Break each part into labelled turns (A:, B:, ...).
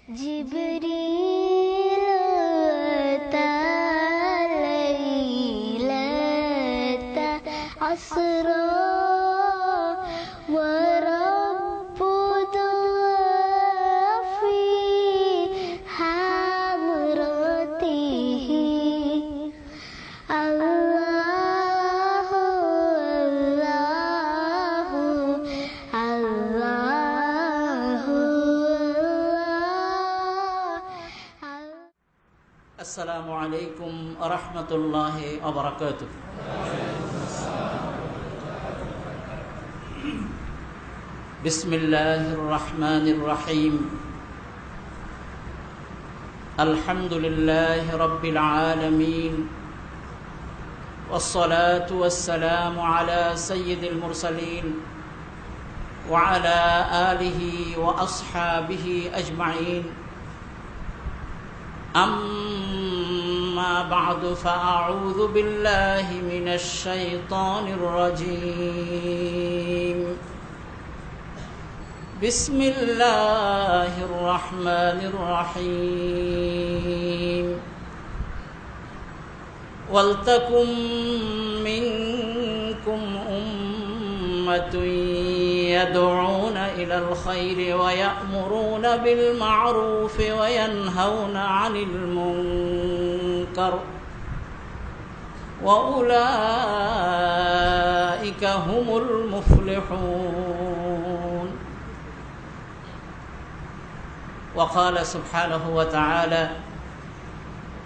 A: جبريل أتى ليلة عسرا ورب في حضرته الله الله الله
B: السلام عليكم ورحمة الله وبركاته. بسم الله الرحمن الرحيم. الحمد لله رب العالمين، والصلاة والسلام على سيد المرسلين وعلى آله وأصحابه أجمعين. أما بعد، فأعوذ بالله من الشيطان الرجيم. بسم الله الرحمن الرحيم. ولتكن منكم أمة يدعون إلى الخير ويأمرون بالمعروف وينهون عن المنكر وأولئك هم المفلحون. وقال سبحانه وتعالى: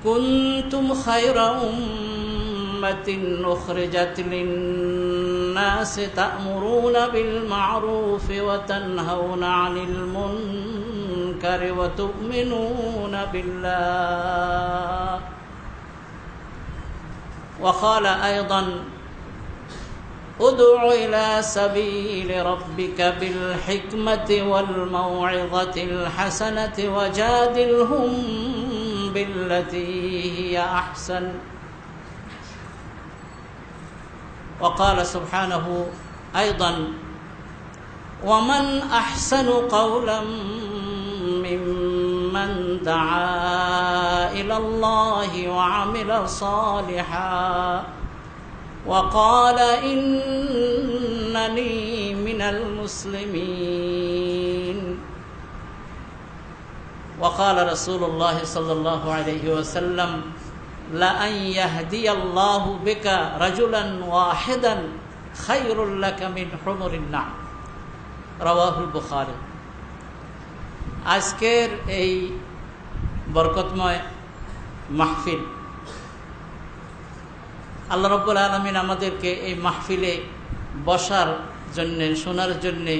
B: كنتم خير أمة أخرجت للناس تأمرون بالمعروف وتنهون عن المنكر وتؤمنون بالله. وقال أيضا: ادع إلى سبيل ربك بالحكمة والموعظة الحسنة وجادلهم بالتي هي أحسن. وقال سبحانه أيضا: ومن أحسن قولا ممن دعا إلى الله وعمل صالحا وقال إنني من المسلمين. وقال رسول الله صلى الله عليه وسلم: لأن يهدي الله بك رجلا واحدا خير لك من حمر النعم. رواه البخاري. আজকের এই বরকতময় মাহফিল, আল্লাহ রাব্বুল আলামিন আমাদেরকে এই মাহফিলে বসার জন্যে, শোনার জন্যে,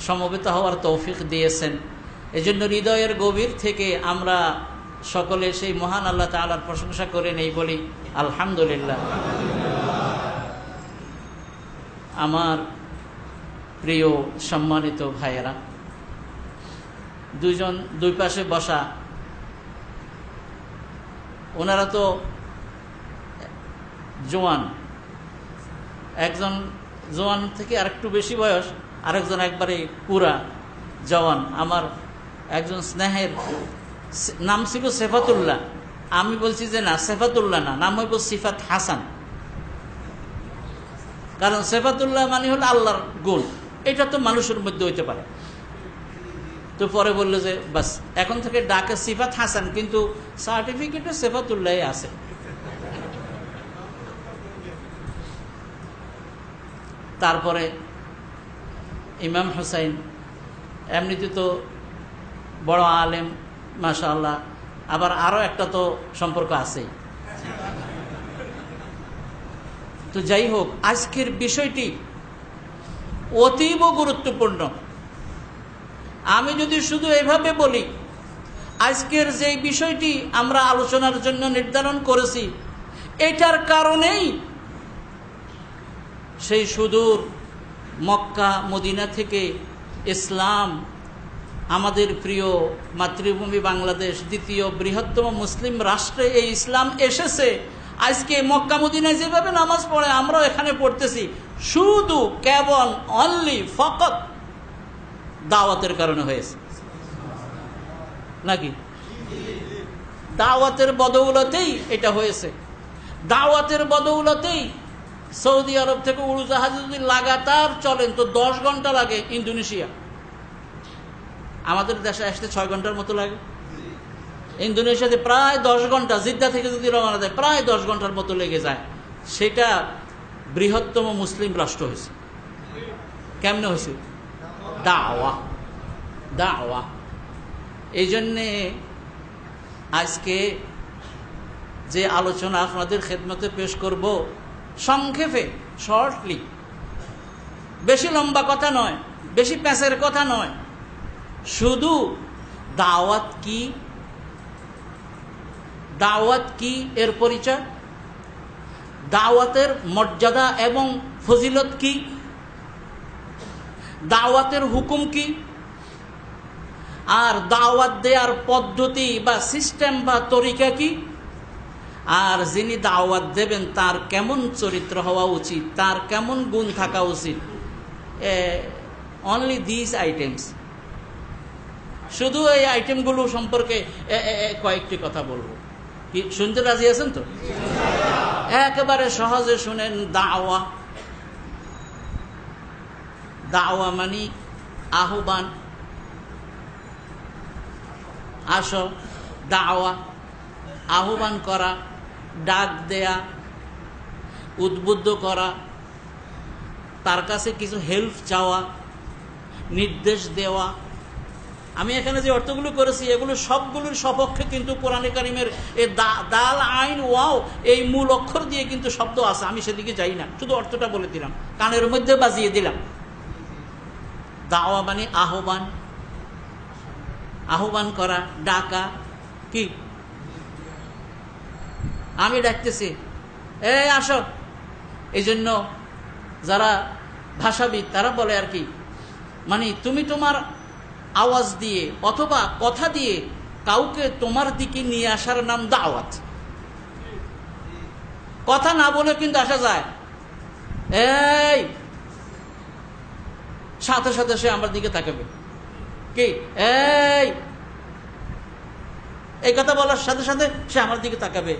B: সমবেত হওয়ার তৌফিক দিয়েছেন। এজন্য হৃদয়ের গভীর থেকে আমরা সকলে সেই মহান আল্লাহ তাআলার প্রশংসা করে নেই, বলি আলহামদুলিল্লাহ। আমার প্রিয় সম্মানিত ভাইয়েরা, দুই পাশে বসা, ওনারা তো জোয়ান, একজন জোয়ান থেকে আরেকটু বেশি বয়স, আরেকজন একবারে পুরা জওয়ান। আমার একজন স্নেহের নাম ছিল সেফাতুল্লাহ, আমি বলছি যে না, সেফাতুল্লাহ না, নাম হইব সিফাত হাসান। কারণ সেফাতুল্লাহ মানে হলো আল্লাহর গুণ, এটা তো মানুষের মধ্যে হইতে পারে। তো পরে বললো যে বাস এখন থেকে ডাকে সিফাত হাসান, কিন্তু সার্টিফিকেটে সেফাতুল্লাহ আছে। তারপরে ইমাম হুসাইন, এমনিতে তো বড় আলেম মাশাআল্লাহ, আবার আরো একটা তো সম্পর্ক আছেই। তো যাই হোক, আজকের বিষয়টি অতীব গুরুত্বপূর্ণ। আমি যদি শুধু এভাবে বলি, আজকের যে বিষয়টি আমরা আলোচনার জন্য নির্ধারণ করেছি, এটার কারণেই সেই সুদূর মক্কা মদিনা থেকে ইসলাম আমাদের প্রিয় মাতৃভূমি বাংলাদেশ, দ্বিতীয় বৃহত্তম মুসলিম রাষ্ট্রে এই ইসলাম এসেছে। আজকে মক্কা মদিনায় যেভাবে নামাজ পড়ে আমরাও এখানে পড়তেছি, শুধু কেবল অনলি ফকত দাওয়াতের কারণে হয়েছে। নাকি? দাওয়াতের বদৌলতেই এটা হয়েছে। দাওয়াতের বদৌলতেই সৌদি আরব থেকে উড়োজাহাজে যদি লাগাতার চলেন তো 10 ঘন্টা লাগে ইন্দোনেশিয়া। আমাদের দেশে আসতে 6 ঘন্টার মতো লাগে। ইন্দোনেশিয়াতে প্রায় 10 ঘন্টা, জিদ্দা থেকে যদি রওনা দেয় প্রায় 10 ঘন্টার মতো লেগে যায়। সেটা বৃহত্তম মুসলিম রাষ্ট্র হয়েছে। কেমনে হয়েছে? দাওয়া। দাওয়া। এই জন্যে আজকে যে আলোচনা আপনাদের খেদমতে পেশ করব, সংক্ষেপে, শর্টলি, বেশি লম্বা কথা নয়, বেশি প্যাঁচের কথা নয়, শুধু দাওয়াত কি, দাওয়াত কি এর পরিচয়, দাওয়াতের মর্যাদা এবং ফজিলত কি, দাওয়াতের হুকুম কি, আর দাওয়াত দেওয়ার পদ্ধতি বা সিস্টেম বা তরিকা কি, আর যিনি দাওয়াত দেবেন তার কেমন চরিত্র হওয়া উচিত, তার কেমন গুণ থাকা উচিত। অনলি দিস আইটেমস, শুধু এই আইটেমগুলো সম্পর্কে কয়েকটি কথা বলবো। কি শুনতে রাজি আছেন তো? একেবারে সহজে শুনেন। দাওয়া, দাওয়া মানে আহ্বান, আসো। দাওয়া আহ্বান করা, ডাক দেয়া, উদ্বুদ্ধ করা, তার কাছে কিছু হেল্প চাওয়া, নির্দেশ দেওয়া। আমি এখানে যে অর্থগুলো করেছি এগুলো সবগুলোর সপক্ষে কিন্তু কোরআনে কারিমের এই দাল আইন ওয়াও এই মূল অক্ষর দিয়ে কিন্তু শব্দ আছে। আমি সেদিকে যাই না, শুধু অর্থটা বলে দিলাম, কানের মধ্যে বাজিয়ে দিলাম। দাওয়া মানে আহ্বান, আহ্বান করা, ডাকা। কি আমি ডাকতেছি, এই আসো। এই জন্য যারা ভাষাবিদ তারা বলে আর কি, মানে তুমি তোমার আওয়াজ দিয়ে অথবা কথা দিয়ে কাউকে তোমার দিকে নিয়ে আসার নাম দাওয়াত। কথা না বলে কিন্তু আসা যায়, এই সাথে সাথে সে আমার দিকে তাকাবে। কি এই কথা বলার সাথে সাথে সে আমার দিকে তাকাবে।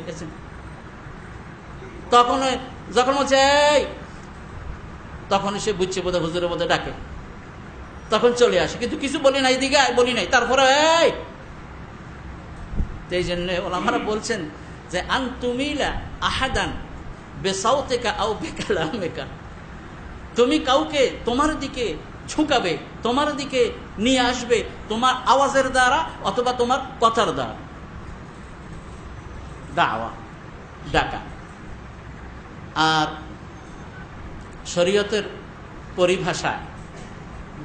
B: তখন যখন বলছে এই, তখন সে বুঝছে বোধহয় হুজুরের মধ্যে ডাকে, তখন চলে আসে। কিন্তু কিছু বলি নাই, দিকে বলি নাই, তারপরে এই। এই জন্য ওলামারা বলছেন যে আনতুমিলা আহাদান বেসাউতিকা আও বিকালামিকা, তুমি কাউকে তোমার দিকে ঝুঁকাবে, তোমার দিকে নিয়ে আসবে তোমার আওয়াজের দ্বারা অথবা তোমার কথার দ্বারা। দাওয়া, ডাকা। আর শরীয়তের পরিভাষায়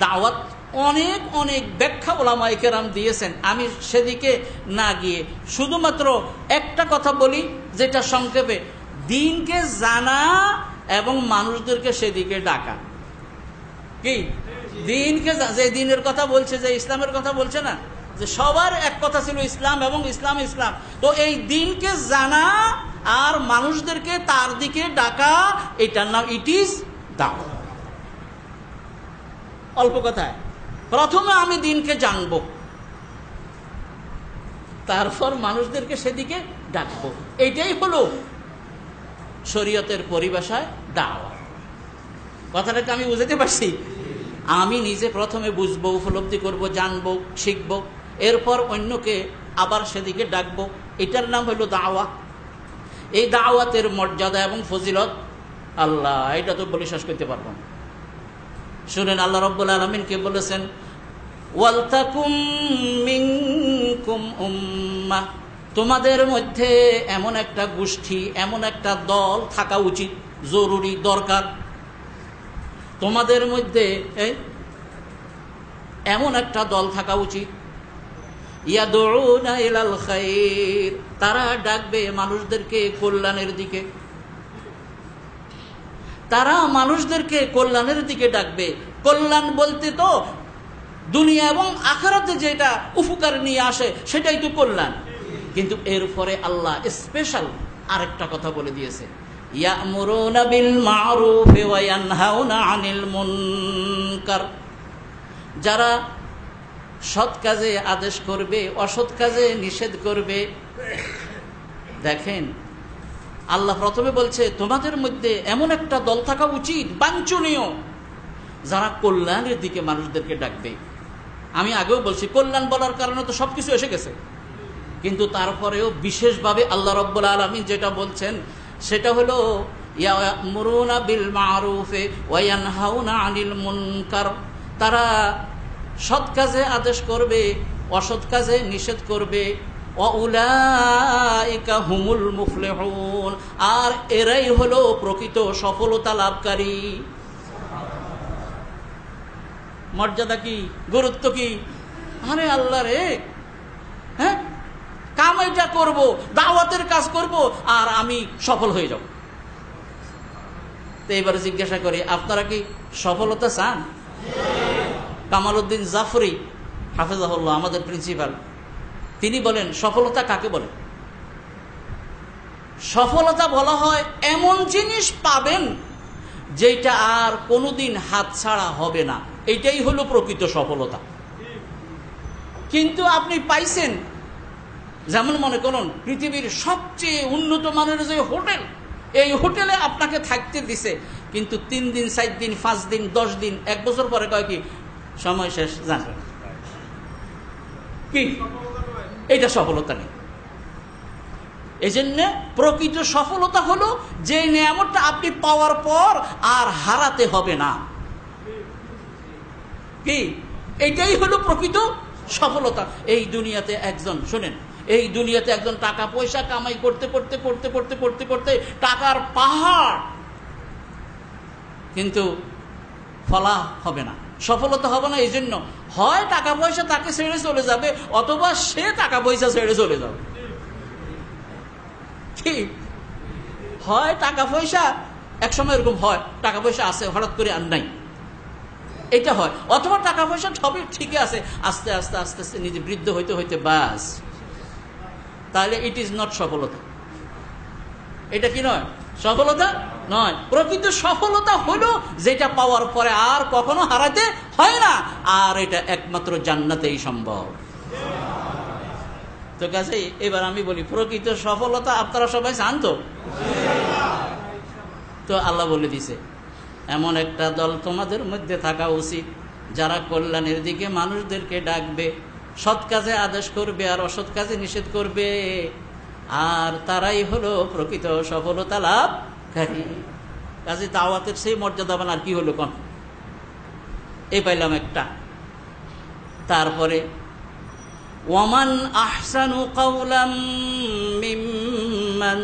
B: দাওয়াত অনেক অনেক ব্যাখ্যা ওলামায়ে কেরাম দিয়েছেন। আমি সেদিকে না গিয়ে শুধুমাত্র একটা কথা বলি, যেটা সংক্ষেপে, দ্বীনকে জানা এবং মানুষদেরকে সেদিকে ডাকা। কি দ্বীনকে, যে দ্বীনের কথা বলছে, যে ইসলামের কথা বলছে না, যে সবার এক কথা ছিল ইসলাম এবং ইসলাম ইসলাম, তো এই দ্বীনকে জানা আর মানুষদেরকে তার দিকে ডাকা, এটার নাম ইট ইজ দাওয়াত। অল্প কথায়, প্রথমে আমি দ্বীনকে জানবো, তারপর মানুষদেরকে সেদিকে ডাকবো। এটাই হলো শরীয়তের পরিভাষায় দাওয়াত। কথাটাকে আমি বুঝাতে পারছি? আমি নিজে প্রথমে বুঝবো, উপলব্ধি করব, জানবো, শিখবো, এরপর অন্যকে আবার সেদিকে ডাকবো। এটার নাম হলো দাওয়া। এই দাওয়াতের মর্যাদা এবং ফজিলত আল্লাহ, এটা তো বলে শেষ করতে পারবো না। শুনেন, আল্লাহ রাব্বুল আলামিন কে বলেছেন, ওয়ালতাকুম মিনকুম উম্মাহ, তোমাদের মধ্যে এমন একটা গোষ্ঠী, এমন একটা দল থাকা উচিত, জরুরি, দরকার। তোমাদের মধ্যে এমন একটা দল থাকা উচিত, ইয়াদউনা ইলাল খায়র, তারা ডাকবে মানুষদেরকে কল্যাণের দিকে। তারা মানুষদেরকে কল্যাণের দিকে ডাকবে। কল্যাণ বলতে তো দুনিয়া এবং আখিরাতে যেটা উপকার নিয়ে আসে সেটাই তো কল্যাণ। কিন্তু এরপরে আল্লাহ স্পেশাল আরেকটা কথা বলে দিয়েছে, ইয়ামুরুনা বিল মারুফি ওয়া ইয়ানহাউনা আনিল মুনকার। যারা সৎ কাজে আদেশ করবে, অসৎ কাজে নিষেধ করবে। দেখেন, আল্লাহ প্রথমে বলছে তোমাদের মধ্যে এমন একটা দল থাকা উচিত, বাঞ্ছনীয়, যারা কল্যাণের দিকে মানুষদেরকে ডাকবে। আমি আগেও বলছি, কল্যাণ বলার কারণে তো সবকিছু এসে গেছে, কিন্তু তারপরেও বিশেষভাবে আল্লাহ রাব্বুল আলামিন যেটা বলছেন সেটা হলো ইয়া'মুরুনা বিল মা'রুফি ওয়া ইয়ানহাউনা আনিল মুনকার। তারা সৎ কাজে আদেশ করবে, অসৎ কাজে নিষেধ করবে। ওয়া উলাইকা হুমুল মুফলিহুন, আর এরাই হলো প্রকৃত সফলতা লাভকারী। মর্যাদা কি, গুরুত্ব কি! আরে আল্লাহ রে, হ্যাঁ, কামাইটা করব, দাওয়াতের কাজ করব, আর আমি সফল হয়ে যাব। তো এবারে জিজ্ঞাসা করি, আপনারা কি সফলতা চান? কামাল উদ্দিন জাফরি হাফেজাহুল্লাহ, আমাদের প্রিন্সিপাল, তিনি বলেন সফলতা কাকে বলে? সফলতা বলা হয় এমন জিনিস পাবেন যেটা আর কোনোদিন হাতছাড়া হবে না, এটাই হলো প্রকৃত সফলতা। কিন্তু আপনি পাইছেন, যেমন মনে করুন পৃথিবীর সবচেয়ে উন্নত মানের যে হোটেল, এই হোটেলে আপনাকে থাকতে দিছে, কিন্তু 3 দিন 4 দিন 5 দিন 10 দিন 1 বছর পরে কয় কি সময় শেষ, জানবেন কি? এটা সফলতা নেই। এই জন্য প্রকৃত সফলতা হলো যে নিয়ামতটা আপনি পাওয়ার পর আর হারাতে হবে না। কি? এটাই হলো প্রকৃত সফলতা। এই দুনিয়াতে একজন, শুনেন, এই দুনিয়াতে একজন টাকা পয়সা কামাই করতে করতে করতে করতে করতে করতে টাকার পাহাড়, কিন্তু ফলা হবে না, সফলতা হবে না। এই জন্য হয় টাকা পয়সা তাকে ছেড়ে চলে যাবে, অথবা সে টাকা পয়সা ছেড়ে চলে যাবে। ঠিক, হয় টাকা পয়সা, একসময় এরকম হয়, টাকা পয়সা আছে হঠাৎ করে আর নাই, এটা হয়, অথবা টাকা পয়সা সবই ঠিকই আছে, আস্তে আস্তে আস্তে আস্তে নিজে বৃদ্ধ হইতে হইতে বাস, তাহলে ইট ইজ নট সফলতা। এটা কি নয়? সফলতা নয়। প্রকৃত সফলতা হলো যেটা পাওয়ার পরে আর কখনো হারাতে হয় না, আর এটা একমাত্র জান্নাতেই সম্ভব। তো কাছে এবার আমি বলি, প্রকৃত সফলতা আপনারা সবাই চান তো? তো আল্লাহ বলে দিছে, এমন একটা দল তোমাদের মধ্যে থাকা উচিত যারা কল্যাণের দিকে মানুষদেরকে ডাকবে, সৎ কাজে আদেশ করবে আর অসৎ কাজে নিষেধ করবে, আর তারাই হলো প্রকৃত সফলতা লাভকারী। কাজে দাওয়াতের সেই মর্যাদাবান আর কি হলো কোন? এই পাইলাম একটা। তারপরে ওয়ামান আহসানু কাওলাম মিম্মান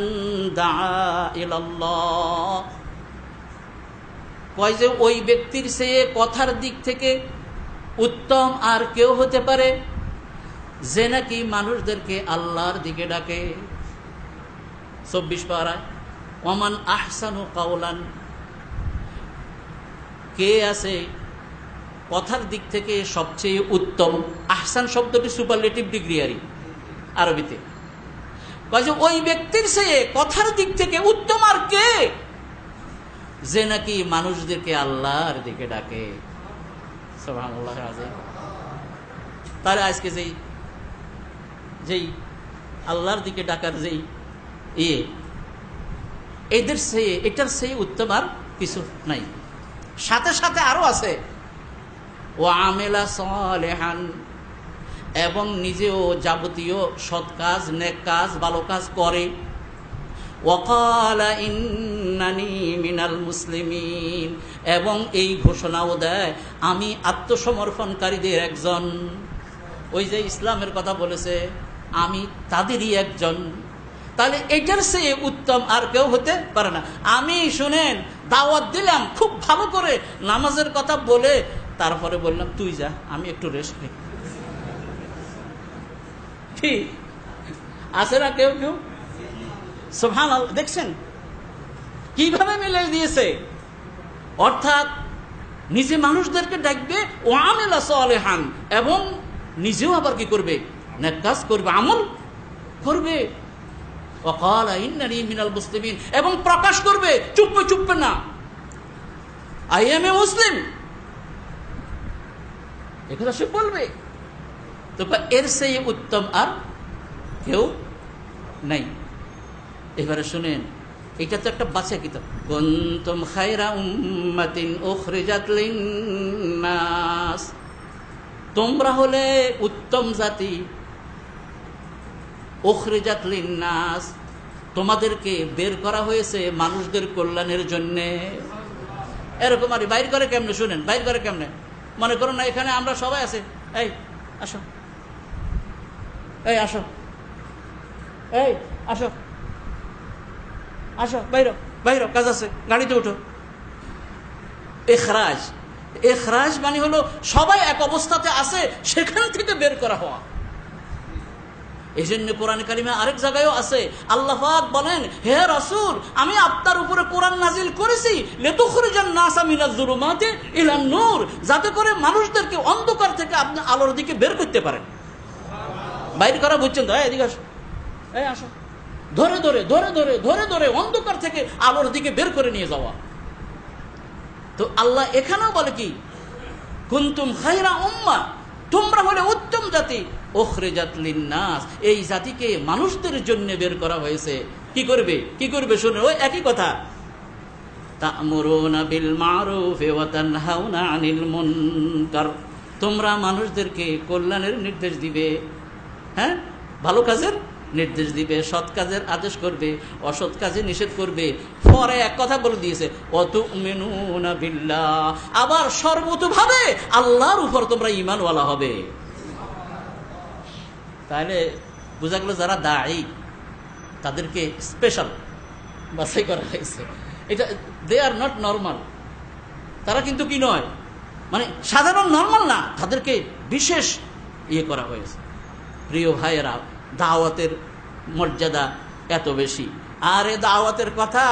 B: দাআ ইলাল্লাহ, কয় যে ওই ব্যক্তির চেয়ে কথার দিক থেকে উত্তম আর কেউ হতে পারে যে নাকি মানুষদেরকে আল্লাহর দিকে ডাকে। 24 পারায় ওয়ামান আহসানু কাওলান, কে আছে কথার দিক থেকে সবচেয়ে উত্তম? আহসান শব্দটি সুপারলেটিভ ডিগ্রি আরবিতে। কয় যে ওই ব্যক্তির চেয়ে কথার দিক থেকে উত্তম আর কে যে নাকি মানুষদেরকে আল্লাহর দিকে ডাকে। সুবহানাল্লাহ। তাহলে আজকে যেই আল্লাহর দিকে ডাকার যেই এদের চেয়ে, এটার চেয়ে উত্তম আর কিছু নাই। সাথে সাথে আরো আছে ওয়া আমিলা সালিহান, এবং নিজেও যাবতীয় সৎ কাজ, নেক কাজ, ভালো কাজ করে। ওয়াকালা ইন্নানি মিনাল মুসলিমিন, এবং এই ঘোষণাও দেয় আমি আত্মসমর্পণকারীদের একজন। ওই যে ইসলামের কথা বলেছে, আমি তাদেরই একজন। তাহলে এটার চেয়ে উত্তম আর কেউ হতে পারে না। আমি শুনেন দাওয়াত দিলাম খুব ভালো করে, নামাজের কথা বলে তারপরে বললাম তুই যা, আমি একটু রেস্ট নেই। ঠিক আছে না? কেউ কেউ সুবহানাল্লাহ, দেখছেন কিভাবে মিলে দিয়েছে। অর্থাৎ নিজে মানুষদেরকে ডাকবে, ও আমিলা সালিহান, এবং নিজেও আবার কি করবে? নেক কাজ করবে, আমল করবে। ওয়াকালা ইন্নানি মিনাল মুসলিমিন, এবং প্রকাশ করবে, চুপবে চুপবে না, আই এম এ মুসলিম, এগুলো সে বলবে। তো এর সেই উত্তম আর কেউ নাই। এবারে শুনেন, এটা তো একটা বাচ্চা কিতাব। কুনতুম খায়রা উম্মাতিন উখরিজাত লিন্নাস, তোমরা হলে উত্তম জাতি। উখরিজাত লিন্নাস, তোমাদেরকে বের করা হয়েছে মানুষদের কল্যাণের জন্যে। এরকম আর বাইর করে কেমনে? শুনেন, বাইর করে কেমনে? মনে করুন না এখানে আমরা সবাই আছে, এই আসো, এই আসো, এই আসো, আসো, বাইরো বাইরো, কাজ আছে, গাড়িতে উঠো। ইখরাজ, ইখরাজ মানে হলো সবাই এক অবস্থাতে আছে, সেখান থেকে বের করা হওয়া। এই জন্য কোরআন কারিমে আরেক জায়গায়ও আছে, আল্লাহ পাক বলেন, হে রাসূল, আমি আপনার উপরে কোরআন নাজিল করেছি লিতুখরিজান নাসা মিনাজ যুলুমাতি ইলান নূর, যাতে করে মানুষদেরকে অন্ধকার থেকে আপনি আলোর দিকে বের করতে পারেন। বাইর করা বুঝছেন তো? এদিকে আসো, এই আসো, ধরে ধরে ধরে ধরে ধরে ধরে অন্ধকার থেকে আলোর দিকে বের করে নিয়ে যাওয়া। তো আল্লাহ এখানেও বলে কি, কুনতুম খায়রা উম্মা, তোমরা হলে উত্তম জাতি, উখরিজাত লিন্নাস, এই জাতিকে মানুষদের জন্য বের করা হয়েছে। কি করবে? কি করবে? শুনে, ওই একই কথা, তা'মুরুনা বিল মা'রুফি ওয়া তানহাউনা আনিল মুনকার, তোমরা মানুষদেরকে কল্যাণের নির্দেশ দিবে, হ্যাঁ, ভালো কাজের নির্দেশ দিবে, সৎ কাজের আদেশ করবে, অসৎ কাজে নিষেধ করবে। পরে এক কথা বলে দিয়েছে, ওয়াতুমিনুনা বিল্লাহ, আবার সর্বতোভাবে আল্লাহর উপর তোমরা ঈমানওয়ালা হবে। তাহলে বোঝা গেল যারা দায়ী তাদেরকে স্পেশাল বাছাই করা হয়েছে। এটা দে আর নট নর্মাল, তারা কিন্তু কি নয়, মানে সাধারণ নর্মাল না, তাদেরকে বিশেষ ইয়ে করা হয়েছে। প্রিয় ভাইয়েরা, দাওয়াতের মর্যাদা এত বেশি। আর এ দাওয়াতের কথা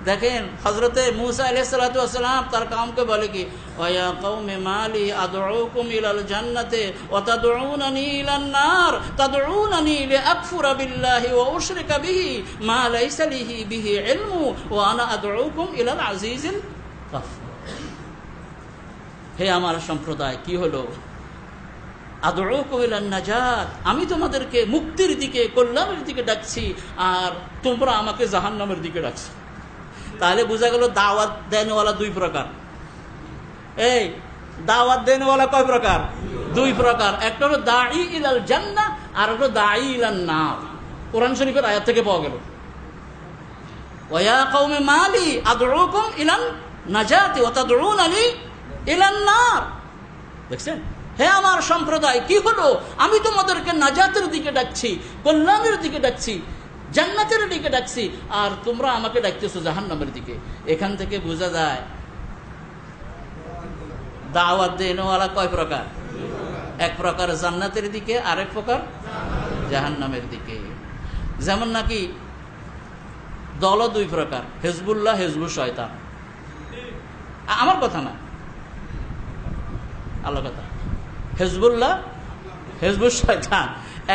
B: দেখেন, হযরতে মূসা আলাইহিস সালাতু ওয়াস সালাম তার কওমকে বলে কি, ওয়া কওমি মালি আদউকুম ইলাল জান্নাতি ওয়া তাদউনানি ইলান নার তাদউনানি লিআকফুরা বিল্লাহি ওয়া উশরিকা বিহি মা লাইসা লিহি বিহি ইলমু ওয়া আনা আদউকুম ইলাল আজিজিল গাফফার। হে আমার সম্প্রদায়, কি হলো? আদউকুম ইলান নাজাত, আমি তোমাদেরকে মুক্তির দিকে, কল্যাণের দিকে ডাকছি, আর তোমরা আমাকে জাহান্নামের দিকে ডাকছো। তাহলে বোঝা গেল দাওয়াত দেনওয়ালা দুই প্রকার। এই দাওয়াত দেনওয়ালা কয় প্রকার? দুই প্রকার। একটা হলো দাঈ ইলাল জান্নাহ, আর একটা দাঈ ইলান নার। কোরআন শরীফের আয়াত থেকে পাওয়া গেল, ওয়া ইয়া কওমি মালি আদউকুম ইলান নাজাতি ওয়া তাদউনানি ইলান নার। দেখছেন? হে আমার সম্প্রদায়, কি হলো? আমি তোমাদেরকে নাজাতের দিকে ডাকছি, কল্যাণের দিকে ডাকছি, জান্নাতের দিকে ডাকছি, আর তোমরা আমাকে ডাকতেছো জাহান্নামের দিকে। এখান থেকে বোঝা যায় দাওয়াত দেনওয়ালা কয় প্রকার? এক প্রকার জান্নাতের দিকে, আরেক প্রকার জাহান্নামের দিকে। যেমন নাকি দল দুই প্রকার, হিজবুল্লাহ, হিজবুল শয়তান। আমার কথা না, আল্লাহর কথা। হিজবুল্লাহ, হিজবুল শয়তান,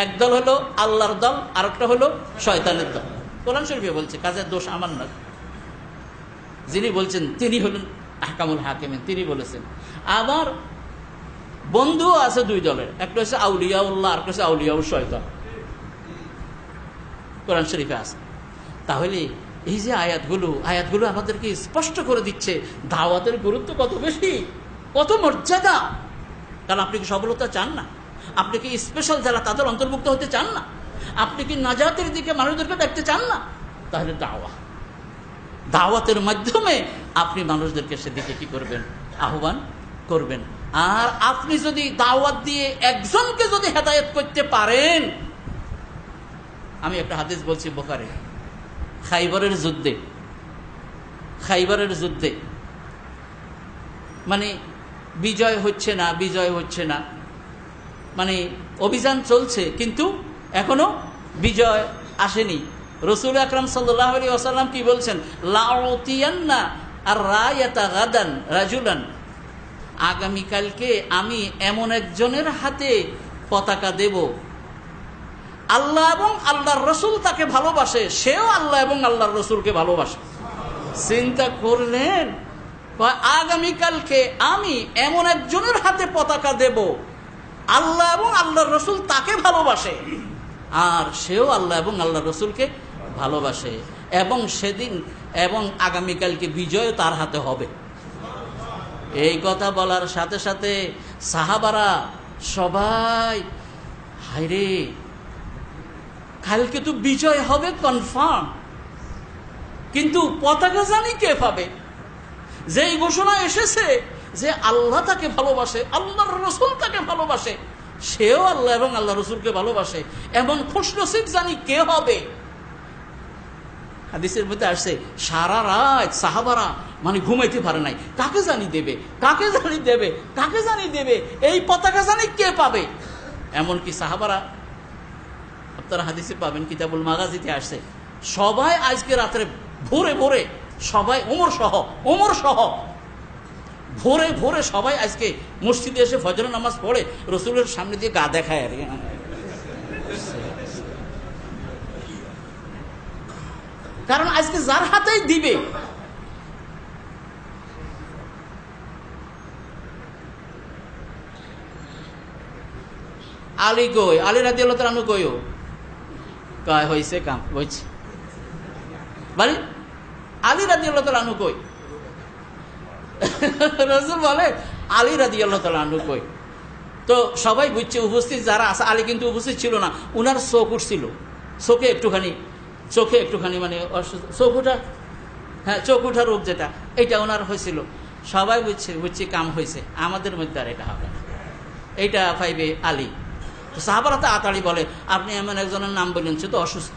B: একদল হলো আল্লাহর দল, আরেকটা হলো শয়তানের দল। কোরআন শরীফে বলছে, কাজের দোষ আমার না, যিনি বলছেন তিনি হলেন আহকামুল হাকিমিন, তিনি বলেছেন। আবার বন্ধুও আছে দুই দলের, একটা হচ্ছে আউলিয়াউল্লাহ, আরেকটা হচ্ছে আউলিয়াউল শয়তান। কোরআন শরীফে আছে। তাহলে এই যে আয়াতগুলো আমাদেরকে স্পষ্ট করে দিচ্ছে দাওয়াতের গুরুত্ব কত বেশি, কত মর্যাদা। কারণ আপনি কি সফলতা চান না? আপনি কি স্পেশাল যারা তাদের অন্তর্ভুক্ত হতে চান না? আপনি কি নাজাতের দিকে মানুষদেরকে দেখতে চান না? তাহলে দাওয়াতের মাধ্যমে আপনি মানুষদেরকে সেদিকে কি করবেন? আহ্বান করবেন। আর আপনি যদি দাওয়াত দিয়ে একজনকে যদি হেদায়েত করতে পারেন, আমি একটা হাদিস বলছি বুখারী, খাইবারের যুদ্ধে মানে বিজয় হচ্ছে না, মানে অভিযান চলছে কিন্তু এখনো বিজয় আসেনি। রাসূল আকরাম সাল্লাল্লাহু আলাইহি ওয়াসাল্লাম কি বলছেন? লাউতিয়ান্না আর রায়াতা গাদান রাজুলান, আগামীকালকে আমি এমন একজনের হাতে পতাকা দেব, আল্লাহ এবং আল্লাহর রসুল তাকে ভালোবাসে, সেও আল্লাহ এবং আল্লাহর রসুলকে ভালোবাসে। চিন্তা করলেন, আগামীকালকে আমি এমন একজনের হাতে পতাকা দেব আল্লাহ এবং আল্লাহর রসুল তাকে ভালোবাসে, আর সেও আল্লাহ এবং আল্লাহর রসুলকে ভালোবাসে, এবং সেদিন এবং আগামীকালকে বিজয় তার হাতে হবে। এই কথা বলার সাথে সাথে সাহাবারা সবাই, হায়রে কালকে তো বিজয় হবে কনফার্ম, কিন্তু পতাকা জানি কে পাবে? যে এই ঘোষণা এসেছে যে আল্লাহ তাকে ভালোবাসে, আল্লাহর রসুল তাকে ভালোবাসে, সেও আল্লাহ এবং আল্লাহ রসুলকে ভালোবাসে, এমন খুশনসিব জানি কে হবে? হাদিসের মধ্যে আসছে সারা রাত সাহাবারা মানে ঘুমাইতে পারে নাই, কাকে জানি দেবে, কাকে জানি দেবে, কাকে জানি দেবে, এই পতাকা জানি কে পাবে। এমনকি সাহাবারা, আপনারা হাদিসে পাবেন, কিতাবুল মাগাজিতে আসছে, সবাই আজকে রাত্রে ভোরে ভোরে সবাই, ওমর সহ ভোরে ভোরে সবাই আজকে মসজিদে এসে ফজর নামাজ পড়ে রসুলের সামনে দিয়ে গা দেখায় আর কি। কারণ আজকে যার হাতেই দিবে, আলী কই, আলী রাদিয়াল্লাহু তাআলা আনহু কইও কয় হইছে কাম হইছে, মানে আলী রাদিয়াল্লাহু তাআলা আনহু কই? রাসূল বলে আলী রাদিয়াল্লাহু তাআলা আনহু কই? তো সবাই বুঝছে, উপস্থিত যারা আছে, আলী কিন্তু উপস্থিত ছিল না, উনার চোখ উঠছিল, চোখে একটুখানি মানে চোখ উঠা, হ্যাঁ চোখ উঠা রোগ যেটা, এটা ওনার হয়েছিল। সবাই বুঝছে কাম হয়েছে, আমাদের মধ্যে আর এটা হবে না, এইটা পাইবে আলী। সাহাবারা তাড়াতাড়ি বলে আপনি এমন একজনের নাম বললেন, সে তো অসুস্থ।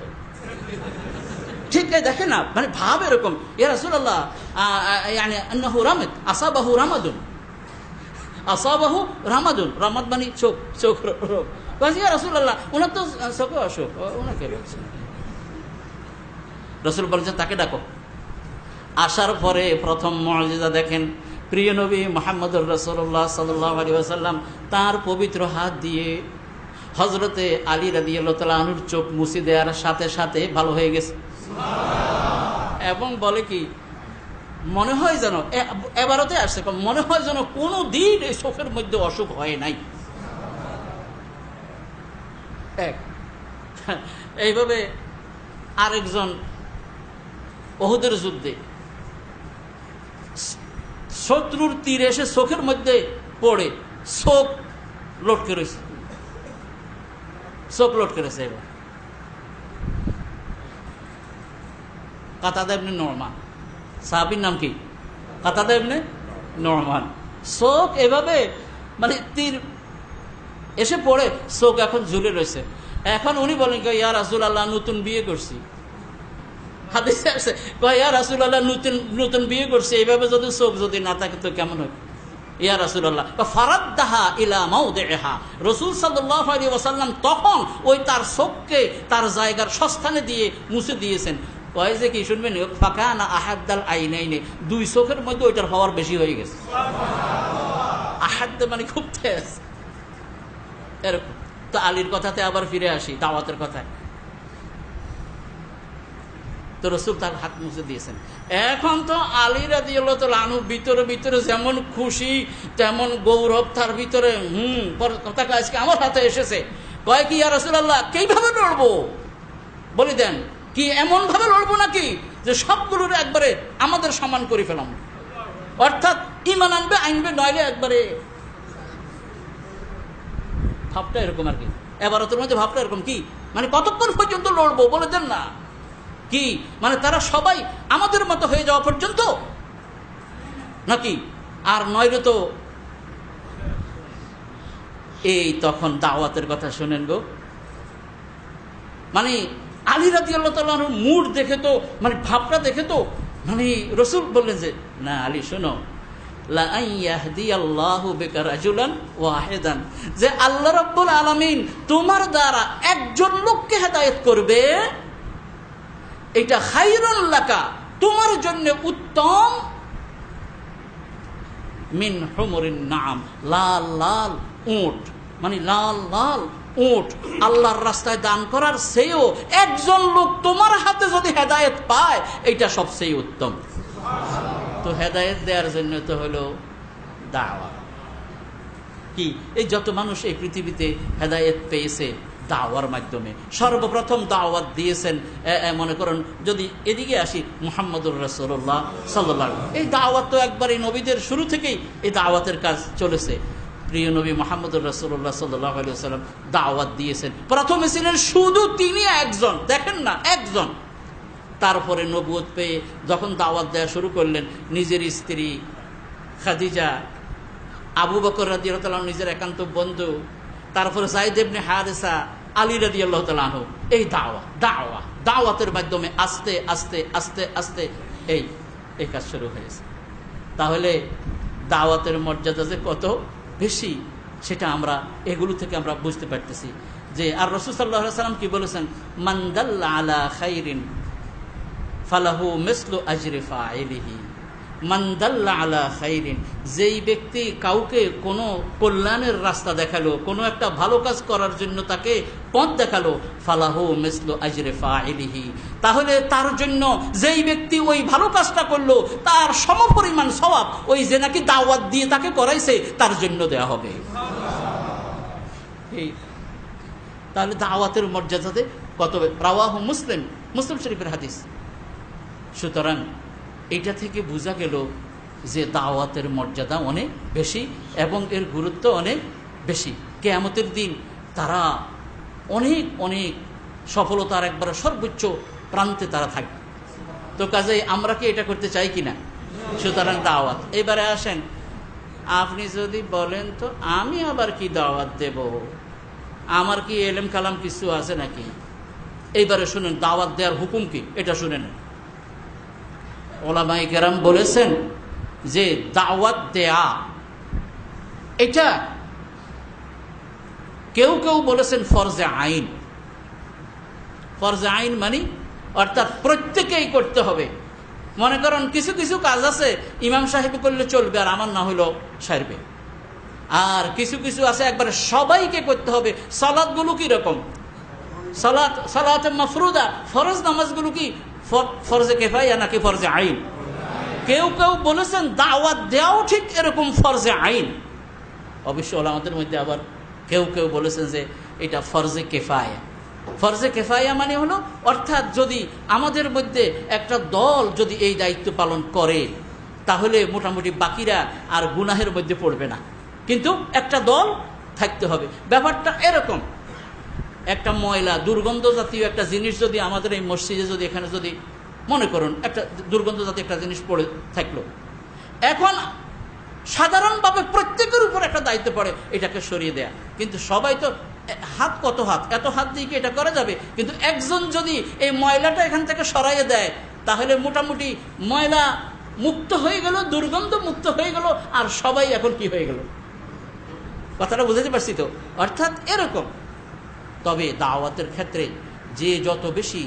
B: ঠিক দেখেন না, মানে ভাব এরকম, ইয়া রাসূলুল্লাহ আন্নাহু রামাদ আসাবাহু রামাদুন, রামাদ মানে চোখ রোগ। ইয়া রাসূলুল্লাহ ওনার তো চোখে অসুখ, ওনাকে বলছেন। রাসূল বলছেন তাকে ডাকো। আসার পরে প্রথম মুআজিজা দেখেন, প্রিয় নবী মুহাম্মদুর রাসূলুল্লাহ সাল্লাল্লাহু আলাইহি ওয়াসাল্লাম তার পবিত্র হাত দিয়ে হযরতে আলী রাদিয়াল্লাহু তাআলা আনহুর চোখ মুছে দেওয়ার সাথে সাথে ভালো হয়ে গেছে। এবং বলে কি, মনে হয় যেন এবারতে আসছে, মনে হয় যেন কোনো দিন এই চোখের মধ্যে অসুখ হয় নাই। এইভাবে আরেকজন উহুদের যুদ্ধে শত্রুর তীর এসে চোখের মধ্যে পড়ে চোখ লটকে রয়েছে, এবার কাতাদা ইবনে নু'মান, সাহাবীর নাম কি? কাতাদা ইবনে নু'মান। চোখ এভাবে মানে তীর এসে পড়ে, চোখ এখন ঝুলে রয়েছে। এখন উনি বলেন ইয়া রাসূলুল্লাহ নতুন বিয়ে করছি, হাদিসে আছে ইয়া রাসূলুল্লাহ নতুন বিয়ে করছি, এইভাবে যদি চোখ যদি না থাকে তো কেমন হয়? ইয়া রাসূলুল্লাহ ফারাদ্দাহা ইলা মাওদিহা, রাসূল সাল্লাল্লাহু আলাইহি ওয়াসাল্লাম তখন ওই তার চোখকে তার জায়গার স্থানে দিয়ে মুছে দিয়েছেন। কয় যে কি শুনবেন, ফাকানা আহাদ্দাল আইনাইনি, দুই চোখের মধ্যে ওইটার পাওয়ার বেশি হয়ে গেছে। আহাদ মানে খুব তেজ এরকম। তো আলীর কথাতে আবার ফিরে আসি, দাওয়াতের কথায়। তো রাসূল তার হাত মুছে দিয়েছেন। এখন তো আলী রাদিয়াল্লাহু তাআলা আনহু ভিতরে ভিতরে যেমন খুশি তেমন গৌরব তার ভিতরে। পতাকা আজকে আমার হাতে এসেছে। কয় কি ইয়া রাসূলুল্লাহ কিভাবে লড়বো বলে দেন, কি এমন ভাবে লড়বো নাকি যে সবগুলোর একবারে আমাদের সমান করে ফেলাম, অর্থাৎ ঈমান আনবে নইলে একবারে। ভাবটা এরকম আর কি, এবার তোর মধ্যে ভাবটা এরকম কি, মানে কতক্ষণ পর্যন্ত লড়বো বলে দেন না, কি মানে তারা সবাই আমাদের মতো হয়ে যাওয়া পর্যন্ত নাকি? আর নইলে তো এই তখন দাওয়াতের কথা শুনেন গো, মানে আলী রাদিয়াল্লাহু তাআলার মুড দেখে তো, মানে ভাবটা দেখে তো, মানে রাসূল বললেন যে না আলী শোনো, লা আইয়াহদিয়াল্লাহু বিকা রাজুলান ওয়াহিদান, যে আল্লাহ রাব্বুল আলামিন তোমার দ্বারা একজন লোককে হেদায়েত করবে, এটা খায়রুল লাকা, তোমার জন্য উত্তম, মিন হুমুরিন নাম, লাল লাল উট, মানে লাল লাল উট আল্লাহর রাস্তায় দান করার চেয়েও একজন লোক তোমার হাতে যদি হেদায়েত পায়, এটা সবচেয়ে উত্তম। তো হেদায়েত দেওয়ার জন্য তো হলো দাওয়া। কি এই যত মানুষ এই পৃথিবীতে হেদায়েত পেয়েছে দাওয়ার মাধ্যমে। সর্বপ্রথম দাওয়াত দিয়েছেন মনে করুন যদি এদিকে আসি মুহাম্মদুর রাসূলুল্লাহ সাল্লাল্লাহু আলাইহি ওয়াসাল্লাম। এই দাওয়াত তো একবার এই নবীদের শুরু থেকেই এই দাওয়াতের কাজ চলেছে। প্রিয় নবী মুহাম্মদুর রাসূলুল্লাহ সাল্লাল্লাহু আলাইহি ওয়াসাল্লাম দাওয়াত দিয়েছেন। প্রথমে ছিলেন শুধু তিনি একজন, দেখেন না, একজন। তারপরে নবুয়ত পেয়ে যখন দাওয়াত দেওয়া শুরু করলেন, নিজের স্ত্রী খাদিজা, আবু বকর রাদিয়াল্লাহু তাআলা নিজের একান্ত বন্ধু, তারপরে যায়েদ ইবনে হারেসা, আলী রাদিয়াল্লাহু তাআলা আনহু, এই দাওয়াতের মাধ্যমে আস্তে আস্তে আস্তে আস্তে এই কাজ শুরু হয়েছে। তাহলে দাওয়াতের মর্যাদা যে কত বেশি সেটা আমরা এগুলো থেকে আমরা বুঝতে পারতেছি। যে আর রাসূল সাল্লাল্লাহু আলাইহি ওয়াসাল্লাম কি বলেছেন, মান দাল্লা আলা খাইরিন ফালাহু মিসলু আজরি ফাইলিহি। মান দাল্লা আলা খাইরিন, যেই ব্যক্তি কাউকে কোনো কল্যাণের রাস্তা দেখালো, কোনো একটা ভালো কাজ করার জন্য তাকে পথ দেখালো, ফালাহু মিসলু আজরি ফাইলিহি, তাহলে তার জন্য যেই ব্যক্তি ওই ভালো কাজটা করলো তার সমপরিমাণ সওয়াব ওই যে নাকি দাওয়াত দিয়ে তাকে করাইছে তার জন্য দেয়া হবে। তাহলে দাওয়াতের মর্যাদাতে কত, রাওয়াহু মুসলিম, মুসলিম শরীফের হাদিস। সুতরাং এটা থেকে বোঝা গেল যে দাওয়াতের মর্যাদা অনেক বেশি এবং এর গুরুত্ব অনেক বেশি। কিয়ামতের দিন তারা অনেক অনেক সফলতার একবার সর্বোচ্চ প্রান্তে তারা থাকবে। তো কাজেই আমরা কি এটা করতে চাই কিনা? সুতরাং দাওয়াত। এবারে আসেন, আপনি যদি বলেন তো আমি আবার কি দাওয়াত দেব, আমার কি এলেম কালাম কিছু আছে নাকি? এইবারে শুনেন দাওয়াত দেওয়ার হুকুম কি, এটা শুনেন। ওলামায়ে কেরাম বলেছেন যে দাওয়াত দেয়া এটা কেউ কেউ বলেছেন ফরজে আইন। ফরজে আইন মানে অর্থাৎ প্রত্যেকেই করতে হবে। মনে করেন কিছু কিছু কাজ আছে ইমাম সাহেব করলে চলবে আর আমার না হইলেও সারবে, আর কিছু কিছু আছে একবারে সবাইকে করতে হবে। সালাতগুলো কি রকম, সালাত মাফরুদা ফরজ নামাজগুলো কি ফরজে কিফায়া নাকি ফরজে আইন? কেউ কেউ বলেছেন দাওয়াত দেওয়াও ঠিক এরকম ফরজে আইন। অবশ্য ওলামাদের মধ্যে আবার কেউ কেউ বলেছেন যে এটা ফরজে কিফায়া। ফরজে কিফায়া মানে হলো অর্থাৎ যদি আমাদের মধ্যে একটা দল যদি এই দায়িত্ব পালন করে তাহলে মোটামুটি বাকিরা আর গুনাহের মধ্যে পড়বে না, কিন্তু একটা দল থাকতে হবে। ব্যাপারটা এরকম, একটা ময়লা দুর্গন্ধ জাতীয় একটা জিনিস যদি আমাদের এই মসজিদে যদি এখানে যদি মনে করুন একটা দুর্গন্ধ জাতীয় একটা জিনিস পড়ে থাকলো, এখন সাধারণভাবে প্রত্যেকের উপর একটা দায়িত্ব পড়ে এটাকে সরিয়ে দেয়া। কিন্তু সবাই তো হাত, কত হাত, এত হাত দিয়ে কি এটা করা যাবে? কিন্তু একজন যদি এই ময়লাটা এখান থেকে সরাইয়ে দেয় তাহলে মোটামুটি ময়লা মুক্ত হয়ে গেল, দুর্গন্ধ মুক্ত হয়ে গেল, আর সবাই এখন কি হয়ে গেল? কথাটা বুঝাতে পারছি তো? অর্থাৎ এরকম। তবে দাওয়াতের ক্ষেত্রে যে যত বেশি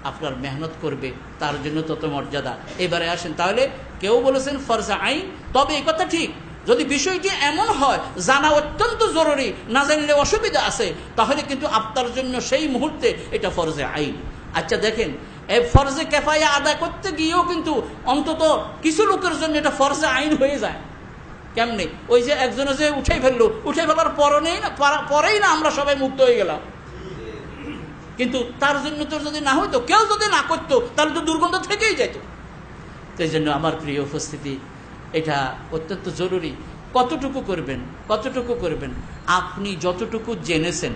B: আপনার মেহনত করবে তার জন্য তত মর্যাদা। এবারে আসেন, তাহলে কেউ বলেছেন ফরজে আইন, তবে এই কথা ঠিক যদি বিষয়টি এমন হয় জানা অত্যন্ত জরুরি, না জানলে অসুবিধা আছে, তাহলে কিন্তু আপনার জন্য সেই মুহূর্তে এটা ফরজে আইন। আচ্ছা দেখেন, এই ফরজে কিফায়া আদায় করতে গিয়েও কিন্তু অন্তত কিছু লোকের জন্য এটা ফরজে আইন হয়ে যায়। কেমনে? ওই যে একজনে যে উঠে ফেলার পরেই না আমরা সবাই মুক্ত হয়ে গেলাম, কিন্তু তার জন্য তো যদি না হইতো, কেউ যদি না করতো তাহলে তো দুর্গন্ধ থেকেই যেত। সেই জন্য আমার প্রিয় উপস্থিতি, এটা অত্যন্ত জরুরি। কতটুকু করবেন? আপনি যতটুকু জেনেছেন,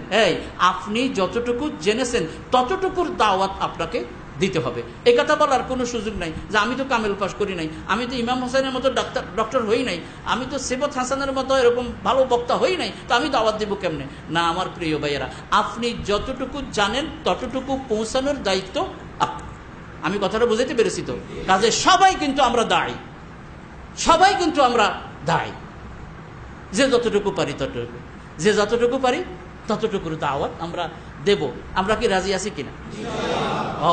B: আপনি যতটুকু জেনেছেন ততটুকুর দাওয়াত আপনাকে দিতে হবে। এই কথা বলার কোনো সুযোগ নাই যে আমি তো কামেল পাস করি নাই, আমি তো ইমাম হোসেনের মতো ডক্টর হই নাই, আমি তো সেবত হাসানের মতো এরকম ভালো বক্তা হই নাই, তো আমি দাওয়াত দেব কেমনে? না আমার প্রিয় ভাইয়েরা, আপনি যতটুকু জানেন ততটুকু পৌঁছানোর দায়িত্ব আপনার। আমি কথাটা বুঝাতে পেরেছি তো? কাজে সবাই কিন্তু আমরা দায়ী, যে যতটুকু পারি ততটুকুর দাওয়াত আমরা দেব। আমরা কি রাজি আছি কিনা?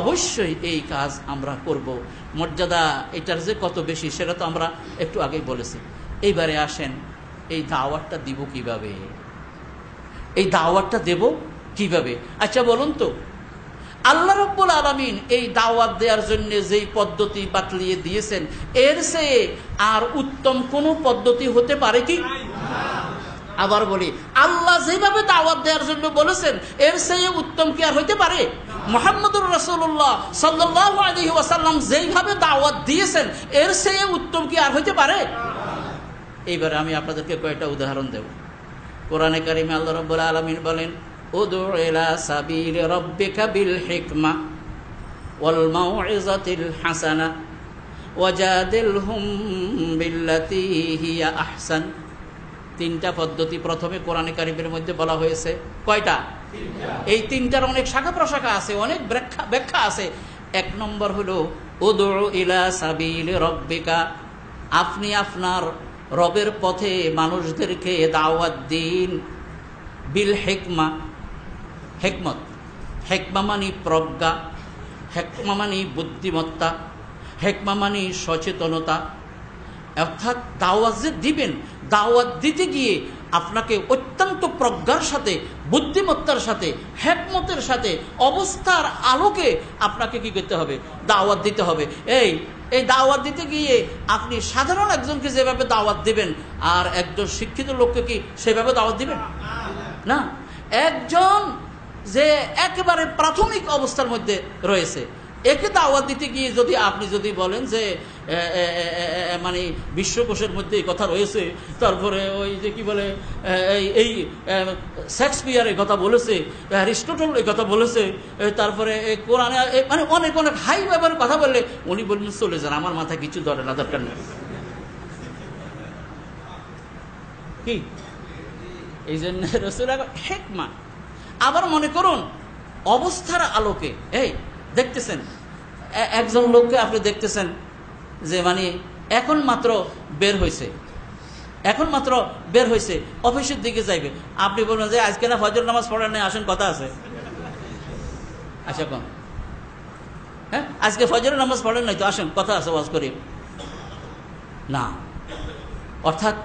B: অবশ্যই এই কাজ আমরা করব। মর্যাদা এটার যে কত বেশি সেটা তো আমরা একটু আগেই বলেছি। এইবারে আসেন, এই দাওয়াতটা দিব কিভাবে? আচ্ছা বলুন তো, আল্লাহ রাব্বুল আলামিন এই দাওয়াত দেওয়ার জন্য যেই পদ্ধতি বাতলিয়ে দিয়েছেন এর চেয়ে আর উত্তম কোন পদ্ধতি হতে পারে কি? আবার বলি, আল্লাহ যেভাবে দাওয়াত দেওয়ার জন্য বলেছেন এর চেয়ে উত্তম কি আর হইতে পারে? মুহাম্মদুর রাসূলুল্লাহ সাল্লাল্লাহু আলাইহি ওয়াসাল্লাম যেভাবে দাওয়াত দিয়েছেন এর চেয়ে উত্তম কি আর হইতে পারে? এইবারে আমি আপনাদেরকে কয়েকটা উদাহরণ দেব। কোরআনে কারিমে আল্লাহ রাব্বুল আলামিন বলেন, উদউ ইলা সাবিলি রাব্বিকা বিল হিকমা ওয়াল মাউইযাতিল হাসানা ওয়াজাদিলহুম বিল্লাতী হিয়া আহসান। তিনটা পদ্ধতি প্রথমে কোরআনে কারিমের মধ্যে বলা হয়েছে। কয়টা? এই তিনটার অনেক শাখা প্রশাখা আছে, অনেক ব্যাখ্যা আছে। এক নম্বর হলো উদউ ইলা সাবিলি রাব্বিকা, আপনি আপনার রবের পথে মানুষদেরকে দাওয়াত দিন। বিল হিকমা, হিকমত, হিকমা মানে প্রজ্ঞা, হিকমা মানে বুদ্ধিমত্তা, হিকমা মানে সচেতনতা। অর্থাৎ দাওয়াত যে দিবেন, দাওয়াত দিতে গিয়ে আপনাকে অত্যন্ত প্রজ্ঞার সাথে, বুদ্ধিমত্তার সাথে, হিকমতের সাথে, অবস্থার আলোকে আপনাকে কি করতে হবে? দাওয়াত দিতে হবে। এই দাওয়াত দিতে গিয়ে আপনি সাধারণ একজনকে যেভাবে দাওয়াত দিবেন আর একজন শিক্ষিত লোককে কি সেভাবে দাওয়াত দিবেন? না। একজন যে একেবারে প্রাথমিক অবস্থার মধ্যে রয়েছে, একে দাওয়াত দিতে গিয়ে যদি আপনি যদি বলেন যে মানে বিশ্বকোষের মধ্যে এই কথা রয়েছে, তারপরে ওই যে কি বলে এই শেক্সপিয়ার এই কথা বলেছে, অ্যারিস্টটল এই কথা বলেছে, তারপরে কোরআনে মানে অনেক অনেক হাই ব্যাপারে কথা বললে উনি বললেন চলে যান, আমার মাথায় কিছু ধরে না, দরকার নেই। কি এই জন্য রসুল হিকমা। আবার মনে করুন অবস্থার আলোকে, দেখতেছেন একজন লোককে আপনি দেখতেছেন যে মানে এখন মাত্র বের হয়েছে অফিসের দিকে যাইবে, আপনি বলবেন যে আজকে না ফজর নামাজ পড়েন নাই, আসেন কথা আছে। আচ্ছা কোন আজকে ফজর নামাজ পড়েন নাই তো আসেন কথা আছে, ওয়াজ করি না। অর্থাৎ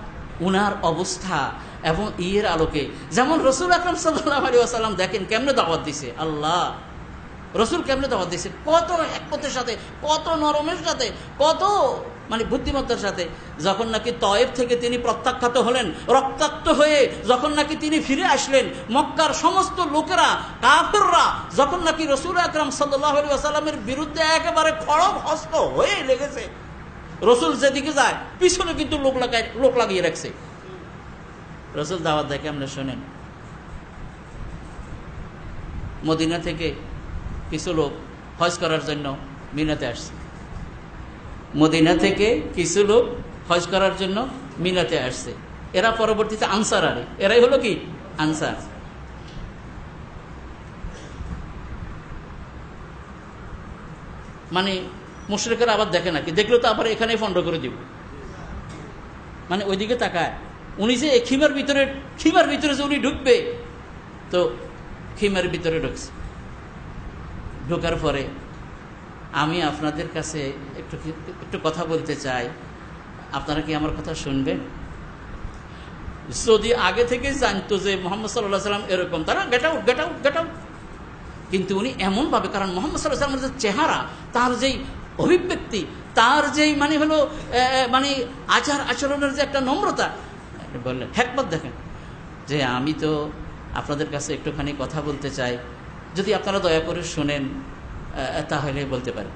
B: উনার অবস্থা এবং ইয়ের আলোকে, যেমন রসুল আকরাম সাল্লাল্লাহু আলাইহি ওয়াসাল্লাম দেখেন কেমনে দাওয়াত দিছে। আল্লাহ রসুল কেমনে দাওয়াত দিছে, কত হিকমতের সাথে, কত নরমের সাথে, কত মানে বুদ্ধিমত্তার সাথে। যখন নাকি তয়েব থেকে তিনি প্রত্যাখ্যাত হলেন, রক্তাক্ত হয়ে যখন নাকি তিনি ফিরে আসলেন, মক্কার সমস্ত লোকেরা, কাফেররা যখন নাকি রসুল আকরাম সাল্লাল্লাহু আলাইহি ওয়াসাল্লামের বিরুদ্ধে একেবারে খড়গ হস্ত হয়ে লেগেছে, রসুল যেদিকে যায় পিছনে কিন্তু লোক লাগিয়ে রাখছে। রসুল দাওয়াত দেয় কেমনে শোনেন। মদিনা থেকে কিছু লোক হজ করার জন্য মিনাতে আসছে। মদিনা থেকে কিছু লোক হজ করার জন্য মিনাতে আসছে। এরা পরবর্তীতে আনসার, এরাই হলো কি আনসার। মানে মুশরিকরা আবার দেখে নাকি, দেখলেও তো আবার এখানে ফন্ড করে দিব, মানে ওইদিকে তাকায়। উনি যে খিমার ভিতরে যে উনি ঢুকবে, তো খিমার ভিতরে ঢুকছে। ঢোকার পরে আমি আপনাদের কাছে একটু কথা বলতে চাই, আপনারা কি আমার কথা শুনবেন? যদি আগে থেকে জানতো যে মুহাম্মদ সাল্লাল্লাহু আলাইহি ওয়াসাল্লাম এরকম, তারা গেট আউট। কিন্তু উনি এমন ভাবে, কারণ মুহাম্মদ সাল্লাল্লাহু আলাইহি ওয়াসাল্লামের যে চেহারা, তার যেই অভিব্যক্তি, তার যেই মানে হলো মানে আচার আচরণের যে একটা নম্রতা, বললেন হিকমত দেখেন যে আমি তো আপনাদের কাছে একটুখানি কথা বলতে চাই, যদি আপনারা দয়া করে শুনেন তাহলে বলতে পারেন।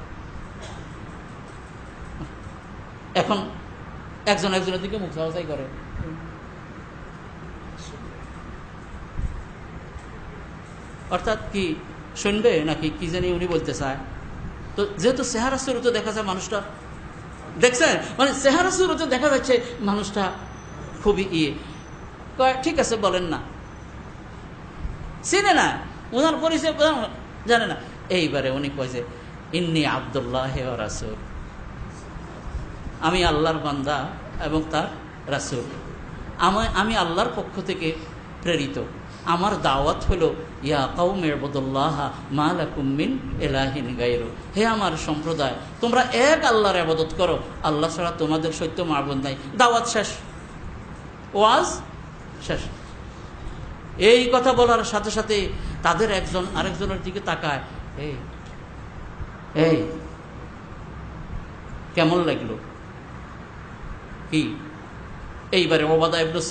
B: এখন একজনের দিকে মুখ সাহায্য করে, অর্থাৎ কি শুনবে নাকি কি জানি উনি বলতে চায়। তো যেহেতু চেহারা সুরতে দেখা যায় মানুষটা, দেখছেন মানে চেহারা সুরতে দেখা যাচ্ছে মানুষটা খুবই ঠিক আছে বলেন না, চিনে না, ওনার পরিচয় জানে না। এইবারে উনি কয় যে ইন্নী আব্দুল্লাহ ওয়া রাসূল, আমি আল্লাহর বান্দা এবং তার রাসূল, আমি আল্লাহর পক্ষ থেকে প্রেরিত। আমার দাওয়াত হলো ইয়া কওমি ইবুদুল্লাহ মা লাকুম মিন ইলাহিন গায়রু, হে আমার সম্প্রদায়, তোমরা এক আল্লাহর ইবাদত করো, আল্লাহ ছাড়া তোমাদের সত্য মাবুদ নাই। দাওয়াত শেষ, ওয়াজ শেষ। এই কথা বলার সাথে সাথে তাদের একজন আরেকজনের দিকে তাকায়, এই কেমন লাগলো, কি এইবারে ওবাদা ইবনে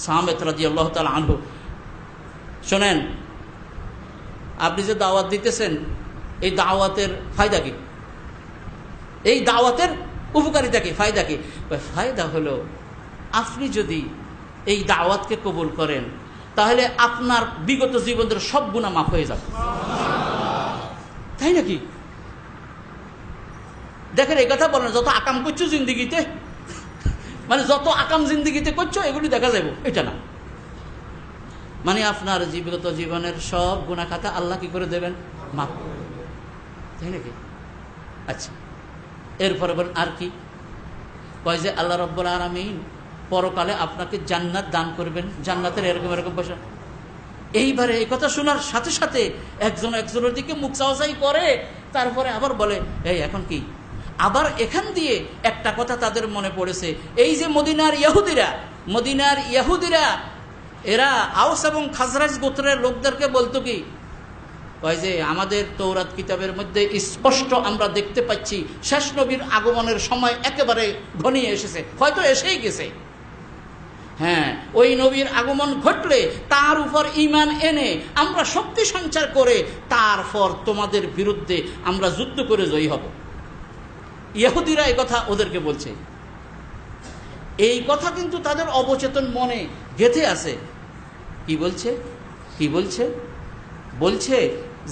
B: সামিত রাদিয়াল্লাহু তাআলা আনহু, শোনেন, আপনি যে দাওয়াত দিতেছেন এই দাওয়াতের ফায়দা কি, এই দাওয়াতের উপকারিতা কি, ফায়দা কি? ফায়দা হলো আপনি যদি এই দাওয়াতকে কবুল করেন তাহলে আপনার বিগত জীবনের সব গুনাহ মাফ হয়ে যাবে। তাই নাকি? দেখেন, এই কথা বলেন, যত আকাম করছো জিন্দিগিতে, মানে যত আকাম জিন্দিগিতে করছো এগুলি দেখা যাবে, এটা না, মানে আপনার বিগত জীবনের সব গুনাহ খাতা আল্লাহ কি করে দেবেন? মাফ। তাই নাকি? আচ্ছা, এরপরে বলেন আর কি? কয় যে আল্লাহ রাব্বুল আলামিন পরকালে আপনাকে জান্নাত দান করবেন, জান্নাতের এরকম এরকম পয়সা। এইবারে এই কথা শোনার সাথে সাথে একজনের দিকে মুখ চাওয়াচাই করে, তারপরে আবার বলে এই এখন কি? আবার এখান দিয়ে একটা কথা তাদের মনে পড়েছে, এই যে মদিনার ইহুদিরা এরা আউস এবং খাজরাজ গোত্রের লোকদেরকে বলতো কি, ওই যে আমাদের তৌরাত কিতাবের মধ্যে স্পষ্ট আমরা দেখতে পাচ্ছি শেষ নবীর আগমনের সময় একেবারে ঘনিয়ে এসেছে, হয়তো এসেই গেছে। হ্যাঁ, ওই নবীর আগমন ঘটলে তার উপর ঈমান এনে আমরা শক্তি সঞ্চার করে তারপর তোমাদের বিরুদ্ধে আমরা যুদ্ধ করে জয়ী হব। ইহুদিরা এই কথা ওদেরকে বলছে। এই কথা কিন্তু তাদের অবচেতন মনে গেঁথে আছে। কি বলছে? বলছে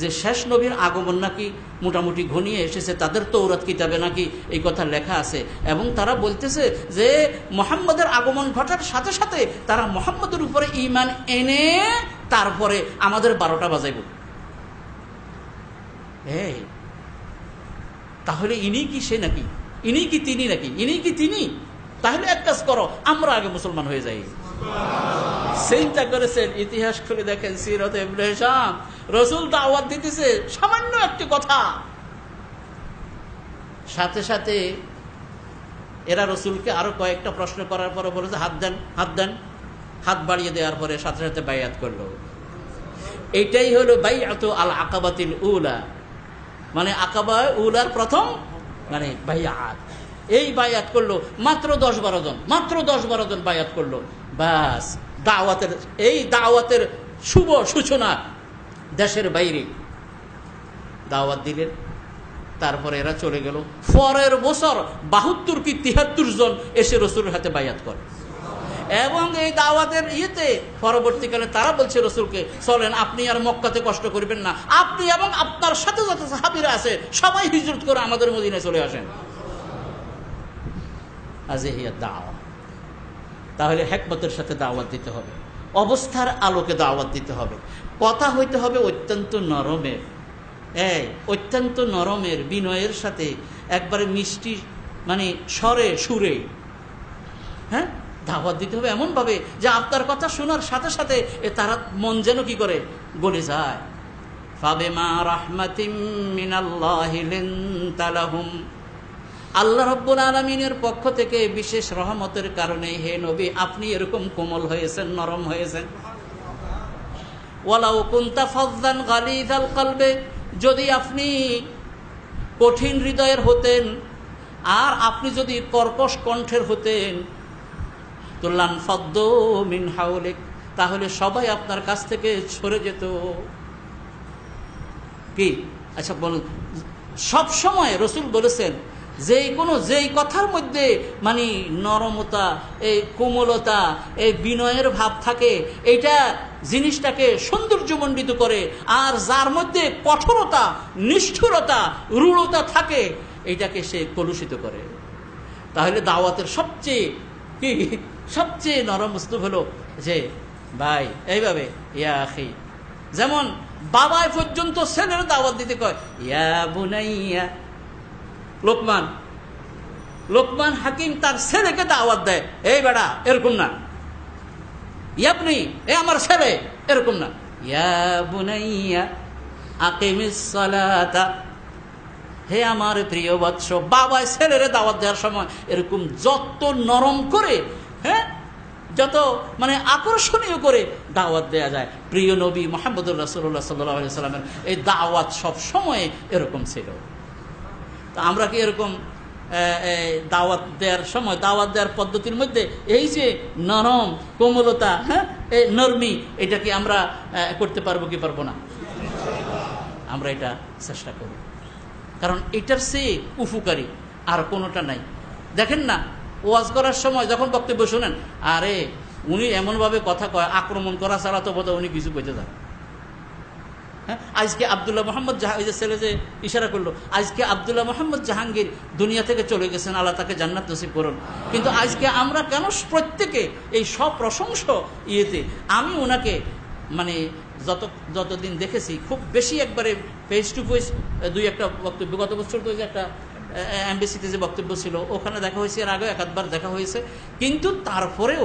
B: যে শেষ নবীর আগমন নাকি মোটামুটি ঘনিয়ে এসেছে, তাদের তৌরাত কিতাবে নাকি এই কথা লেখা আছে, এবং তারা বলতেছে যে মুহাম্মদের আগমন ঘটার সাথে সাথে তারা মুহাম্মদের উপরে ঈমান এনে তারপরে আমাদের 12টা বাজাইব। এই তাহলে ইনি কি সে নাকি? ইনি কি তিনি? তাহলে এক কাজ করো, আমরা আগে মুসলমান হয়ে যাই। চিন্তা করেছেন, ইতিহাস খুলে দেখেন, সিরাত ইবনে হিশাম, রাসূল দাওয়াত দিতেছে সামান্য একটি কথা, সাথে সাথে এরা রাসূলকে আরো কয়েকটা প্রশ্ন করার পরে বলে যে হাত দেন, হাত বাড়িয়ে দেওয়ার পরে সাথে সাথে বায়াত করলো। এটাই হলো বাইআতু আল আকাবাতিল উলা, মানে আকাবা উলার প্রথম মানে বাইআত। এই বায়াত করলো মাত্র 10-12 জন বায়াত করলো, বাস দাওয়াতের শুভ সূচনা দেশের বাইরে দাওয়াত দিলেন। তারপরে এরা চলে গেল। পরের বছর 72 কি 73 জন এসে রাসূলের হাতে বায়াত করে, এবং এই দাওয়াতের পরবর্তীকালে তারা বলছে রাসূলকে, চলেন আপনি আর মক্কাতে কষ্ট করবেন না, আপনি এবং আপনার সাথে যত সাহাবীরা আছে সবাই হিজরত করে আমাদের মদিনায় চলে আসেন। তাহলে হিকমতের সাথে দাওয়াত দিতে হবে, অবস্থার আলোকে দাওয়াত দিতে হবে, কথা হইতে হবে অত্যন্ত নরমের বিনয়ের সাথে, একবারে মিষ্টি মানে সুরে হ্যাঁ দাওয়াত দিতে হবে, এমন ভাবে যে আপনার কথা শোনার সাথে সাথে তারা মন যেন কি করে গলে যায়। ফাবিমা রাহমাতিম মিনাল্লাহি লিনতা লাহুম, আল্লাহ রাব্বুল আলামিনের পক্ষ থেকে বিশেষ রহমতের কারণে হে নবী আপনি এরকম কোমল হয়েছেন, নরম হয়েছেন। ওয়ালাউ কুনতা ফাযযান গালিযাল কলবে, যদি আপনি কঠিন হৃদয়ের হতেন আর আপনি যদি কর্কশ কণ্ঠের হতেন, তো লানফাদ্দু মিন হাওলিক, তাহলে সবাই আপনার কাছ থেকে সরে যেত। কি আচ্ছা বলুন, সব সময় রাসূল বলেছেন যেই কথার মধ্যে মানে নরমতা, এই কোমলতা, এই বিনয়ের ভাব থাকে, এটা জিনিসটাকে সৌন্দর্যমণ্ডিত করে, আর যার মধ্যে কঠোরতা, নিষ্ঠুরতা, রূঢ়তা থাকে এটাকে সে কলুষিত করে। তাহলে দাওয়াতের সবচেয়ে নরম উসলুব হলো যে ভাই এইভাবে, ইয়া আখি, যেমন বাবাই পর্যন্ত ছেলের দাওয়াত দিতে কয়, ইয়া বুনাইয়া। লোকমান হাকিম তার ছেলেকে দাওয়াত দেয়, এই বেটা এরকম না, ইয়াবনি এ আমার ছেলে এরকম না, ইয়া বুনাইয়া আকিমিস সালাতা, হে আমার প্রিয় বৎস। বাবা ছেলের দাওয়াত দেওয়ার সময় এরকম যত নরম করে, হ্যাঁ যত মানে আকর্ষণীয় করে দাওয়াত দেয়া যায়। প্রিয় নবী মুহাম্মদুর রাসূলুল্লাহ সাল্লাল্লাহু আলাইহি সাল্লামের এই দাওয়াত সব সময় এরকম ছিল। তা আমরা কি এরকম দাওয়াত দেওয়ার সময়, দাওয়াত দেওয়ার পদ্ধতির মধ্যে এই যে নরম কোমলতা, হ্যাঁ, এই নরমি, এটাকে আমরা করতে পারবো কি পারবো না? আমরা এটা চেষ্টা করব, কারণ এটার চেয়ে উপকারী আর কোনোটা নাই। দেখেন না, ওয়াজ করার সময় যখন বক্তব্য শোনেন, আরে উনি এমনভাবে কথা কয়, আক্রমণ করা ছাড়া তো বোধহয় উনি কিছু পেতে যান। হ্যাঁ, আজকে আব্দুল্লাহ মোহাম্মদ যে ছেলে যে ইশারা করলো, আজকে আব্দুল্লাহ মোহাম্মদ জাহাঙ্গীর দুনিয়া থেকে চলে গেছেন, আল্লাহ তাকে জান্নাত নসিব করুন। কিন্তু আজকে আমরা কেন প্রত্যেকে এই সব প্রশংসা ইয়েতে, আমি ওনাকে মানে যতদিন দেখেছি খুব বেশি একবারে ফেস টু ফেস দুই একটা বক্তব্য, গত বছর তো একটা এমবিসিতে যে বক্তব্য ছিল ওখানে দেখা হয়েছে, এর আগেও একবার দেখা হয়েছে, কিন্তু তারপরেও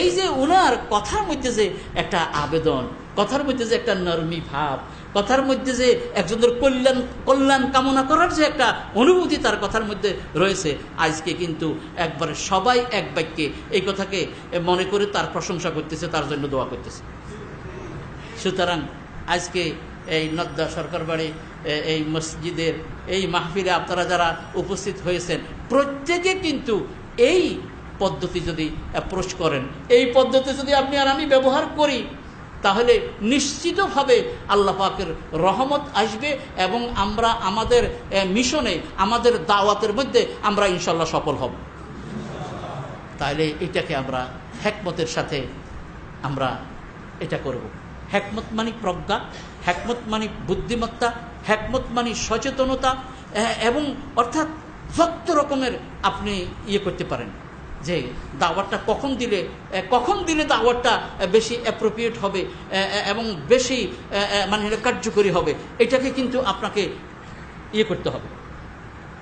B: এই যে ওনার কথার মধ্যে যে একটা আবেদন, কথার মধ্যে যে একটা নরমি ভাব, কথার মধ্যে যে একজনের কল্যাণ কামনা করার যে একটা অনুভূতি তার কথার মধ্যে রয়েছে, আজকে কিন্তু একবারে সবাই এক বাক্যে এই কথাকে মনে করে তার প্রশংসা করতেছে, তার জন্য দোয়া করতেছে। সুতরাং আজকে এই নদ্দা সরকার বাড়ি এই মসজিদের এই মাহফিলে আপনারা যারা উপস্থিত হয়েছেন, প্রত্যেকে কিন্তু এই পদ্ধতি যদি অ্যাপ্রোচ করেন, এই পদ্ধতি যদি আপনি আর আমি ব্যবহার করি, তাহলে নিশ্চিতভাবে আল্লাহ পাকের রহমত আসবে এবং আমরা আমাদের মিশনে, আমাদের দাওয়াতের মধ্যে আমরা ইনশাল্লাহ সফল হব। তাহলে এটাকে আমরা হিকমতের সাথে আমরা এটা করব। হিকমত মানে প্রজ্ঞা, হিকমত মানে বুদ্ধিমত্তা, হিকমত মানে সচেতনতা, এবং অর্থাৎ যত রকমের আপনি করতে পারেন যে দাওয়াতটা কখন দিলে দাওয়াতটা বেশি অ্যাপ্রোপ্রিয়েট হবে এবং বেশি মানে কার্যকরী হবে, এটাকে কিন্তু আপনাকে করতে হবে।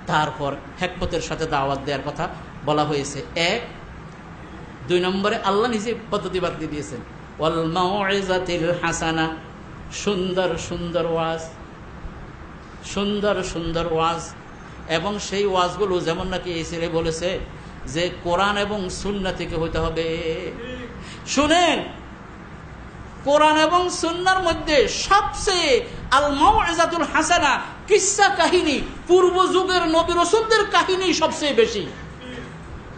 B: তারপর হিকমতের সাথে দাওয়াত দেওয়ার কথা বলা হয়েছে। 1, 2 নম্বরে আল্লাহ নিজে পদ্ধতি বাদ দিয়ে দিয়েছেন, ওয়াল মাউইজাতিল হাসানা, সুন্দর সুন্দর ওয়াজ, সুন্দর সুন্দর ওয়াজ। এবং সেই ওয়াজগুলো যেমন নাকি এই ছেলে বলেছে যে কোরআন এবং সুন্নাহ থেকে হইতে হবে। শুনেন, কোরআন এবং সুন্নাহর মধ্যে সবচেয়ে আল মাউইজাতুল হাসানা, কিসসা কাহিনী, পূর্ব যুগের নবী রাসূলদের কাহিনী সবচেয়ে বেশি।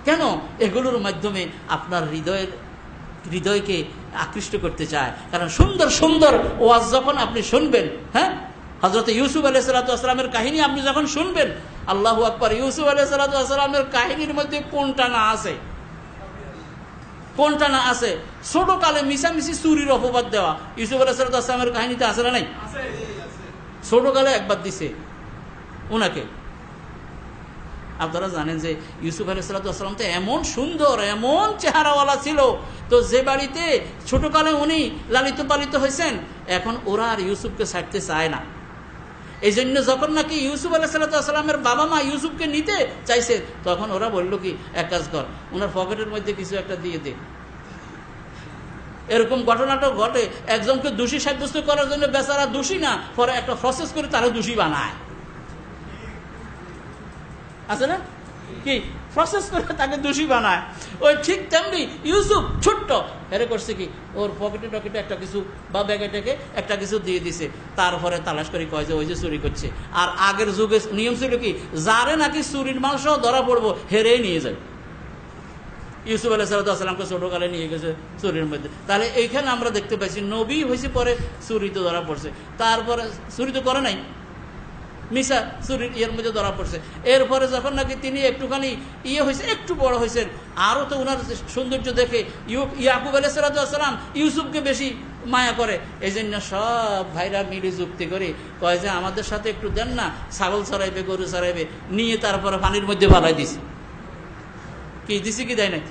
B: কেন? এগুলোর মাধ্যমে আপনার হৃদয়কে আকৃষ্ট করতে চায়। কারণ সুন্দর সুন্দর ওয়াজ যখন আপনি শুনবেন, হ্যাঁ, হযরত ইউসুফ আলাইহিস সালাতু ওয়াস সালামের কাহিনী আপনি যখন শুনবেন, আল্লাহু আকবার, ইউসুফ আলাইহিস সালাতু ওয়াস সালামের কাহিনীর মধ্যে কোনটা না আছে, কোনটা না আছে? ছোটকালে মিশামিশি চুরির অপবাদ দেওয়া ইউসুফ আলাইহিস সালাতু ওয়াস সালামের কাহিনীতে আছে না নাই? ছোটকালে একবার দিছে উনাকে। আপনারা জানেন যে ইউসুফ আলাইহিস সালাতু ওয়াস সালাম তো এমন সুন্দর, এমন চেহারাওয়ালা ছিল, তো যে বাড়িতে ছোটকালে উনি লালিত পালিত হয়েছেন, এখন ওরা আর ইউসুফকে ছাড়তে চায় না। এই জন্য যখন নাকি ইউসুফ আলাইহিস সালাতু ওয়াস সালামের বাবা মা ইউসুফকে নিতে চাইছে, তখন ওরা বলল কি, এক কাজ কর, ওনার পকেটের মধ্যে কিছু একটা দিয়ে দে। এরকম ঘটনাটা ঘটে। একজনকে দোষী সাব্যস্ত করার জন্য বেচারা দোষী না, পরে একটা প্রসেস করে তারা দোষী বানায়, আছে না? কি প্রসেস করে তাকে দোষী বানায়। ওই ঠিক তেমনি ইউসুফ ছোট্ট হেরে করছে কি, ওর পকেটে টকেটে একটা কিছু বা ব্যাগে ট্যাগে একটা কিছু দিয়ে দিছে, তারপরে তালাশ করে কয় যে ওই যে চুরি করছে। আর আগের যুগে নিয়ম ছিল কি, যারে নাকি চুরির মাল সহ ধরা পড়বো হেরেই নিয়ে যাবে। ইউসুফ আলাইহিস সালাতু ওয়াস সালামকে ছোটকালে নিয়ে গেছে চুরির মধ্যে। তাহলে এইখানে আমরা দেখতে পাইছি নবী হয়েছে, পরে চুরি তো ধরা পড়ছে, তারপরে চুরি তো করে নাই, মিশা চুরির ইয়ের মধ্যে ধরা পড়ছে। এরপরে যখন নাকি তিনি একটুখানি হয়েছে, একটু বড় হয়েছেন, আরো তো ওনার সৌন্দর্য দেখে ইয়াকুব আলাইহিস সালাতু ওয়াস সালাম ইউসুফকে বেশি মায়া করে। এই জন্য সব ভাইরা মিলে যুক্তি করে কয় যে আমাদের সাথে একটু দেন না, ছাগল চড়াইবে, গরু চড়াইবে, নিয়ে তারপরে পানির মধ্যে ফালাই দিছে। কি দিছে কি দেয় নাই?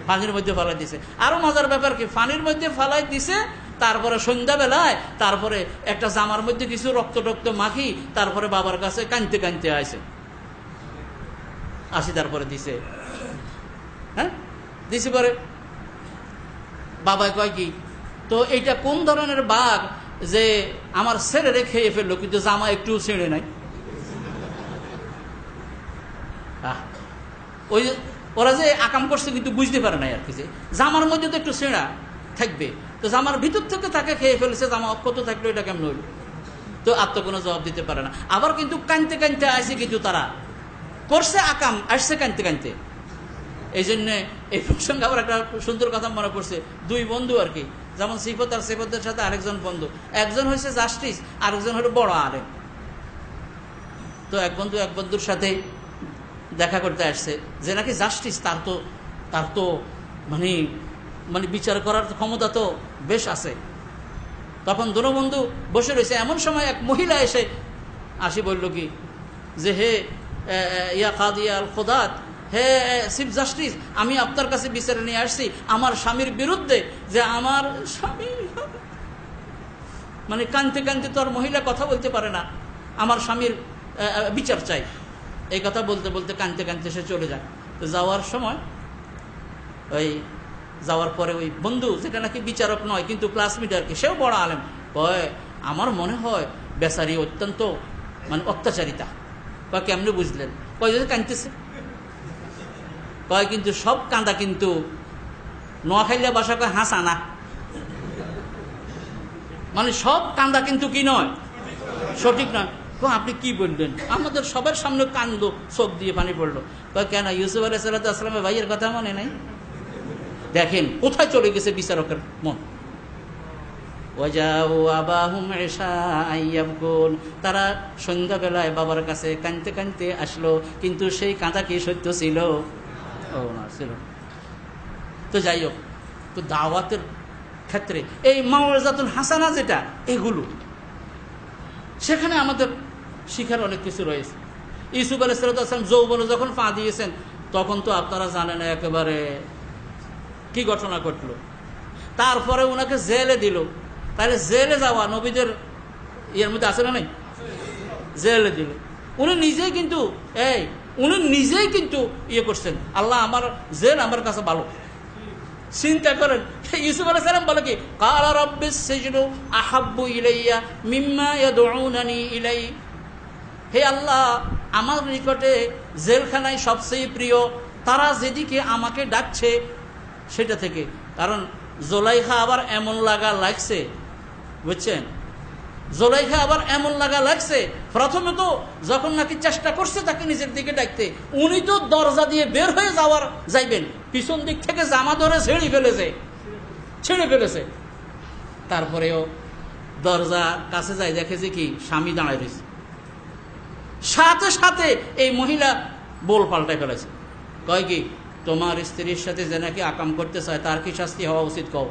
B: পানির মধ্যে ফালাই দিছে। আরো মজার ব্যাপার কি, পানির মধ্যে ফালাই দিছে, তারপরে সন্ধ্যাবেলায় তারপরে একটা জামার মধ্যে কিছু রক্ত টক্ত মাখি, তারপরে বাবার কাছে কাঁদতে কাঁদতে আসি, তারপরে দিছে। হ্যাঁ, দিছে পরে বাবা কয় কি, তো এইটা কোন ধরনের বাঘ যে আমার ছেড়ে খেয়ে ফেললো, কিন্তু জামা একটু ছেড়ে নাই। ওই ওরা যে আকাম করছে কিন্তু বুঝতে পারে নাই আর কি, যে জামার মধ্যে তো একটু ছেঁড়া থাকবে, তো জামার ভিতর থেকে তাকে খেয়ে ফেলেছে, জামা অক্ষত থাকলো, এটা কেমন হইল? তো আর তো কোনো জবাব দিতে পারে না। আবার কিন্তু কানতে কানতে আসে কিন্তু তারা, করছে আকাম, আসছে কানতে কানতে। এই জন্যে এই প্রসঙ্গে আবার একটা সুন্দর কথা মনে পড়ছে, দুই বন্ধু আর কি, যেমন সিফত আর সিফতের সাথে আরেকজন বন্ধু, একজন হয়েছে জাস্টিস, আরেকজন হলো বড় আলেম। তো এক বন্ধু এক বন্ধুর সাথে দেখা করতে আসছে, যে নাকি জাস্টিস, তার তো মানে মানে বিচার করার ক্ষমতা তো বেশ আছে। তখন দুনো বন্ধু বসে রয়েছে, এমন সময় এক মহিলা এসে আসি বলল কি যে, হে ইয়া কাদিয়া আল খুদাত, হে চিফ জাস্টিস, আমি আপনার কাছে বিচারে নিয়ে আসছি আমার স্বামীর বিরুদ্ধে, যে আমার স্বামী মানে কানতে কানতে তো আর মহিলা কথা বলতে পারে না, আমার স্বামীর বিচার চাই। এই কথা বলতে বলতে কানতে কানতে সে চলে যায়। তো যাওয়ার সময় যাওয়ার পরে ওই বন্ধু, যেটা নাকি বিচারক নয় কিন্তু ক্লাসমেট আর কি, সেও বড় আলেম, কয় আমার মনে হয় বেচারি অত্যন্ত মানে অত্যাচারিতা। কয় কেমনে বুঝলেন? কয় যদি কাঁদতেছে। কয় কিন্তু সব কাঁদা কিন্তু নোয়াখাইলা ভাষা কয় হাসানা, মানে সব কান্দা কিন্তু কি নয়, সঠিক নয়। আপনি কি বললেন? আমাদের সবার সামনে কান্দো, চোখ দিয়ে পানি পড়লো। কেন? ইউসুফ আলাইহিস সালামের ভাইয়ের কথা মনে নাই? দেখেন কোথায় চলে গেছে বিচারকের মন। তারা সন্ধ্যাবেলায় বাবার কাছে কাঁদতে কাঁদতে আসলো, কিন্তু সেই কাঁদা কি সত্য ছিল? ও না, ছিল। তো যাই হোক, তো দাওয়াতের ক্ষেত্রে এই মাওয়াজাতুল হাসানা যেটা, এগুলো সেখানে আমাদের শিখার অনেক কিছু রয়েছে। ইউসুফ আলাইহিস সালাম যৌবনে যখন পা দিয়েছেন, তখন তো আপনারা জানেন একেবারে কি ঘটনা ঘটলো। তারপরে ওনাকে জেলে দিল। তাহলে জেলে যাওয়া নবীদের ইয়ের মধ্যে আছে না নাই? জেলে দিল। উনি নিজেই কিন্তু ইয়ে করছেন, আল্লাহ আমার জেল আমার কাছে ভালো। চিন্তা করেন, ইউসুফ আলাইহিস সালাম বলে কি, ক্বালা রাব্বিস সিজনু আহাব্বু ইলাইয়া মিম্মা ইয়াদউনানি ইলাই। হে আল্লাহ, আমার নিকটে জেলখানায় সবচেয়ে প্রিয়, তারা যেদিকে আমাকে ডাকছে সেটা থেকে। কারণ জোলাইখা আবার এমন লাগছে, বুঝছেন, জোলাইখা আবার এমন লাগছে, প্রথমে তো যখন নাকি চেষ্টা করছে তাকে নিজের দিকে ডাকতে, উনি তো দরজা দিয়ে বের হয়ে যাইবেন, পিছন দিক থেকে জামা ধরে ছেড়ে ফেলেছে। তারপরেও দরজা কাছে যায়, দেখে যে কি স্বামী দাঁড়ায় রয়েছে। সাথে সাথে এই মহিলা বোল পাল্টায় ফেলেছে, কয় কি, তোমার স্ত্রীর সাথে যে নাকি আকাম করতে চায় তার কি শাস্তি হওয়া উচিত কও?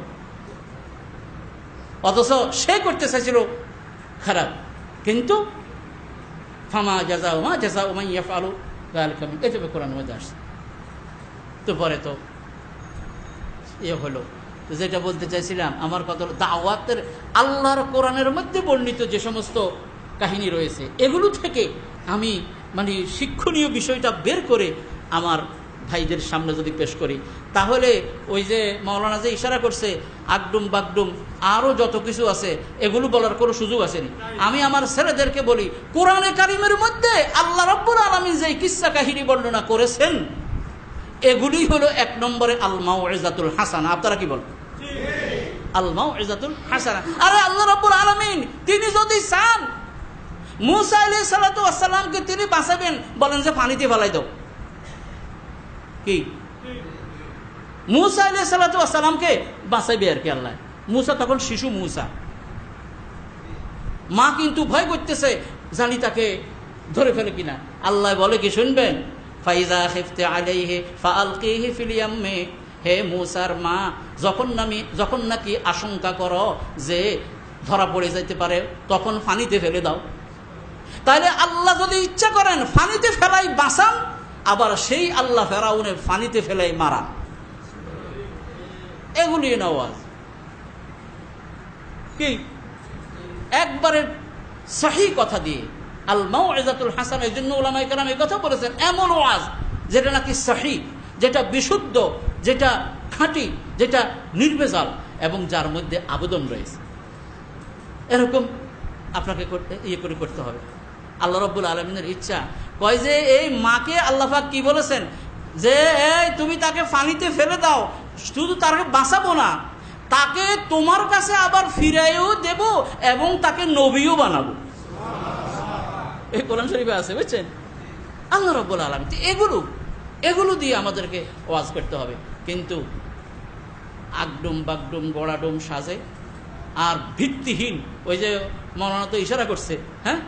B: অথচ সে করতে চাইছিল খারাপ, কিন্তু ফামা জাযাউ মা জাযাউ মান ইয়াফআলু যালিকা, এটা কোরআনের মধ্যে আসছে। তো পরে তো এ হলো। যেটা বলতে চাইছিলাম, আমার কথা হলো দাওয়াতের আল্লাহর কোরআনের মধ্যে বর্ণিত যে সমস্ত কাহিনী রয়েছে, এগুলো থেকে আমি মানে শিক্ষণীয় বিষয়টা বের করে আমার ভাইদের সামনে যদি পেশ করি, তাহলে ওই যে মাওলানা যে ইশারা করছে আগডুম বাগডুম আরও যত কিছু আছে, এগুলো বলার কোনো সুযোগ আসেনি। আমি আমার ছেলেদেরকে বলি, কোরআনে কারিমের মধ্যে আল্লাহ রাব্বুল আলামিন যে কিসসা কাহিনী বর্ণনা করেছেন, এগুলি হলো এক নম্বরে আল মাউইজাতুল হাসানা। আপনারা কি বলেন? আল মাউইজাতুল হাসানা। আরে আল্লাহ রাব্বুল আলামিন তিনি যদি চান মূসা আলাইহিস সালাতু ওয়াস সালামকে তিনি বাঁচাবেন, বলেন যে পানিতে ফেলাই দাও। কি মূসা আলাইহিস সালাতু ওয়াস সালামকে বাঁচাইবে আর কি আল্লাহ। মূসা তখন শিশু মূসা, মা কিন্তু ভয় করতেছে জানি তাকে ধরে ফেলে কিনা। আল্লাহ বলে কি শুনবেন, ফাইজা খিফতে আলাইহি ফাআলকিহি ফিল ইয়াম্মি, হে মূসার মা, যখন নাকি আশঙ্কা করো যে ধরা পড়ে যাইতে পারে, তখন পানিতে ফেলে দাও। তাহলে আল্লাহ যদি ইচ্ছা করেন পানিতে ফেলাই বাঁচান, আবার সেই আল্লাহ ফেরাউনের পানিতে ফেলাই মারান। এগুলি নওয়াজ কি একবারে সহি কথা দিয়ে আল মাউইজাতুল হাসানা। এই জন্য উলামায়ে কেরাম এই কথা বলেছেন, এমন ওয়াজ যেটা নাকি সহি, যেটা বিশুদ্ধ, যেটা খাঁটি, যেটা নির্ভেজাল এবং যার মধ্যে আবেদন রয়েছে, এরকম আপনাকে করতে হবে। আল্লাহ রাব্বুল আলামিনের ইচ্ছা, কয় যে এই মাকে আল্লাহ পাক কি বলেছেন, যে এই তুমি তাকে পানিতে ফেলে দাও, শুধু তাকে বাঁচাবো না, তাকে তোমার কাছে আবার ফিরাইও দেব এবং তাকে নবীও বানাবো। এই কোরআন শরীফে আছে, বুঝছেন? আল্লাহ রাব্বুল আলামিন। এগুলো দিয়ে আমাদেরকে ওয়াজ করতে হবে। কিন্তু আগডুম বাগডুম গোড়াডুম সাজে আর ভিত্তিহীন, ওই যে মৌলানা তো ইশারা করছে, হ্যাঁ,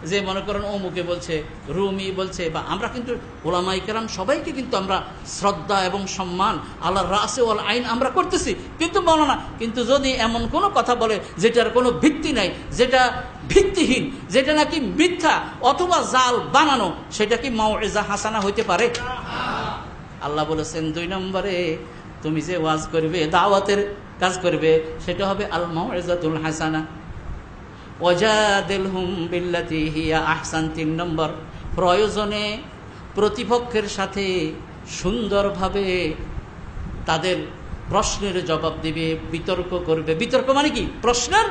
B: যে মনে করেন অমুকে বলছে, রুমি বলছে, বা আমরা কিন্তু ওলামায়ে কেরাম সবাইকে কিন্তু আমরা শ্রদ্ধা এবং সম্মান আল্লাহর রাসে ওয়াল আইন আমরা করতেছি, কিন্তু মৌলানা কিন্তু যদি এমন কোনো কথা বলে যেটার কোনো ভিত্তি নাই, যেটা ভিত্তিহীন, যেটা নাকি মিথ্যা অথবা জাল বানানো, সেটা কি মাউইজা হাসানা হইতে পারে? আল্লাহ বলেছেন 2 নম্বরে তুমি যে ওয়াজ করবে, দাওয়াতের কাজ করবে, সেটা হবে আল মাউইজাতুল হাসানা। ওয়াজাদিলহুম বিল্লাতি হিয়া আহসান। 3 নম্বর, প্রয়োজনে প্রতিপক্ষের সাথে সুন্দরভাবে তাদের প্রশ্নের জবাব দেবে, বিতর্ক করবে। বিতর্ক মানে কি? প্রশ্নের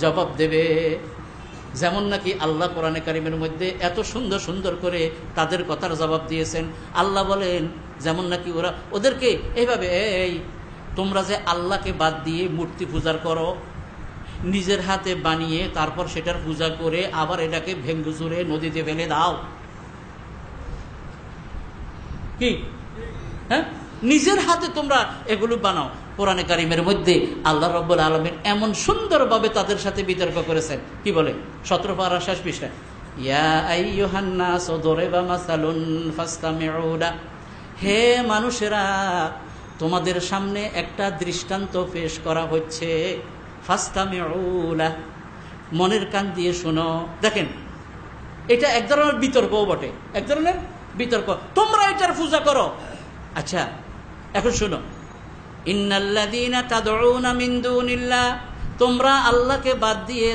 B: জবাব দেবে। যেমন নাকি আল্লাহ কোরআনে কারিমের মধ্যে এত সুন্দর সুন্দর করে তাদের কথার জবাব দিয়েছেন। আল্লাহ বলেন যেমন নাকি ওদেরকে এইভাবে, এই তোমরা যে আল্লাহকে বাদ দিয়ে মূর্তি পূজা করো, নিজের হাতে বানিয়ে তারপর সেটার পূজা করে আবার এটাকে ভেঙ্গে চুরে নদীতে ফেলে দাও, কি? হ্যাঁ, নিজের হাতে তোমরা এগুলো বানাও। কোরআনে কারিমের মধ্যে আল্লাহ রাব্বুল আলামিন এমন সুন্দরভাবে তাদের সাথে বিতর্ক করেছেন। কি বলে? 17 পারা শেষ পৃষ্ঠায়, ইয়া আইয়ুহান নাস দুরিবা মাসালুন ফাসতামিউ লা। হে মানুষেরা, তোমাদের সামনে একটা দৃষ্টান্ত পেশ করা হচ্ছে, ফাসতামিউ লা, মনের কান দিয়ে শোনো। দেখেন, এটা এক ধরনের বিতর্কও বটে, এক ধরনের বিতর্ক। তোমরা এটার পূজা করো, আচ্ছা এখন শোনো, ইন্নাল্লাযীনা তাদউনা মিন দুনিল্লাহ, তোমরা আল্লাহকে বাদ দিয়ে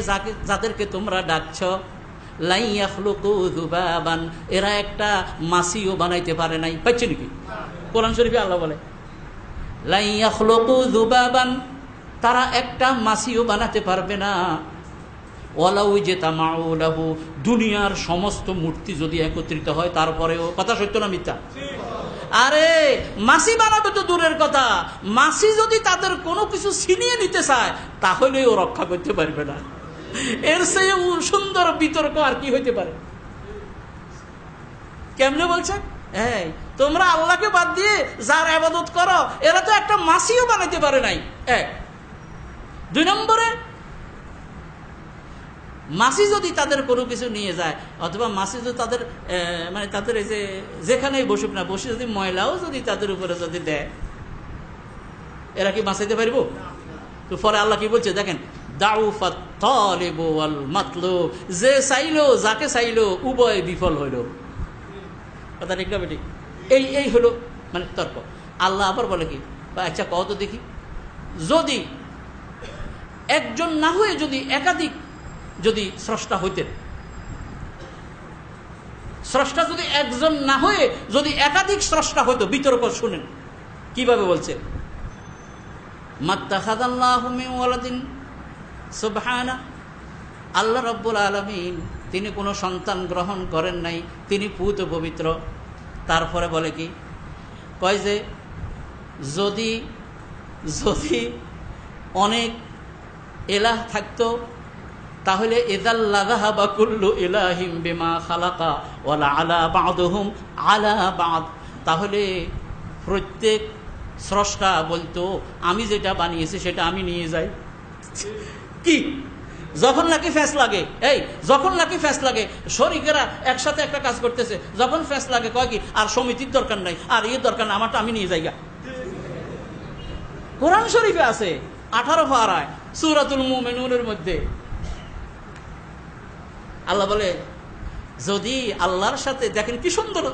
B: যাদেরকে তোমরা ডাকছো, লা ইয়াখলুকু যুবাবান, এরা একটা মাছিও বানাইতে পারে নাই। পাইছে নাকি? কোরআন শরীফে আল্লাহ বলে লা ইয়াখলুকু যুবাবান, তারা একটা মাছিও বানাতে পারবে না। ওয়ালাউ ইজতামাউ লাহু, দুনিয়ার সমস্ত মূর্তি যদি একত্রিত হয় তারপরেও, কথা সত্য না মিথ্যা? আরে মাছি বানাবে তো দূরের কথা, মাছি যদি তাদের কোনো কিছু ছিনিয়ে নিতে চায় তাহলেও রক্ষা করতে পারবে না। এর চেয়ে সুন্দর বিতর্ক আর কি হইতে পারে? কেমনে বলছেন? হ্যাঁ, তোমরা আল্লাহকে বাদ দিয়ে যার ইবাদত করো, এরা তো একটা মাছিও বানাইতে পারে নাই। 2 নম্বরে, মাছি যদি তাদের কোনো কিছু নিয়ে যায়, অথবা মাছি যদি তাদের মানে তাদের এই যে যেখানেই বসুক না, বসে যদি ময়লাও যদি তাদের উপরে যদি দেয়, এরা কি বাঁচাইতে পারবো? তো পরে আল্লাহ কি বলছে দেখেন, দাউফাত তালিবু ওয়াল মাতলুব, যে চাইলো, যাকে চাইলো উভয় বিফল হইল। কথা ঠিক না বেটি? এই হলো মানে তর্ক। আল্লাহ আবার বলে কি, আচ্ছা কত দেখি, যদি একজন না হয়ে যদি একাধিক যদি স্রষ্টা হইতেন, স্রষ্টা যদি একজন না হয়ে যদি একাধিক স্রষ্টা হইতো, বিতর্ক শুনেন কিভাবে বলছে, মাত্তাখাযাল্লাহু মিন ওয়ালাদিন সুবহানা, আল্লাহ রাব্বুল আলামিন তিনি কোনো সন্তান গ্রহণ করেন নাই, তিনি পূত পবিত্র। তারপরে বলে কি, কয় যে যদি যদি অনেক ইলাহ থাকতো তাহলে ইযাল লাযাহাবা কুল্লু ইলাহিম বিমা খালাকা ওয়ালা আলা বা'দুহুম আলা বা'দ, তাহলে প্রত্যেক স্রষ্টা বলতো আমি যেটা বানিয়েছি সেটা আমি নিয়ে যাই। কি? যখন নাকি ফ্যাস লাগে, যখন নাকি ফ্যাস লাগে, শরীকেরা একসাথে একটা কাজ করতেছে, যখন ফ্যাস লাগে কয় কি, আর সমিতির দরকার নাই, আর এর দরকার না, আমারটা আমি নিয়ে যাই। কোরআন শরীফে আছে 18 পারায় সূরাতুল মুমিনুনের মধ্যে আল্লাহ বলে, যদি আল্লাহর সাথে, দেখেন কি সুন্দর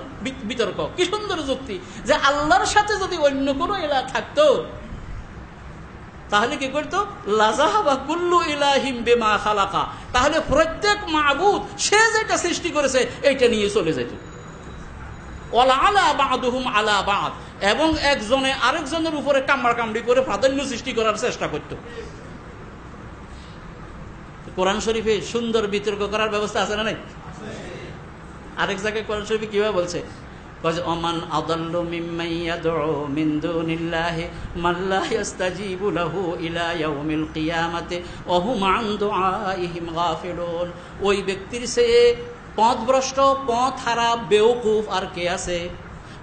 B: বিতর্ক, কি সুন্দর যুক্তি, যে আল্লাহর সাথে যদি অন্য কোনো ইলাহ থাকতো তাহলে কি করতো, লাযাহাবা কুল্লু ইলাহিম বিমা খালাকা, তাহলে প্রত্যেক মাবুদ সে যেটা সৃষ্টি করেছে এইটা নিয়ে চলে যেত। ওয়ালা আলা বা'দুহুম আলা বা'দ, এবং একজনে আরেকজনের উপরে কামড়াকামড়ি করে প্রাধান্য সৃষ্টি করার চেষ্টা করত। কোরআন শরীফে সুন্দর বিতর্ক করার ব্যবস্থা আছে না নাই? আরেক জায়গায় কোরআন শরীফে কিভাবে বলছে, ওমান আদাল্লু মিম্মান ইয়াদউ মিন দুনিল্লাহি মান লা ইস্তাজিবু লাহু ইলা ইয়াউমিল কিয়ামাতি ওয়া হুম আন দুআইহিম গাফিলুন, ওই ব্যক্তির চেয়ে পথভ্রষ্ট, পথ হারা, বেওকুফ আর কে আছে?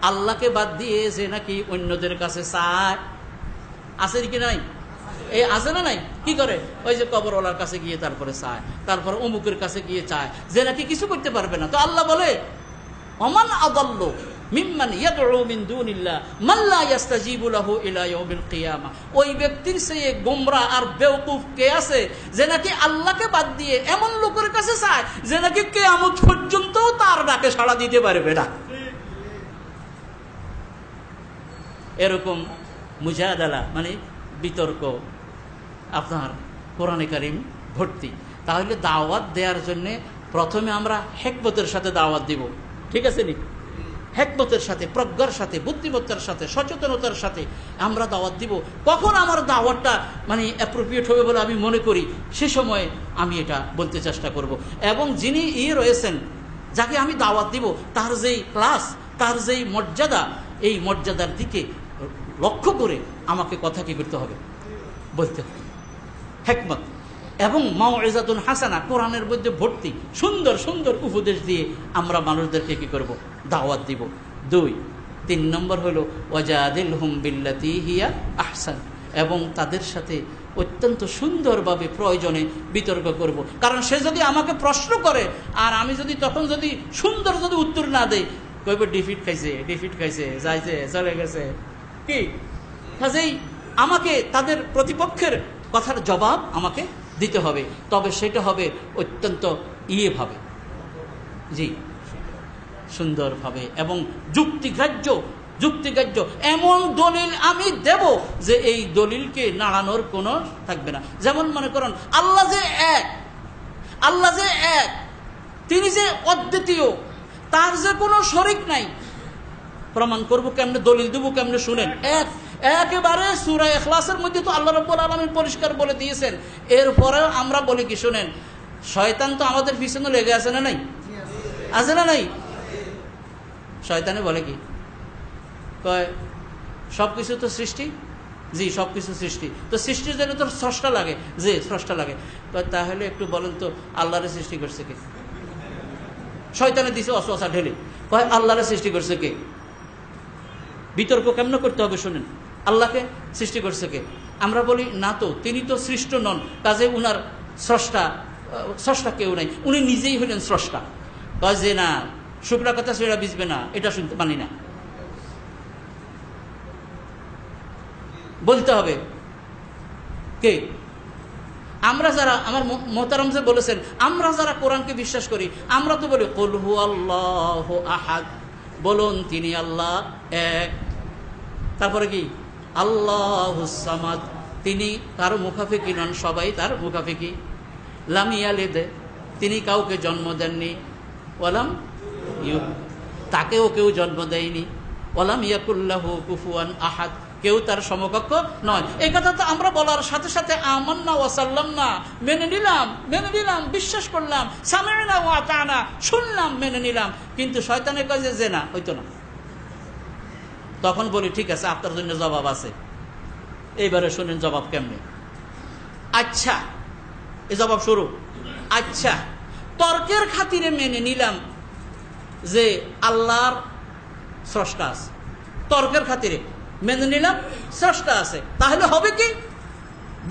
B: আল্লাহকে বাদ দিয়ে যে নাকি অন্যদের কাছে চায়, আছে কি নাই? এই আছে না নাই? কি করে? ওই যে কবরওয়ালার কাছে গিয়ে তারপরে চায়, তারপরে অমুকের কাছে গিয়ে চায়, যে নাকি কিছু করতে পারবে না। তো আল্লাহ বলে ওমান আদাল্লু মিম্মান ইয়াদউ মিন দুনিল্লাহ মান লা ইস্তাজিবু লাহু ইলা ইয়াউমিল কিয়ামা। ওই ব্যক্তির চেয়ে গোমরা আর বেওকুফ কে আছে যে নাকি আল্লাহকে বাদ দিয়ে এমন লোকের কাছে চায় যে নাকি কিয়ামত পর্যন্ত তার ডাকে সাড়া দিতে পারবে না। এরকম মুজাদালা মানে বিতর্ক আপনার কোরআনে কারিম ভর্তি। তাহলে দাওয়াত দেওয়ার জন্য প্রথমে আমরা হিকমতের সাথে দাওয়াত দিব, ঠিক আছে নি? হিকমতের সাথে, প্রজ্ঞার সাথে, বুদ্ধিমত্তার সাথে, সচেতনতার সাথে আমরা দাওয়াত দিব। কখন আমার দাওয়াতটা মানে অ্যাপ্রোপ্রিয়েট হবে বলে আমি মনে করি, সে সময়ে আমি এটা বলতে চেষ্টা করব। এবং যিনি রয়েছেন, যাকে আমি দাওয়াত দিব, তার যেই ক্লাস, তার যেই মর্যাদা, এই মর্যাদার দিকে লক্ষ্য করে আমাকে কথা কি করতে হবে? বলতে হবে। হিকমত এবং মাউইজাতুন হাসানা কোরআনের মধ্যে ভর্তি সুন্দর সুন্দর উপদেশ দিয়ে আমরা মানুষদেরকে কি করব? দাওয়াত দিব। 3 নম্বর হলো ওয়াজাদিলহুম বিল্লাতি হিয়া আহসান, এবং তাদের সাথে অত্যন্ত সুন্দরভাবে প্রয়োজনে বিতর্ক করব। কারণ সে যদি আমাকে প্রশ্ন করে আর আমি যদি তখন যদি সুন্দর যদি উত্তর না দেই, কইবে ডিফিট খাইছে যাইছে চলে গেছে কি। কাজেই আমাকে তাদের প্রতিপক্ষের কথার জবাব আমাকে দিতে হবে, তবে সেটা হবে অত্যন্ত ভাবে, জি সুন্দরভাবে এবং যুক্তিগ্রাহ্য এমন দলিল আমি দেব যে এই দলিলকে নাড়ানোর কোনো থাকবে না। যেমন মনে করুন আল্লাহ যে এক, তিনি যে অদ্বিতীয়, তার যে কোনো শরীক নাই। প্রমাণ করব কেমনে, দলিল দেব কেমনে? শুনেন, একেবারে সূরা ইখলাসের মধ্যে তো আল্লাহ রাব্বুল আলামিন পরিষ্কার বলে দিয়েছেন। এরপরেও আমরা বলি কি শুনেন, শয়তান তো আমাদের পিছনে লেগে আছে না নাই? আছে না নাই? শয়তানে বলে কি কয়, সবকিছু তো সৃষ্টি। জি সবকিছু সৃষ্টি, তো সৃষ্টির জন্য তো স্রষ্টা লাগে। যে স্রষ্টা লাগে, তাহলে একটু বলেন তো আল্লাহরে সৃষ্টি করছে কে? শয়তানে দিছে অসওয়াসা ঢেলে, কয় আল্লাহরে সৃষ্টি করছে কে? বিতর্ক কেমন করতে হবে শুনেন, আল্লাহকে সৃষ্টি করছে কে? আমরা বলি না তো, তিনি তো সৃষ্ট নন, কাজে উনার স্রষ্টা কেউ নাই, উনি নিজেই হলেন স্রষ্টা। কয় যে না, শুকনা কথা সেটা বুঝবে না, এটা শুনতে মানি না। বলতে হবে কে? আমরা যারা, আমার মোহতারাম যে বলেছেন, আমরা যারা কোরআনকে বিশ্বাস করি, আমরা তো বলি কুল হুয়াল্লাহু আহাদ, বলুন তিনি আল্লাহ এক। তারপরে কি? আল্লাহুস সামাদ, তিনি কারো মুখাফিকি নন, সবাই তার মুখাফিকি। লাম ইয়ালিদ, তিনি কাউকে জন্ম দেননি। ওয়ালাম ইউলাদ, তাকেও কেউ জন্ম দেয়নি। ওয়ালাম ইয়াকুল্লাহু কুফুয়ান আহাদ, কেউ তার সমকক্ষ নয়। এই কথা তো আমরা বলার সাথে সাথে আমান্না ওয়া সাল্লামনা, মেনে নিলাম, বিশ্বাস করলাম, সামি'না ওয়া আতা'না, শুনলাম, মেনে নিলাম। কিন্তু শয়তানের কাছে যে না, হইতো না। তখন বলি ঠিক আছে, আপনার জন্য জবাব আছে, এইবারে শুনেন জবাব কেমনে। আচ্ছা, এই জবাব শুরু। আচ্ছা, তর্কের খাতিরে মেনে নিলাম যে আল্লাহর স্রষ্টা আছে, তর্কের খাতিরে মেনে নিলাম স্রষ্টা আছে, তাহলে হবে কি?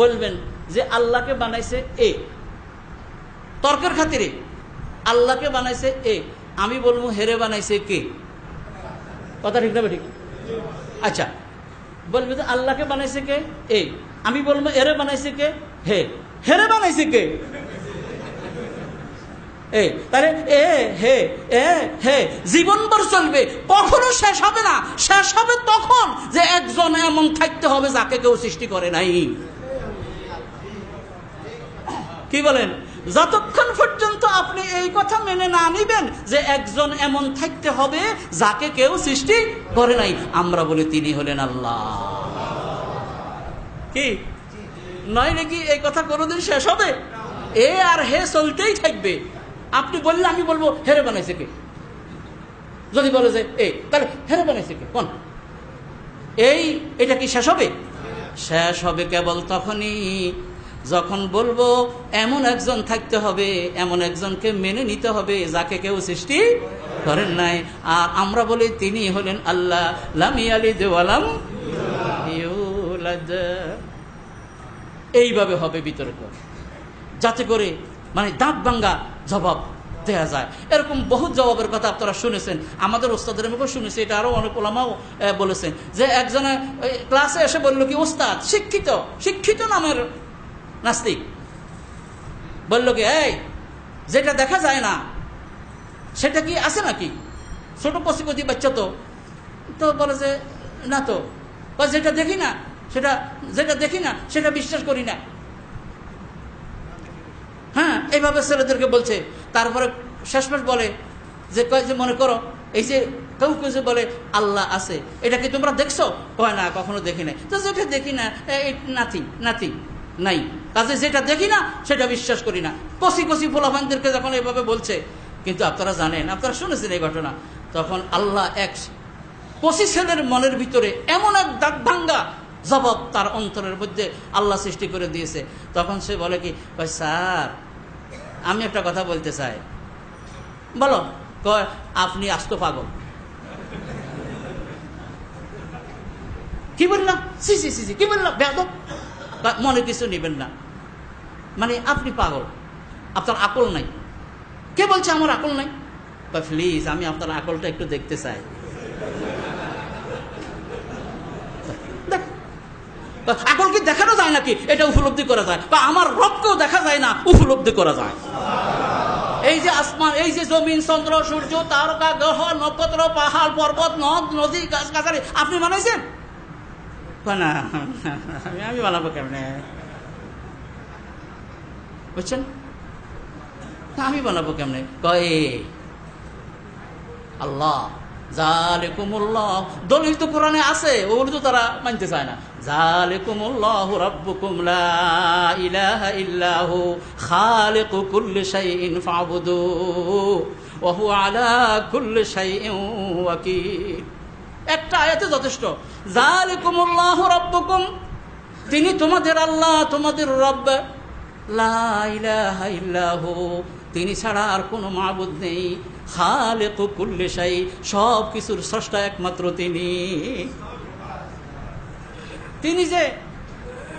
B: বলবেন যে আল্লাহকে বানাইছে এ, তর্কের খাতিরে আল্লাহকে বানাইছে এ, আমি বলবো হেরে বানাইছে কে? কথা ঠিক না ঠিক? আচ্ছা, বলবে যে আল্লাহকে বানাইছে কে? এ, আমি বলবো এরে বানাইছে কে? হে, হেরে বানাইছে কে? তাহলে হে জীবনভর চলবে, কখনো শেষ হবে না। শেষ হবে তখন যে একজন এমন থাকতে হবে যাকে কেউ সৃষ্টি করে নাই। কি বলেন? যতক্ষণ পর্যন্ত আপনি এই কথা মেনে না নিবেন যে একজন এমন থাকতে হবে যাকে কেউ সৃষ্টি করে নাই, আমরা বলি তিনি হলেন আল্লাহ। কি নয় নাকি? এই কথা কোনোদিন শেষ হবে? এ আর হে চলতেই থাকবে। আপনি বললে আমি বলবো হেরে বানাইছে কে? যদি বলে যে তাহলে হেরে বানাইছে কে? কোন? এটা কি শেষ হবে? শেষ হবে কেবল তখনই যখন বলবো এমন একজন থাকতে হবে, এমন একজনকে মেনে নিতে হবে যাকে কেউ সৃষ্টি করেন নাই। আর আমরা বলি তিনি হলেন আল্লাহ, লাম ইয়ালিদ ওয়া লাম ইউলাদ। এইভাবে হবে বিতর্ক, যাতে করে মানে দাঁত ভাঙ্গা জবাব দেয়া যায়। এরকম বহুত জবাবের কথা আপনারা শুনেছেন, আমাদের ওস্তাদের মুখে শুনেছি, এটা আরো অনেক ওলামাও বলেছেন যে একজনে ক্লাসে এসে বলল কি, ওস্তাদ শিক্ষিত শিক্ষিত নামের নাস্তিক বলল কি, এই যেটা দেখা যায় না সেটা কি আছে নাকি? ছোট পশিপতি বাচ্চা তো বলে যে না, তো যেটা দেখি না সেটা বিশ্বাস করি না। হ্যাঁ, এইভাবে ছেলেদেরকে বলছে। তারপরে শেষমেশ বলে যে মনে করো এই যে কেউ কেউ বলে আল্লাহ আছে, এটা কি তোমরা দেখছো? কয় না, কখনো দেখি নাই। তো যেটা দেখি না, নাথিং নাই, কাজে যেটা দেখি না সেটা বিশ্বাস করি না। কষি ফোলাফানদেরকে যখন এইভাবে বলছে, কিন্তু আপনারা জানেন, আপনারা শুনেছেন এই ঘটনা, তখন আল্লাহ এক কষি ছেলের মনের ভিতরে এমন এক দাগ ভাঙ্গা জবাব তার অন্তরের মধ্যে আল্লাহ সৃষ্টি করে দিয়েছে। তখন সে বলে কি, স্যার আমি একটা কথা বলতে চাই। বলো। কয়, আপনি আস্ত পাগল। কি বললাম? কি বললাম? বেয়াদব। মনে কিছু নেবেন না, মানে আপনি পাগল, আপনার আকল নাই। কে বলছে আমার আকল নাই? প্লিজ আমি আপনার আকলটা একটু দেখতে চাই। আকল কি দেখানো যায় নাকি? এটা উপলব্ধি করা যায়, বা আমার রবকেও দেখা যায় না, উপলব্ধি করা যায়। এই যে আসমান, এই যে জমিন, চন্দ্র, সূর্য, তারকা, গ্রহ, নক্ষত্র, পাহাড়, পর্বত, নদ, নদী, গাছগাছালি আপনি বানাইছেন না? আমি বানাবো কেমনে? বুঝছেন? আমি বানাবো কেমনে? কয়ে আল্লাহ জালিকুমুল্লাহ, দলিল তো কোরআনে আছে, ওগুলো তো তারা মানতে চায় না। জালিকুমুল্লাহু রাব্বুকুম লা ইলাহা ইল্লাহু খালিকু কুল্লি শাইইন ফা'বুদু ওয়া হুয়া আলা কুল্লি শাইইন ওয়াকিল। একটা আয়াতে যথেষ্ট। জালিকুমুল্লাহু রাব্বুকুম, তিনি তোমাদের আল্লাহ, তোমাদের রব। লা ইলাহা ইল্লাহু, তিনি ছাড়া আর কোনো মাবুদ নেই। খালিকু কুল্লি শাই, সব কিছুর স্রষ্টা একমাত্র তিনি যে।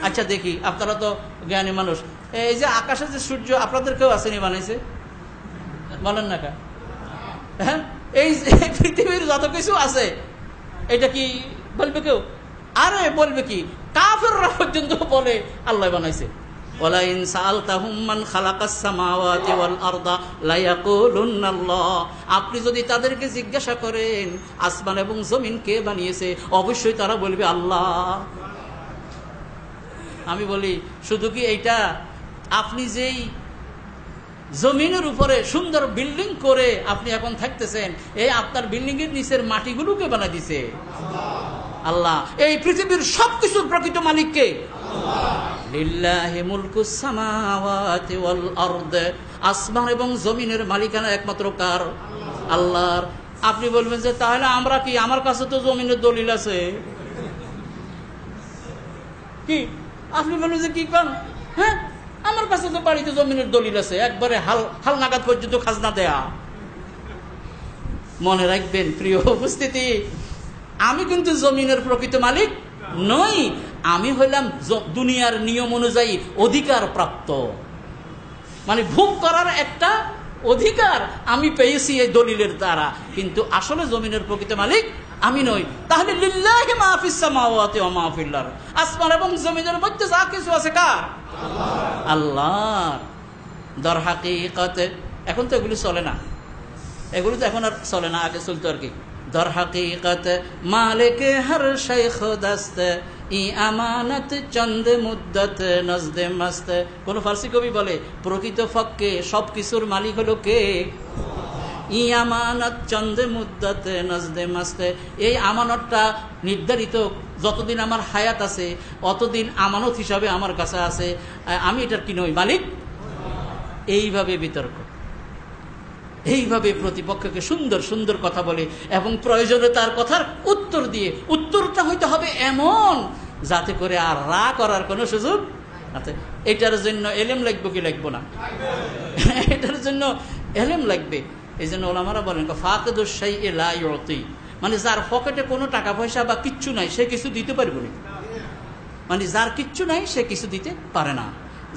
B: আচ্ছা দেখি, আপনারা তো জ্ঞানী মানুষ, এই যে আকাশে যে সূর্য আপনাদের কেউ আসেনি বানাইছে? বলেন না কা? হ্যাঁ, এই পৃথিবীর যত কিছু আছে এটা কি বলবে কেউ? আরে বলবে কি, কাফেররা পর্যন্ত বলে আল্লাহ বানাইছে। ওয়ালাইন সাআলতাহুম মান খালাকাস সামাওয়াতি ওয়াল আরদা লা ইয়াকুলুনাল্লাহ, আপনি যদি তাদেরকে জিজ্ঞাসা করেন আসমান এবং জমিন কে বানিয়েছে, অবশ্যই তারা বলবে আল্লাহ। আমি বলি, শুধু কি এইটা, আপনি যেই জমিনের উপরে সুন্দর বিল্ডিং করে আপনি এখন থাকতেছেন, এই আপনার বিল্ডিং এর নিচের মাটিগুলোকে বানাই দিছে আল্লাহ। এই পৃথিবীর সবকিছুর প্রকৃত মালিক কে? লিল্লাহি মুলকুস সামাওয়াতি ওয়াল আরদ, আসমান এবং জমিনের মালিকানা একমাত্র কার? আল্লাহর। আপনি বলবেন যে তাহলে আমরা কি, আমার কাছে তো জমিনের দলিল আছে। কি আপনি বলবেন যে কি করেন? হ্যাঁ, আমার কাছে তো বাড়িতে জমিনের দলিল আছে, একবারে হাল নাগাদ পর্যন্ত খাজনা দেয়া। মনে রাখবেন প্রিয় উপস্থিতি, আমি কিন্তু জমিনের প্রকৃত মালিক নই, আমি হইলাম দুনিয়ার নিয়ম অনুযায়ী অধিকার প্রাপ্ত, মানে ভোগ করার একটা অধিকার আমি পেয়েছি এই দলিলের দ্বারা, কিন্তু আসলে জমিনের প্রকৃত মালিক আমি নই। তাহলে লিল্লাহি মা ফিস সামাওয়াতি ওয়া মা ফিল আরদ, আসমান এবং জমিনের মধ্যে যা কিছু আছে কার? আল্লাহর। দর হাকিকতে এখন তো এগুলি চলে না, এগুলো তো এখন আর চলে না, আগে চলতো আর কি। দর হাকিকত মালিক হর শৈ খুদস্ত, ই আমানত চন্দ মুদ্দত নজদে মস্ত। কোন ফার্সি কবি বলে, প্রকৃত পক্ষে সবকিছুর মালিক হলো কে? ই আমানত চন্দ মুদ্দত নজদে মস্ত। এই আমানতটা নির্ধারিত, যতদিন আমার হায়াত আছে অতদিন আমানত হিসাবে আমার কাছে আছে, আমি এটার কি নই? মালিক। এইভাবে বিতর্ক, এইভাবে প্রতিপক্ষকে সুন্দর সুন্দর কথা বলে এবং প্রয়োজনে তার কথার উত্তর দিয়ে, উত্তরটা হইতে হবে এমন যাতে করে আর রা করার কোনো সুযোগ আচ্ছা, এটার জন্য এলেম লাগবে কি লাগবে না? এটার জন্য এলেম লাগবে। এই জন্য ওলামারা বলেন ফাকিদুশ শাইই লা ইউতি, মানে যার পকেটে কোনো টাকা পয়সা বা কিচ্ছু নাই সে কিছু দিতে পারবে না। মানে যার কিচ্ছু নাই সে কিছু দিতে পারে না,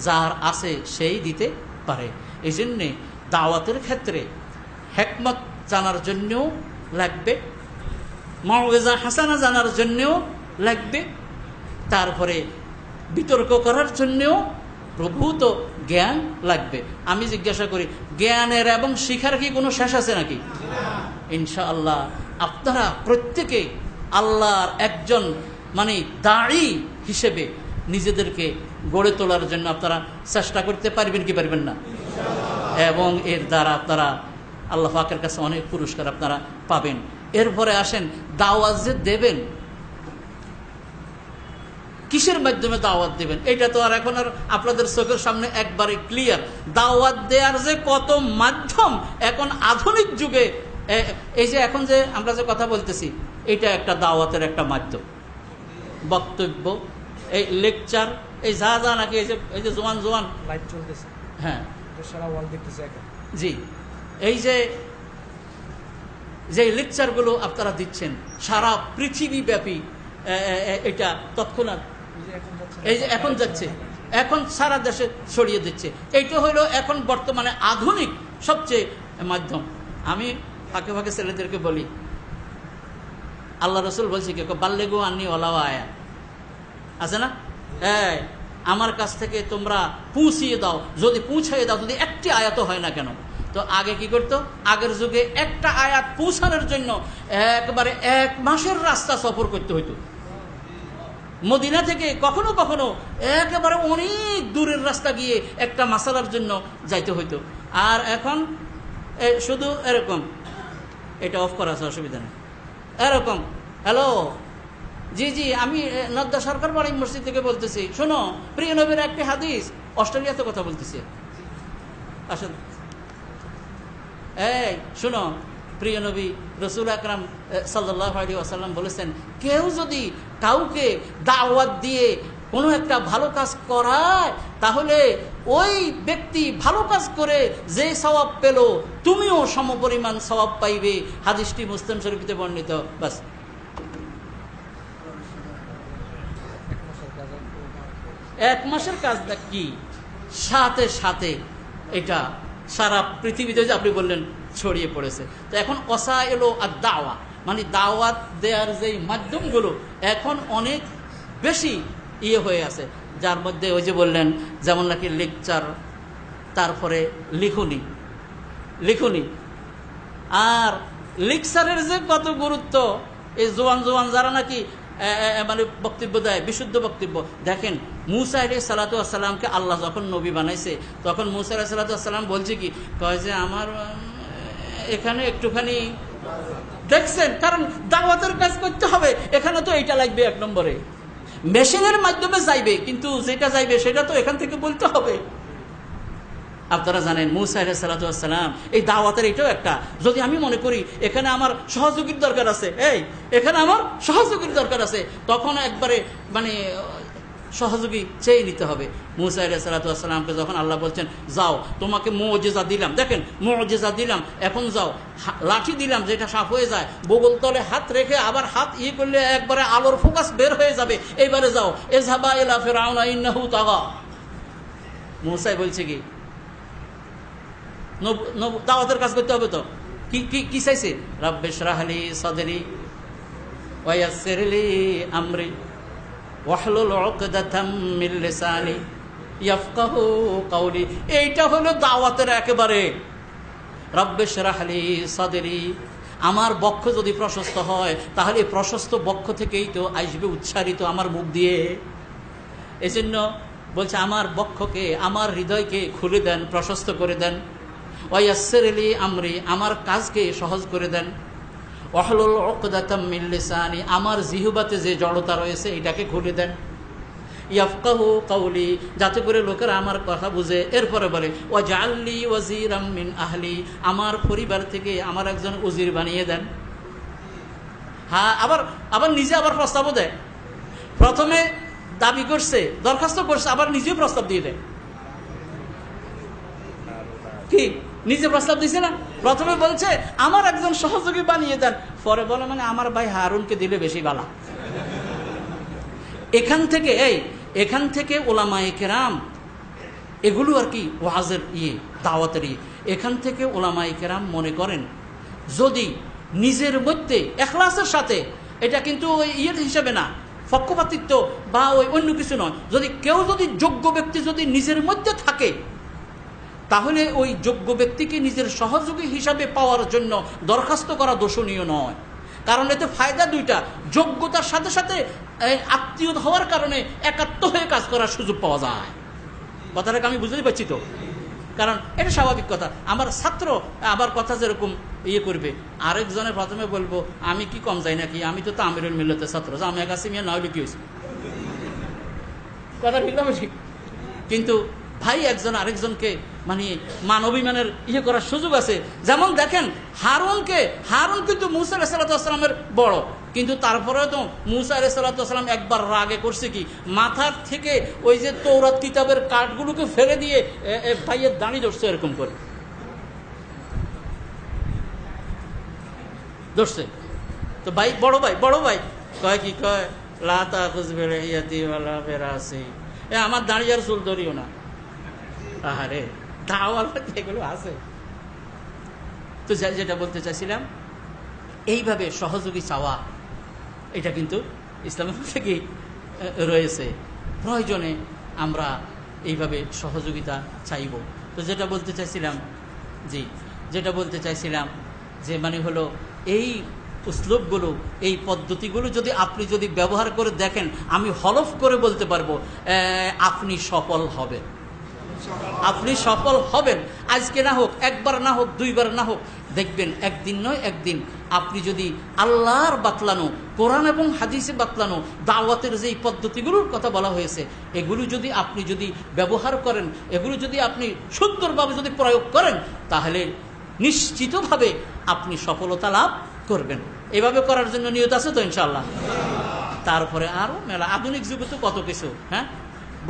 B: যার আছে সেই দিতে পারে। এই জন্যে দাওয়াতের ক্ষেত্রে হিকমত জানার জন্যও লাগবে, মাউইজা হাসানা জানার জন্যও লাগবে, তারপরে বিতর্ক করার জন্যও প্রভূত জ্ঞান লাগবে। আমি জিজ্ঞাসা করি, জ্ঞানের এবং শিখার কি কোনো শেষ আছে নাকি? ইনশাআল্লাহ আপনারা প্রত্যেকে আল্লাহর একজন মানে দাঈ হিসেবে নিজেদেরকে গড়ে তোলার জন্য আপনারা চেষ্টা করতে পারবেন কি পারবেন না? এবং এর দ্বারা আপনারা আল্লাহ পাকের কাছে অনেক পুরস্কার আপনারা পাবেন। এরপরে আসেন, দাওয়াত যে দেবেন, কিসের মাধ্যমে দাওয়াত দেবেন? এটা তো আর এখন আর আপনাদের চোখের সামনে একবারে ক্লিয়ার। দাওয়াত দেওয়ার যে কত মাধ্যম এখন আধুনিক যুগে, এই যে এখন যে আমরা যে কথা বলতেছি, এটা একটা দাওয়াতের একটা মাধ্যম। বক্তব্য, এই লেকচার, এই যা যা নাকি এই যে জোয়ান
C: লাইভ চলতেছে,
B: হ্যাঁ
C: সারা ওয়ার্ল্ড দেখতেছে এখন।
B: জি, এই যে লেকচারগুলো আপনারা দিচ্ছেন সারা পৃথিবীব্যাপী, এটা তৎক্ষণাৎ এই যে এখন যাচ্ছে, এখন সারা দেশে ছড়িয়ে দিচ্ছে। এইটা হইলো এখন বর্তমানে আধুনিক সবচেয়ে মাধ্যম। আমি ফাঁকে ফাঁকে ছেলেদেরকে বলি, আল্লাহ রসুল বলছি কে বাল্লেগু আন্নি ওলাও আয়া আছে না, আমার কাছ থেকে তোমরা পৌঁছিয়ে দাও, যদি পৌঁছাইয়ে দাও, যদি একটি আয়াত হয় না কেন। তো আগে কি করতো, আগের যুগে একটা আয়াত পৌঁছানোর জন্য একবারে 1 মাসের রাস্তা সফর করতে হইতো। মদিনা থেকে কখনো কখনো একেবারে অনেক দূরের রাস্তা গিয়ে একটা মাসালার জন্য যাইতে হইতো। আর এখন শুধু এরকম, এটা অফ করা আছে, অসুবিধা নেই, এরকম, হ্যালো জি জি আমি নদ্দা সরকার বাড়ি মসজিদ থেকে বলতেছি, শোনো প্রিয় নবীর একটি হাদিস, অস্ট্রেলিয়াতে কথা বলতেছি, আসেন, এই শোনো প্রিয় নবী রসুল আকরাম সাল্লাল্লাহু আলাইহি ওয়াসাল্লাম বলেছেন, কেউ যদি কাউকে দাওয়াত দিয়ে কোনো একটা ভালো কাজ করায়, তাহলে ওই ব্যক্তি ভালো কাজ করে যে সওয়াব পেল, তুমিও সমপরিমাণ সওয়াব পাইবে। হাদিসটি মুসলিম শরীফে বর্ণিত। বাস, 1 মাসের কাজটা কি, সাথে সাথে এটা সারা পৃথিবীতে যে আপনি বললেন ছড়িয়ে পড়েছে। তো এখন ওয়াসাইল আদ-দাওয়া, মানে দাওয়াত দেওয়ার যে মাধ্যমগুলো এখন অনেক বেশি হয়ে আছে, যার মধ্যে ওই যে বললেন যেমন নাকি লেকচার, তারপরে লিখুনি, আর লেকচারের যে কত গুরুত্ব, এই জোয়ান যারা নাকি মানে বক্তব্য দেয়, বিশুদ্ধ বক্তব্য। দেখেন মুসা আলাইহিস সালাতু ওয়াস সালামকে আল্লাহ যখন নবী বানাইছে, তখন মুসা আলাইহিস সালাতু ওয়াস সালাম বলছে কি, কয় যে আমার এখানে একটুখানি দেখছেন, কারণ দাওয়াতের কাজ করতে হবে, এখানে তো এইটা লাগবে 1 নম্বরে, মেশিনের মাধ্যমে যাইবে, কিন্তু যেটা যাইবে সেটা তো এখান থেকে বলতে হবে। আপনারা জানেন মুসা আলাইহিস সালাতু ওয়াস সালাম এই দাওয়াতের এটাও একটা, যদি আমি মনে করি এখানে আমার সহযোগীর দরকার আছে, এখানে আমার সহযোগীর দরকার আছে, তখন একবারে মানে সহযোগী চেয়ে নিতে হবে। মুসা আলাইহিস সালাতু ওয়াস সালামকে যখন আল্লাহ বলছেন, যাও তোমাকে মুজিজা দিলাম, দেখেন মুজিজা দিলাম, এখন যাও, লাঠি দিলাম যেটা সাফ হয়ে যায়, বগল তলে হাত রেখে আবার হাত করলে একবারে আলোর ফোকাস বের হয়ে যাবে, এইবারে যাও, ইযহাবা ইলা ফিরআউনা ইন্নাহু তাগা। মুসা বলছে কি, দাওয়াতের কাজ করতে হবে, তো কি চাইছে, রাব্বি ইশরাহ লি সাদরি ওয়া ইয়াসসির লি আমরি ওয়াহলুল উকদাতাম মিন লিসানি ইয়াফকাহু কওলি। এইটা হলো দাওয়াতের একেবারে, রাব্বি ইশরাহ লি সাদরি, আমার বক্ষ যদি প্রশস্ত হয়, তাহলে প্রশস্ত বক্ষ থেকেই তো আসবে উচ্চারিত আমার মুখ দিয়ে। এজন্য বলছে আমার বক্ষকে, আমার হৃদয়কে খুলে দেন, প্রশস্ত করে দেন। ওয়ায়াসসির লি আমরি, আমার কাজকে সহজ করে দেন। ওয়াহলুল উকদাতাম মিন লিসানি, আমার জিহবাতে যে জড়তা রয়েছে এটাকে খুলে দেন। ইয়াফকাহু কওলি, যাতে করে লোকেরা আমার কথা বুঝে। এরপরে বলে ওয়াজআলনি ওয়াজিরাম মিন আহলি, আমার পরিবার থেকে আমার একজন উজির বানিয়ে দেন। হ্যাঁ, আবার নিজে আবার প্রস্তাবও দেয়। প্রথমে দাবি করছে, দরখাস্ত করছে, আবার নিজেও প্রস্তাব দিয়ে দেয়। কি নিজে প্রস্তাব দিছে না? প্রথমে বলছে আমার একজন সহযোগী বানিয়ে দেন, পরে বলে মানে আমার ভাই হারুনকে দিলে বেশি ভালো। এখান থেকে ওলামায়ে কেরাম এগুলো আর কি ওয়াজের দাওয়াতের এখান থেকে ওলামায়ে কেরাম মনে করেন যদি নিজের মধ্যে ইখলাসের সাথে, এটা কিন্তু ওই হিসেবে না, পক্ষপাতিত্ব বা ওই অন্য কিছু নয়, যদি কেউ যদি যোগ্য ব্যক্তি যদি নিজের মধ্যে থাকে, তাহলে ওই যোগ্য ব্যক্তিকে নিজের সহযোগী হিসাবে পাওয়ার জন্য দরখাস্ত করা দোষণীয় নয়। কারণ এতে ফায়দা দুইটা, যোগ্যতার সাথে সাথে আত্মীয় হওয়ার কারণে একাত্ম হয়ে কাজ করার সুযোগ পাওয়া যায়। কথাটাকে আমি বুঝতে পারছি তো? কারণ এটা স্বাভাবিক কথা। আমার ছাত্র আবার কথা যেরকম করবে, আরেকজনের প্রথমে বলবো আমি কি কম যাই নাকি, আমি তো আমিরুল মিল্লাতের ছাত্র, আমি কাসিমিয়া নইলে কি হয়েছে, কথা ঠিক না ঠিক? কিন্তু ভাই একজন আরেকজনকে মানে মানবিমানের করার সুযোগ আছে। যেমন দেখেন হারুন কিন্তু মুসা আলাইহিস সালামের বড়, কিন্তু তারপরেও তো মুসা আলাইহিস সালাম একবার রাগে করছে কি, মাথার থেকে ওই যে তৌরাত কিতাবের কাঠগুলোকে ফেলে দিয়ে ভাইয়ের দাঁড়ি ধরছে, এরকম করে ধরছে। তো ভাই বড় ভাই কয় কি, কয় লাতা খুজবেলে ইয়াতি ওয়ালা ফেরাসি, আমার দাঁড়ি আর চুল ধরিও না। আরে দাওয়াল এগুলো আছে। তো যেটা বলতে চাইছিলাম, এইভাবে সহযোগী চাওয়া এটা কিন্তু ইসলামের থেকেই রয়েছে। প্রয়োজনে আমরা এইভাবে সহযোগিতা চাইব। তো যেটা বলতে চাইছিলাম যে মানে হলো এই উসলুবগুলো, এই পদ্ধতিগুলো যদি আপনি ব্যবহার করে দেখেন, আমি হলফ করে বলতে পারবো আপনি সফল হবেন। আপনি সফল হবেন। আজকে না হোক, একবার না হোক, দুইবার না হোক, দেখবেন একদিন নয় একদিন আপনি যদি আল্লাহর বাতলানো, কোরআন এবং হাদিসে বাতলানো দাওয়াতের যে পদ্ধতিগুলোর কথা বলা হয়েছে, এগুলো যদি আপনি ব্যবহার করেন, এগুলো যদি আপনি সুন্দরভাবে প্রয়োগ করেন, তাহলে নিশ্চিতভাবে আপনি সফলতা লাভ করবেন। এভাবে করার জন্য নিয়ত আছে তো ইনশাআল্লাহ? তারপরে আরো মেলা আধুনিক যুগে তো কত কিছু, হ্যাঁ,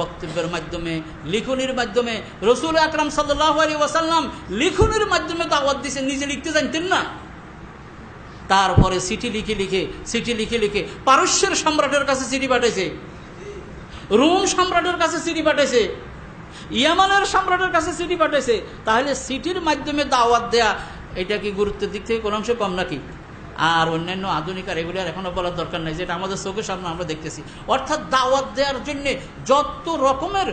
B: বক্তব্যের মাধ্যমে, লিখনির মাধ্যমে। রাসূল আকরাম সাল্লাল্লাহু আলাইহি ওয়াসাল্লাম লিখনির মাধ্যমে দাওয়াত দিয়েছেন, নিজে লিখতে জানতেন না। তারপরে চিঠি লিখে পারস্যের সম্রাটের কাছে চিঠি পাঠাইছে, রোম সম্রাটের কাছে চিঠি পাঠাইছে, ইয়ামানের সম্রাটের কাছে চিঠি পাঠাইছে। তাহলে চিঠির মাধ্যমে দাওয়াত দেয়া, এটা কি গুরুত্বের দিক থেকে কোনো অংশ কম নাকি? আর অন্যান্য আধুনিক আর এগুলি আর এখনো বলার দরকার নাই, যেটা আমাদের চোখের সামনে আমরা দেখতেছি। অর্থাৎ দাওয়াত দেওয়ার জন্য যত রকমের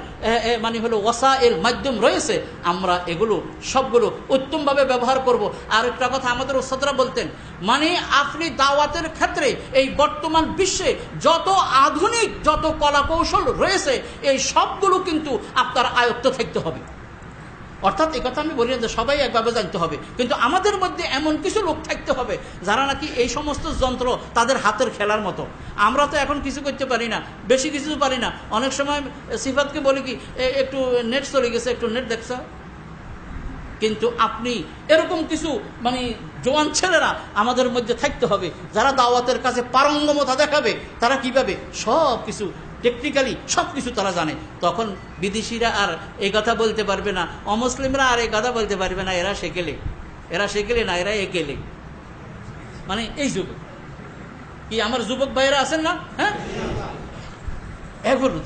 B: মানে হলো ওয়াসাইল মাধ্যম রয়েছে, আমরা এগুলো সবগুলো উত্তমভাবে ব্যবহার করব। আর একটা কথা আমাদের ওস্তাদরা বলতেন, মানে আপনি দাওয়াতের ক্ষেত্রে এই বর্তমান বিশ্বে যত আধুনিক যত কলা কৌশল রয়েছে, এই সবগুলো কিন্তু আপনার আয়ত্ত থাকতে হবে। অর্থাৎ এই কথা আমি বলি না যে সবাই একভাবে জানতে হবে, কিন্তু আমাদের মধ্যে এমন কিছু লোক থাকতে হবে যারা নাকি এই সমস্ত যন্ত্র তাদের হাতের খেলার মতো। আমরা তো এখন কিছু করতে পারি না, বেশি কিছু পারি না। অনেক সময় সিফাতকে বলি কি, একটু নেট চলে গেছে, একটু নেট দেখছ। কিন্তু আপনি এরকম কিছু মানে জোয়ান ছেলেরা আমাদের মধ্যে থাকতে হবে, যারা দাওয়াতের কাছে পারঙ্গমতা দেখাবে। তারা কিভাবে সব কিছু টেকনিক্যালি সব কিছু তারা জানে। তখন বিদেশিরা আর এই কথা বলতে পারবে না, অমুসলিমরা আর এই কথা বলতে পারবে না এরা সেকেলে না, এরা একেলে। মানে এই যুগ কি আমার যুবক ভাইয়েরা আছেন না, হ্যাঁ, এগুলো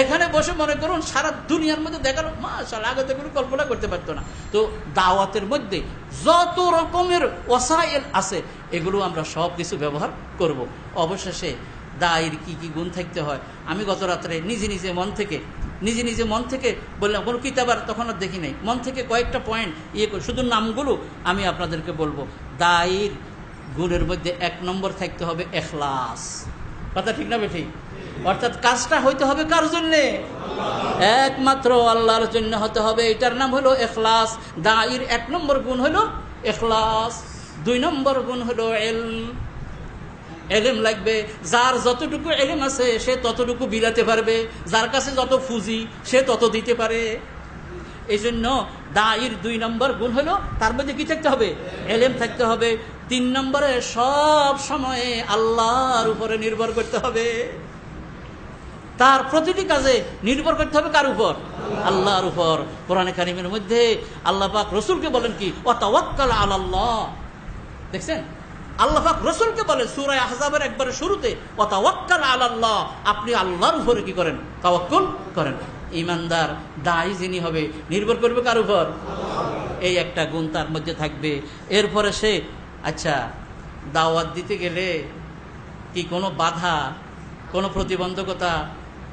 B: এখানে বসে মনে করুন সারা দুনিয়ার মধ্যে দেখার মাশাআল্লাহ, আগে তো এগুলো কল্পনা করতে পারতো না। তো দাওয়াতের মধ্যে যত রকমের ওয়াসাইল আছে, এগুলো আমরা সব কিছু ব্যবহার করব। অবশেষে দায়ের কি কি গুণ থাকতে হয়, আমি গত রাত্রে নিজে নিজে মন থেকে বললাম। কোনো কিতাব আর তখন আর দেখি নাই, মন থেকে কয়েকটা পয়েন্ট করে শুধু নামগুলো আমি আপনাদেরকে বলবো। দায়ের গুণের মধ্যে 1 নম্বর থাকতে হবে ইখলাস। কথা ঠিক না বেঠিক? অর্থাৎ কাজটা হইতে হবে কার জন্যে? একমাত্র আল্লাহর জন্য হতে হবে। এটার নাম হলো ইখলাস। দায়ের 1 নম্বর গুণ হলো ইখলাস। 2 নম্বর গুণ হলো এলেম লাগবে। যার যতটুকু এলেম আছে সে ততটুকু বিলাতে পারবে, যার কাছে যত ফুজি সে তত দিতে পারে। এই জন্য দায়ের 2 নম্বর গুণ হলো তার মধ্যে কি থাকতে হবে? এলেম থাকতে হবে। 3 নম্বরে সব সময়ে আল্লাহর উপরে নির্ভর করতে হবে। তার প্রতিটি কাজে নির্ভর করতে হবে কার উপর? আল্লাহর উপর। কোরআনে কারিমের মধ্যে আল্লাহ পাক রসুলকে বলেন কি, ওয়াতাওয়াক্কাল আলাল্লাহ। দেখছেন, আল্লাহ পাক রসুলকে বলে সূরা আহজাবের একবারে শুরুতে, ওয়াতাওয়াক্কাল আলাল্লাহ, আপনি আল্লাহর উপরে কি করেন? তাওয়াক্কুল করেন। ঈমানদার দায়ী যিনি হবে নির্ভর করবে কার উপর? এই একটা গুণ তার মধ্যে থাকবে। এরপরে সে আচ্ছা দাওয়াত দিতে গেলে কি কোনো বাধা, কোনো প্রতিবন্ধকতা,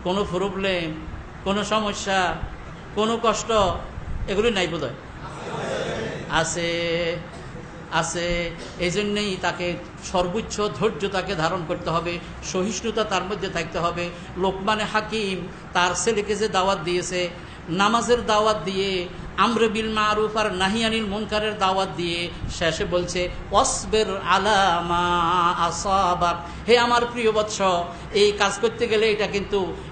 B: কোনো প্রবলেম, কোনো সমস্যা, কোনো কষ্ট এগুলি নাই বোধহয়? আছে, আছে। এই জন্যেই তাকে সর্বোচ্চ ধৈর্য তাকে ধারণ করতে হবে, সহিষ্ণুতা তার মধ্যে থাকতে হবে। লোকমানে হাকিম তার ছেলেকে যে দাওয়াত দিয়েছে, নামাজের দাওয়াত দিয়ে, আমরে বিল মারুফ আর নাহি আনিল মুনকারের দাওয়াত দিয়ে শেষে বলছে ওয়াসবির আলা মা আসাবাক। হে আমার প্রিয় বৎস, এই কাজ করতে গেলে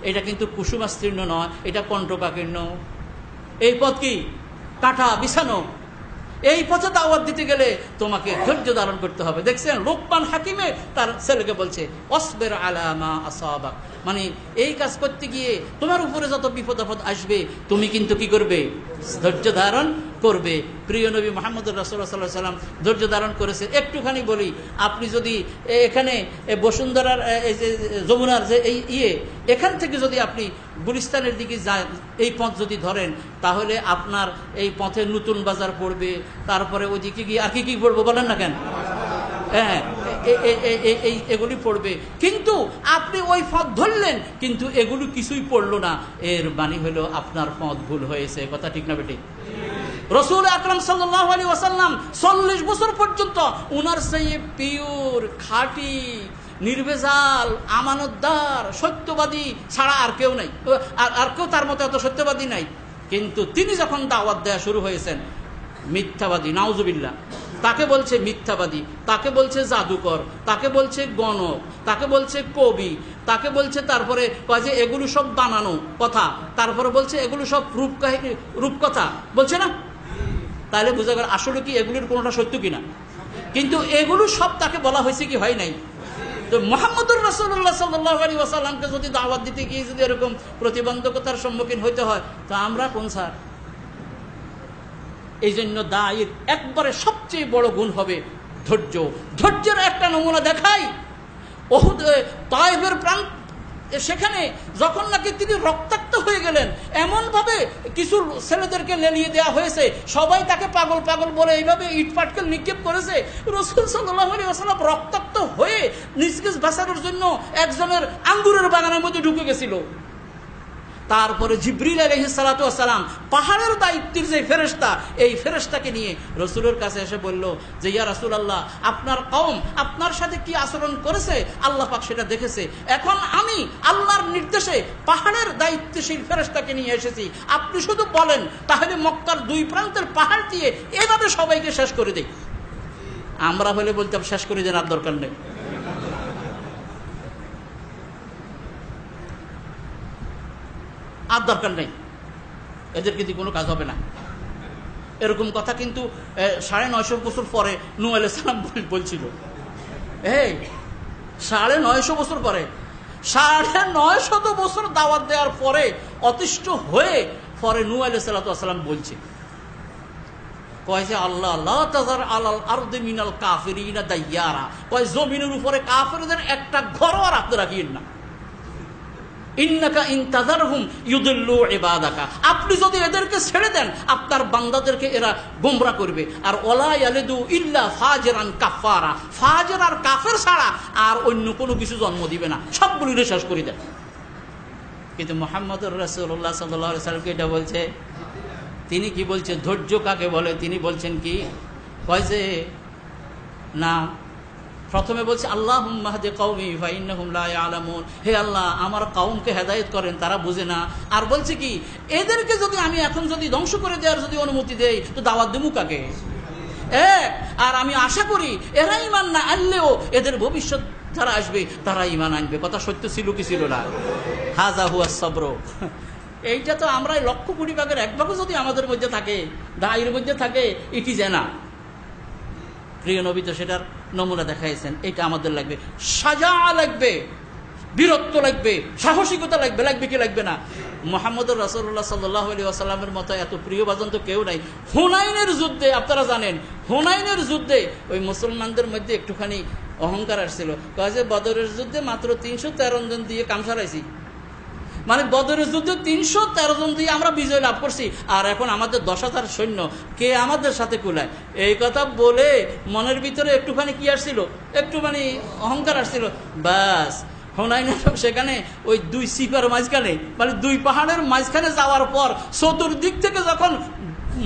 B: এটা কিন্তু কুসুমাস্তীর্ণ নয়, এটা কণ্ঠকাকীর্ণ। এই পথ কি কাঁটা বিছানো। এই পথে দাওয়াত দিতে গেলে তোমাকে ধৈর্য ধারণ করতে হবে। দেখছেন লোকমান হাকিমে তার ছেলেকে বলছে ওয়াসবির আলা মা আসাবাক, মানে এই কাজ করতে গিয়ে তোমার উপরে যত বিপদ আপদ আসবে তুমি কিন্তু কি করবে? ধৈর্য ধারণ করবে। প্রিয় নবী মুহাম্মদুর রাসূলুল্লাহ সাল্লাল্লাহু আলাইহি ওয়াসাল্লাম ধৈর্য ধারণ করেছে। একটুখানি বলি, আপনি যদি এখানে বসুন্ধরার এই যে যমুনার যে এখান থেকে যদি আপনি গুলিস্তানের দিকে যান, এই পথ যদি ধরেন, তাহলে আপনার এই পথে নতুন বাজার পড়বে, তারপরে ওইদিকে গিয়ে আর কি পড়বো বলেন না কেন? হ্যাঁ, এগুলি পড়বে। কিন্তু আপনি ওই পথ ধরলেন, কিন্তু এগুলো কিছুই পড়লো না, এর বাণী হলো আপনার পথ ভুল হয়েছে। কথা ঠিক না বেটি? রাসূল আকরাম সাল্লাল্লাহু আলাইহি ওয়াসাল্লাম 40 বছর পর্যন্ত উনার সেই পিওর খাঁটি নির্ভেজাল আমানতদার সত্যবাদী ছাড়া আর কেউ নাই, আর কেউ তার মতো এত সত্যবাদী নাই। কিন্তু তিনি যখন দাওয়াত দেওয়া শুরু হয়েছেন, মিথ্যাবাদী, নাউজুবিল্লাহ, তাকে বলছে মিথ্যাবাদী, তাকে বলছে জাদুকর, তাকে বলছে গণক, তাকে বলছে কবি, তাকে বলছে তারপরে যে এগুলো সব বানানো কথা, তারপরে বলছে এগুলো সব রূপকথা বলছে না। তাহলে বোঝা গেল আসলে কি এগুলির কোনোটা সত্য কিনা। কিন্তু এগুলো সব তাকে বলা হয়েছে কি হয় নাই? তো মুহাম্মদুর রাসূলুল্লাহ সাল্লাল্লাহু আলাইহি ওয়াসাল্লামকে যদি দাওয়াত দিতে গিয়ে যদি এরকম প্রতিবন্ধকতার সম্মুখীন হইতে হয়, তো আমরা কোন স্যার? এই জন্য দায়ের একবারে সবচেয়ে বড় গুণ হবে ধৈর্য। ধৈর্যের একটা নমুনা দেখাই, ওহুদ তায়েফের প্রান্ত, সেখানে যখন নাকি তিনি রক্তাক্ত হয়ে গেলেন, এমন ভাবে কিছু ছেলেদেরকে লেলিয়ে দেওয়া হয়েছে, সবাই তাকে পাগল পাগল বলে এইভাবে ইট পাটকেল নিক্ষেপ করেছে। রাসূল সাল্লাল্লাহু আলাইহি ওয়াসাল্লাম রক্তাক্ত হয়ে নিজকে বাঁচানোর জন্য একজনের আঙ্গুরের বাগানের মধ্যে ঢুকে গেছিল। তারপরে জিবরিল আলাইহিস সালাতু ওয়াস সালাম, পাহাড়ের দায়িত্বের যে ফেরেশতা, এই ফেরেশতাকে নিয়ে রাসূলের কাছে এসে বলল যে ইয়া রাসূলুল্লাহ, আপনার কওম আপনার সাথে কি আচরণ করেছে আল্লাহ পাক সেটা দেখেছে। এখন আমি আল্লাহর নির্দেশে পাহাড়ের দায়িত্বশীল ফেরেশতাকে নিয়ে এসেছি, আপনি শুধু বলেন, তাহলে মক্কার দুই প্রান্তের পাহাড় দিয়ে এভাবে সবাইকে শেষ করে দেই। আমরা হলে বলতাম শেষ করে দেন, আর দরকার নেই। আর দরকার নেই, এদেরকে দিয়ে কোনো কাজ হবে না। এরকম কথা কিন্তু 950 বছর পরে নূহ আলাইহিস সালাম বলছিল। 950 বছর পরে, 950 বছর দাওয়াত দেওয়ার পরে অতিষ্ঠ হয়ে পরে নূহ আলাইহিস সালাম বলছে, কয় যে আল্লাহ লা তাযার আলাল আরদি মিনাল কাফিরিনা দাইয়ারা, কয় জমিনের উপরে কাফেরদের একটা ঘরও আর আপনি রাখিয়েন না। ইন্নাকা ইনতাযারহুম ইউদিল্লু ইবাদাকা, আপনি যদি এদেরকে ছেড়ে দেন আপনার বান্দাদেরকে এরা গোমরা করবে। আর ওয়ালা ইয়ালিদু ইল্লা ফাজিরান কাফারা, ফাজির আর কাফের ছাড়া আর অন্য কোনো কিছু জন্ম দিবে না, সবগুলো শেষ করে দেন। কিন্তু মুহাম্মদুর রাসূলুল্লাহ সাল্লাল্লাহু আলাইহি ওয়াসাল্লামকে এটা বলছে, তিনি কি বলছে? ধৈর্য কাকে বলে? তিনি বলছেন কি, কয় যে না, প্রথমে বলছে আল্লাহুম্মা হাদি কওমি ফাইন্নাহুম লা ইয়ালামুন, হে আল্লাহ আমার কওমকে হেদায়েত করেন, তারা বুঝে না। আর বলছে কি, এদেরকে যদি আমি এখন যদি ধ্বংস করে দেওয়ার যদি অনুমতি দেই, তো দাওয়াত দেবো কাকে? আর আমি আশা করি এরা ঈমান না আনলেও এদের ভবিষ্যৎ যারা আসবে তারা ঈমান আনবে। কথা সত্য ছিল কি ছিল না? হাযা হুয়াস সাবর। এইটা তো আমরা 1,00,000 কোটি ভাগের 1 ভাগও যদি আমাদের মধ্যে থাকে, দায়ের মধ্যে থাকে, এটি জানা। প্রিয় নবী তো সেটার নমুনা দেখাইছেন। এটা আমাদের লাগবে, সাজা লাগবে, বীরত্ব লাগবে, সাহসিকতা লাগবে, লাগবে কি লাগবে না? মুহাম্মদুর রাসূলুল্লাহ সাল্লাল্লাহু আলাইহি ওয়াসাল্লামের মতো এত প্রিয় বাজন তো কেউ নাই। হুনাইনের যুদ্ধে আপনারা জানেন, হুনাইনের যুদ্ধে ওই মুসলমানদের মধ্যে একটুখানি অহংকার আসছিল, কয় যে বদরের যুদ্ধে মাত্র 313 জন দিয়ে কাম সারাইছি, মানে বদরের যুদ্ধে 313 জন দিয়ে আমরা বিজয় লাভ করছি, আর এখন আমাদের 10,000 সৈন্য, কে আমাদের সাথে কুলায়? এই কথা বলে মনের ভিতরে একটুখানি কি আসছিল, একটুখানি অহংকার আসছিল। বাস হুনাইনের সেখানে ওই দুই সিপার মাঝখানে, মানে দুই পাহাড়ের মাঝখানে যাওয়ার পর চতুর্দিক থেকে যখন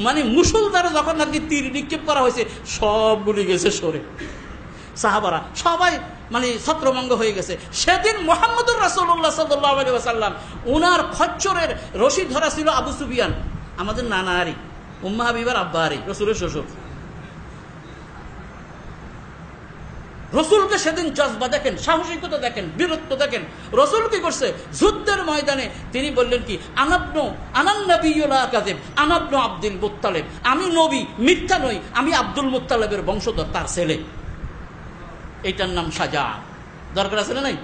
B: মানে মুসলধারে যখন নাকি তীর নিক্ষেপ করা হয়েছে, সবগুলি গেছে সরে। সাহাবারা সবাই মানে ছত্রভঙ্গ হয়ে গেছে। সেদিন মুহাম্মদুর রাসূলুল্লাহ সাল্লাল্লাহু আলাইহি ওয়াসাল্লাম উনার খচ্চরের রশি ধরা ছিল আবু সুফিয়ান, আমাদের নানা আরি, উম্মা হাবিবার আব্বা আরি, রসুলের শ্বশুর। রসুলকে সেদিন জজবা দেখেন, সাহসিকতা দেখেন, বীরত্ব দেখেন। রসুল কি করছে? যুদ্ধের ময়দানে তিনি বললেন কি, আনাবনু আব্দুল মুত্তালিব, আমি নবী, মিথ্যা নই, আমি আব্দুল মুত্তালিবের বংশধর, তার ছেলে। এইটার নাম সাজা। দরকার আছে না নাই?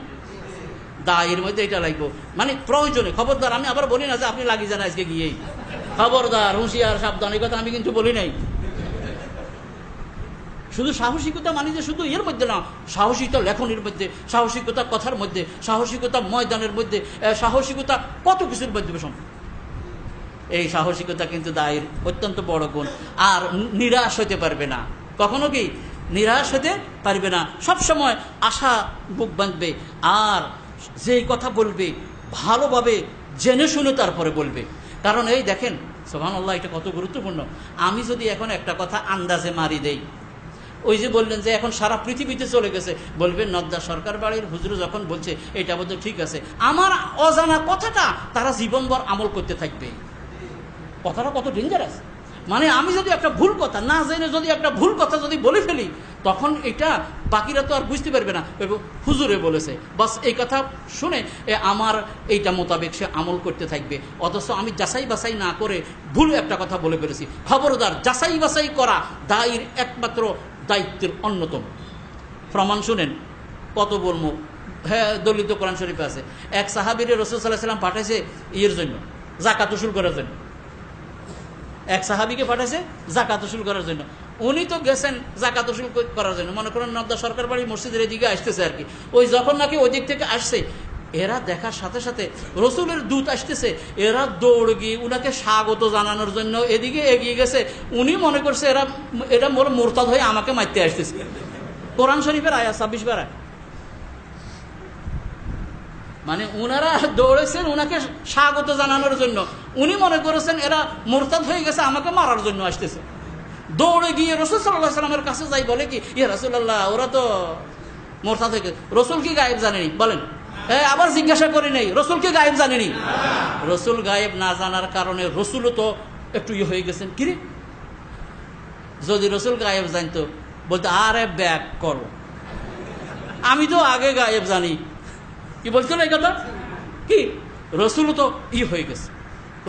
B: দায়ের মধ্যে এটা লাগবো, মানে প্রয়োজনে। খবরদার, আমি আবার বলি না যে আপনি লাগিয়ে যান আজকে গিয়েই, খবরদার, হুঁশিয়ার, সাবধান, এই কথা আমি কিন্তু বলি নাই। শুধু সাহসিকতা মানে যে শুধু এর মধ্যে না, সাহসিকতা লেখনের মধ্যে, সাহসিকতা কথার মধ্যে, সাহসিকতা ময়দানের মধ্যে, সাহসিকতা কত কিছুর মধ্যে। এই সাহসিকতা কিন্তু দায়ের অত্যন্ত বড় গুণ। আর নিরাশ হতে পারবে না, কখনো কি নিরাশ হতে পারবে না, সবসময় আশা বুক বাঁধবে। আর যেই কথা বলবে ভালোভাবে জেনে শুনে তারপরে বলবে। কারণ এই দেখেন সুবহানাল্লাহ, এটা কত গুরুত্বপূর্ণ। আমি যদি এখন একটা কথা আন্দাজে মারি দেই, ওই যে বললেন যে এখন সারা পৃথিবীতে চলে গেছে, বলবেন নদ্দা সরকার বাড়ির হুজুর যখন বলছে এটা বলতে ঠিক আছে, আমার অজানা কথাটা তারা জীবনভর আমল করতে থাকবে। কথাটা কত ডেঞ্জারাস। মানে আমি যদি একটা ভুল কথা না জেনে যদি একটা ভুল কথা যদি বলে ফেলি, তখন এটা বাকিরা তো আর বুঝতে পারবে না, হুজুরে বলেছে, বাস এই কথা শুনে আমার এইটা মোতাবেক সে আমল করতে থাকবে। অথচ আমি যাচাই বাছাই না করে ভুল একটা কথা বলে ফেলেছি। খবরদার, যাচাই বাছাই করা দায়ের একমাত্র দায়িত্বের অন্যতম। প্রমাণ শুনেন, কত বলবো, হ্যাঁ দলিত কোরআন শরীফে আছে। এক সাহাবীর রাসূল সাল্লাল্লাহু আলাইহি ওয়াসাল্লাম পাঠাইছে ইয়ের জন্য, যাকাত উসুল করার জন্য। এক সাহাবীকে পাঠাইছে যাকাত উসুল করার জন্য। উনি তো গেছেন যাকাত উসুল করার জন্য, মনে করেন নদ্দা সরকার বাড়ি মসজিদের এদিকে আসতেছে আর কি। ওই যখন নাকি ওই দিক থেকে আসছে, এরা দেখার সাথে সাথে রসুলের দূত আসতেছে, এরা দৌড় গিয়ে উনাকে স্বাগত জানানোর জন্য এদিকে এগিয়ে গেছে। উনি মনে করছে এরা মোরতাদ হয়ে আমাকে মারতে আসতেছে। কোরআন শরীফের আয়াত 26 বার। মানে উনারা দৌড়েছেন উনাকে স্বাগত জানানোর জন্য, উনি মনে করেছেন এরা মোরতাদ হয়ে গেছে, আমাকে মারার জন্য আসতেছে। দৌড়ে গিয়ে রাসূল সাল্লাল্লাহু আলাইহি ওয়াসাল্লামের কাছে যাই বলে কি, ইয়া রাসূলুল্লাহ, ওরা তো মোরতাদ হয়ে গেছে। রসুল কি গায়েব জানেনি? বলেন। আবার জিজ্ঞাসা করে নেই, রসুল কি গায়েব জানেনি? রসুল গায়েব না জানার কারণে রসুলও তো একটু হয়ে গেছেন। কিরে, যদি রসুল গায়েব জানতো বলতো আরে ব্যাক করো, আমি তো আগে গায়েব জানি। কি বলছিল এই কথা? কি রসুলও তো হয়ে গেছে।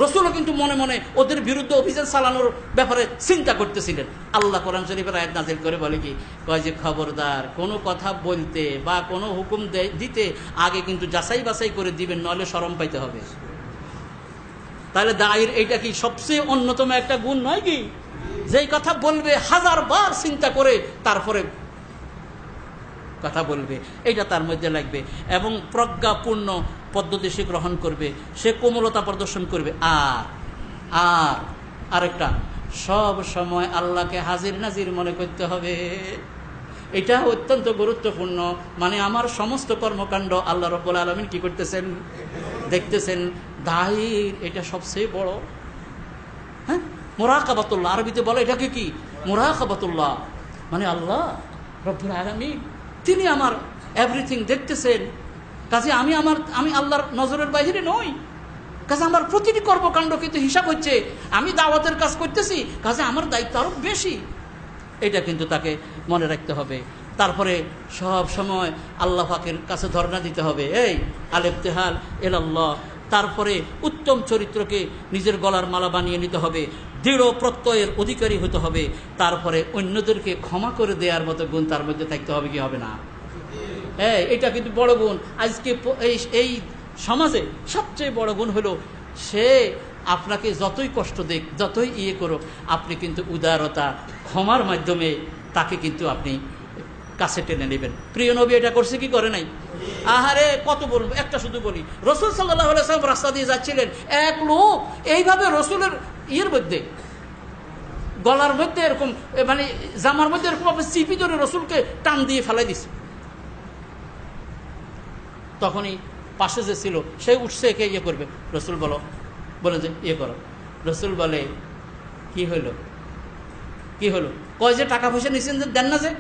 B: রসুলও কিন্তু মনে মনে ওদের বিরুদ্ধে অভিযান চালানোর ব্যাপারে চিন্তা করতেছিলেন। আল্লাহ কোরআন শরীফের আয়াত নাযিল করে বলে কি, কয় যে খবরদার, কোনো কথা বলতে বা কোনো হুকুম দিতে আগে কিন্তু যাচাই বাছাই করে দিবেন, নইলে শরম পাইতে হবে। তাহলে দায়ের এইটা কি সবচেয়ে অন্যতম একটা গুণ নয় কি? যেই কথা বলবে 1000 বার চিন্তা করে তারপরে কথা বলবে, এটা তার মধ্যে লাগবে। এবং প্রজ্ঞাপূর্ণ পদ্ধতি সে গ্রহণ করবে, সে কোমলতা প্রদর্শন করবে। আর আরেকটা, সব সময় আল্লাহকে হাজির নাজির মনে করতে হবে। এটা অত্যন্ত গুরুত্বপূর্ণ। মানে আমার সমস্ত কর্মকাণ্ড আল্লাহ রাব্বুল আলামিন কি করতেছেন, দেখতেছেন। দায়ের এটা সবচেয়ে বড়। হ্যাঁ, মুরাকাবাতুল্লাহ, আরবিতে বলে এটাকে কি, মুরাকাবাতুল্লাহ। মানে আল্লাহ রাব্বুল আলামিন তিনি আমার এভরিথিং দেখতেছেন। কাজে আমি আল্লাহর নজরের বাইরে নই। কাজে আমার প্রতিটি কর্মকাণ্ড কিন্তু হিসাব হচ্ছে। আমি দাওয়াতের কাজ করতেছি, কাজে আমার দায়িত্ব আরো বেশি। এটা কিন্তু তাকে মনে রাখতে হবে। তারপরে সব সময় আল্লাহ পাকের কাছে ধর্ণা দিতে হবে, এই আল ইবতিহাল ইলাল্লাহ। তারপরে উত্তম চরিত্রকে নিজের গলার মালা বানিয়ে নিতে হবে, দৃঢ় প্রত্যয়ের অধিকারী হতে হবে। তারপরে অন্যদেরকে ক্ষমা করে দেওয়ার মতো গুণ তার মধ্যে থাকতে হবে, কি হবে না? হ্যাঁ, এটা কিন্তু বড় গুণ। আজকে এই সমাজে সবচেয়ে বড় গুণ হলো সে আপনাকে যতই কষ্ট দেখ, যতই ইয়ে করুক, আপনি কিন্তু উদারতা ক্ষমার মাধ্যমে তাকে কিন্তু আপনি কাছে টেনে নেবেন। প্রিয় নবী এটা করছে কি করে নাই? আহারে কত বলবো, একটা শুধু বলি, রসুল সাল্লাল্লাহু আলাইহি ওয়াসাল্লাম রাস্তা দিয়ে যাচ্ছিলেন, এক লোক এইভাবে রসুলের ইয়ের মধ্যে, গলার মধ্যে এরকম, মানে জামার মধ্যে এরকম আপনি চিপি ধরে রসুলকে টান দিয়ে ফেলাই দিছে। তখনই পাশে যে ছিল সে উঠছে, একে ইয়ে করবে, রসুল বলে যে ইয়ে করো। রসুল বলে কি হইল, কি হলো? কয় যে টাকা পয়সা নিচ্ছেন দেন না, যে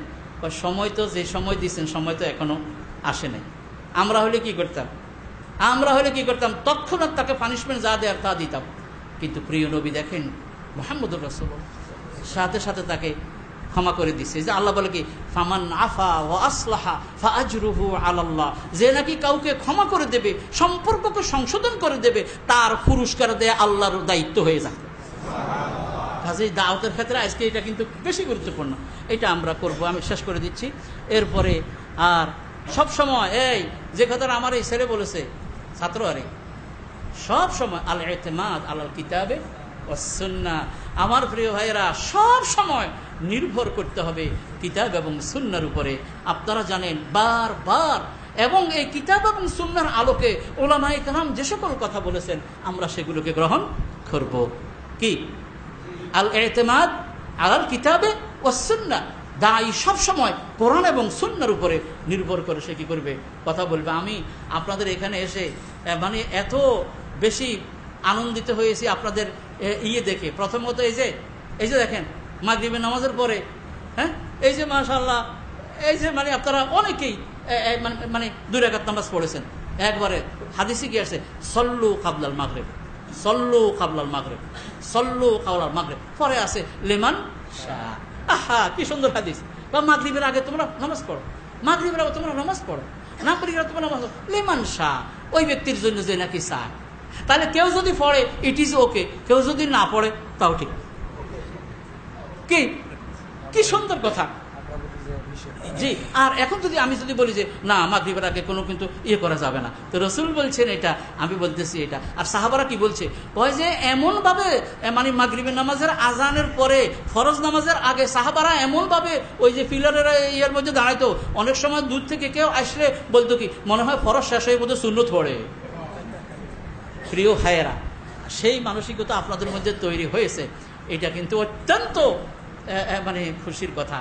B: সময় তো, যে সময় দিচ্ছেন সময় তো এখনো আসে নাই। আমরা হলে কি করতাম? তৎক্ষণাৎ তাকে পানিশমেন্ট যা দেয় তা দিতাম। কিন্তু প্রিয় নবী দেখেন মুহাম্মদুর রাসূলুল্লাহ সাথে সাথে তাকে ক্ষমা করে দিছে। যে আল্লাহ বলে কি, ফামান আফা ওয়া আসলাহা ফাআজরুহু আলাল্লাহ, যে নাকি কাউকে ক্ষমা করে দেবে, সম্পর্ককে সংশোধন করে দেবে, তার পুরস্কার দেয়া আল্লাহর দায়িত্ব হয়ে যায়। কাজেই দাওয়াতের ক্ষেত্রে আজকে এটা কিন্তু বেশি গুরুত্বপূর্ণ। এটা আমরা করব। আমি শেষ করে দিচ্ছি। এরপরে আর সব সময় এই যে কথাটা আমার এই ছেলে বলেছে, ছাত্র আরে সব সময় আল ইতিমাদ আলাল কিতাবে ওয়াস সুন্নাহ, আমার প্রিয় ভাইয়েরা, সব সময় নির্ভর করতে হবে কিতাব এবং সুন্নাহর উপরে। আপনারা জানেন বারবার, এবং এই কিতাব এবং সুন্নাহর আলোকে উলামায়ে কেরাম যে সকল কথা বলেছেন আমরা সেগুলোকে গ্রহণ করব। কি? আল ইতিমাদ আলাল কিতাবে ওয়াস সুন্নাহ, দায়ী সবসময় কোরআন এবং সুন্নাহর উপরে নির্ভর করে সে কি করবে, কথা বলবে। আমি আপনাদের এখানে এসে মানে এত বেশি আনন্দিত হয়েছি আপনাদের ইয়ে দেখে। প্রথমত এই যে দেখেন মাগরিবের নামাজের পরে, হ্যাঁ, এই যে মাশাআল্লাহ, এই যে মানে আপনারা অনেকেই মানে 2 রাকাত নামাজ পড়েছেন। একবারে হাদিসে কি আছে, সল্লু কাবলাল মাগরিব, সল্লু কাবলাল মাগরিব, সল্লু কাবলাল মাগরিব, পরে আছে লিমান শাহ। আহা, কি সুন্দর হাদিস। বা মাগরিবের আগে তোমরা নামাজ পড়ো, মাগরিবের আগে তোমরা নামাজ পড়ো, না মাগরিবের তোমরা নামাজ পড়ো, লিমান শাহ, ওই ব্যক্তির জন্য যে নাকি চায়। তাহলে কেউ যদি পড়ে ইট ইজ ওকে, কেউ যদি না পড়ে তাও ঠিক। কি সুন্দর কথা। জি, আর এখন যদি আমি বলি যে না, মাগরিবের আগে কোনো কিন্তু ইয়ে করা যাবে না, তো রসুল বলছেন এটা, আমি বলতেছি এটা। আর সাহাবারা কি বলছে, কয় যে এমন ভাবে, মানে মাগরিবের নামাজের আজানের পরে ফরজ নামাজের আগে সাহাবারা এমন ভাবে ওই যে পিলারের ইয়ের মধ্যে দাঁড়াইতো, অনেক সময় দূর থেকে কেউ আসলে বলতো কি, মনে হয় ফরজ শেষ হয়ে বোধহয় সুন্নত পড়ে। প্রিয় ভাইয়েরা, সেই মানসিকতা আপনাদের মধ্যে তৈরি হয়েছে, এটা কিন্তু অত্যন্ত মানে খুশির কথা।